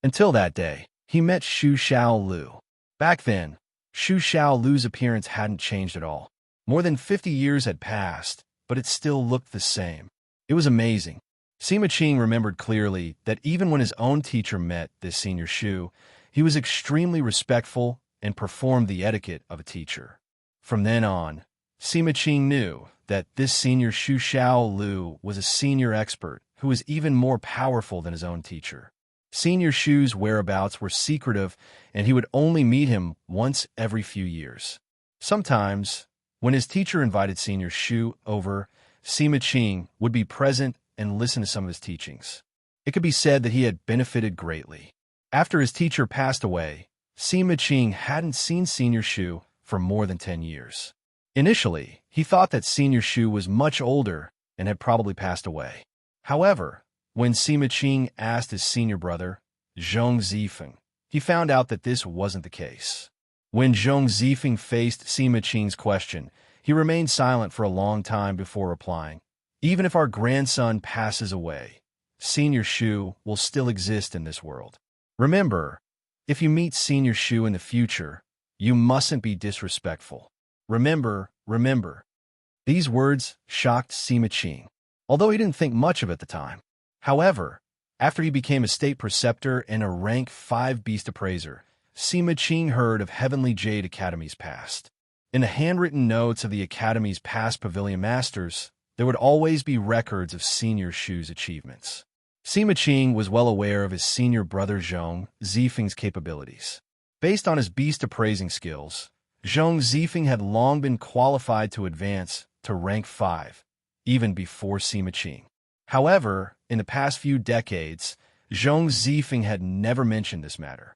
Until that day, he met Xu Xiaolu. Back then, Xu Xiaolu's appearance hadn't changed at all. More than 50 years had passed, but it still looked the same. It was amazing. Sima Qing remembered clearly that even when his own teacher met this senior Shu, he was extremely respectful and performed the etiquette of a teacher. From then on, Sima Qing knew that this senior Shu Xiao Lu was a senior expert who was even more powerful than his own teacher. Senior Shu's whereabouts were secretive, and he would only meet him once every few years. Sometimes, when his teacher invited Senior Shu over, Sima Qing would be present and listen to some of his teachings. It could be said that he had benefited greatly. After his teacher passed away, Sima Qing hadn't seen Senior Shu for more than 10 years. Initially, he thought that Senior Shu was much older and had probably passed away. However, when Sima Qing asked his senior brother, Zhong Zifeng, he found out that this wasn't the case. When Zhong Zifeng faced Sima Qing's question, he remained silent for a long time before replying. Even if our grandson passes away, Senior Shu will still exist in this world. Remember, if you meet Senior Shu in the future, you mustn't be disrespectful. Remember. These words shocked Sima Qing, although he didn't think much of it at the time. However, after he became a state preceptor and a rank 5 beast appraiser, Sima Qing heard of Heavenly Jade Academy's past. In the handwritten notes of the Academy's past pavilion masters, there would always be records of Senior Shu's achievements. Sima Qing was well aware of his senior brother Zhong Zifeng's capabilities. Based on his beast appraising skills, Zhong Zifeng had long been qualified to advance to rank 5, even before Sima Qing. However, in the past few decades, Zhong Zifeng had never mentioned this matter.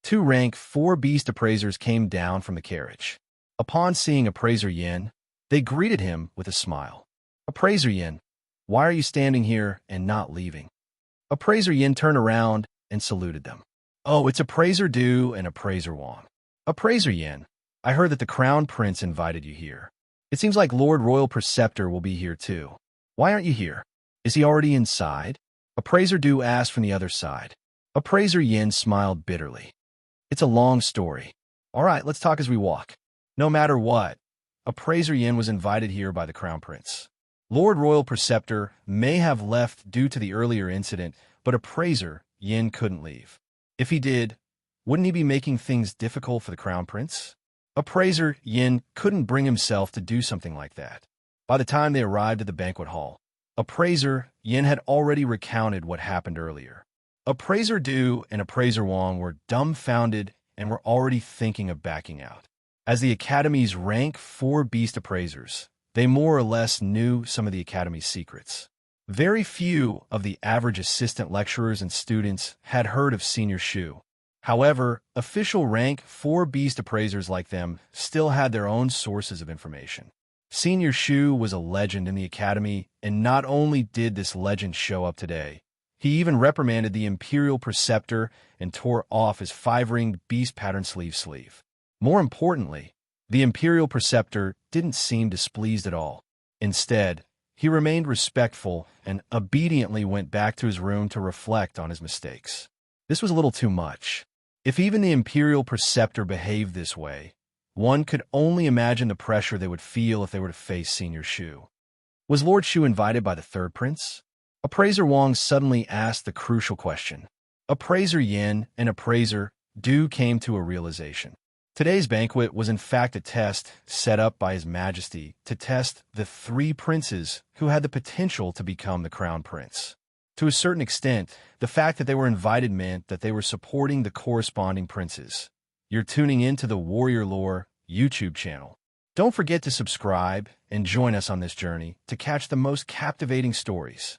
Two rank 4 beast appraisers came down from the carriage. Upon seeing Appraiser Yin, they greeted him with a smile. Appraiser Yin, why are you standing here and not leaving? Appraiser Yin turned around and saluted them. Oh, it's Appraiser Du and Appraiser Wang. Appraiser Yin, I heard that the Crown Prince invited you here. It seems like Lord Royal Preceptor will be here too. Why aren't you here? Is he already inside? Appraiser Du asked from the other side. Appraiser Yin smiled bitterly. It's a long story. All right, let's talk as we walk. No matter what, Appraiser Yin was invited here by the Crown Prince. Lord Royal Preceptor may have left due to the earlier incident, but Appraiser Yin couldn't leave. If he did, wouldn't he be making things difficult for the Crown Prince? Appraiser Yin couldn't bring himself to do something like that. By the time they arrived at the banquet hall, Appraiser Yin had already recounted what happened earlier. Appraiser Du and Appraiser Wang were dumbfounded and were already thinking of backing out. As the Academy's rank 4 beast appraisers, they more or less knew some of the Academy's secrets. Very few of the average assistant lecturers and students had heard of Senior Shu. However, official rank 4 beast appraisers like them still had their own sources of information. Senior Shu was a legend in the Academy, and not only did this legend show up today, he even reprimanded the Imperial Preceptor and tore off his 5-ringed beast pattern sleeve. More importantly, the Imperial Preceptor didn't seem displeased at all. Instead, he remained respectful and obediently went back to his room to reflect on his mistakes. This was a little too much. If even the Imperial Preceptor behaved this way, one could only imagine the pressure they would feel if they were to face Senior Shu. Was Lord Shu invited by the third prince? Appraiser Wang suddenly asked the crucial question. Appraiser Yin and Appraiser Du came to a realization. Today's banquet was in fact a test set up by His Majesty to test the 3 princes who had the potential to become the Crown Prince. To a certain extent, the fact that they were invited meant that they were supporting the corresponding princes. You're tuning into the Warrior Lore YouTube channel. Don't forget to subscribe and join us on this journey to catch the most captivating stories.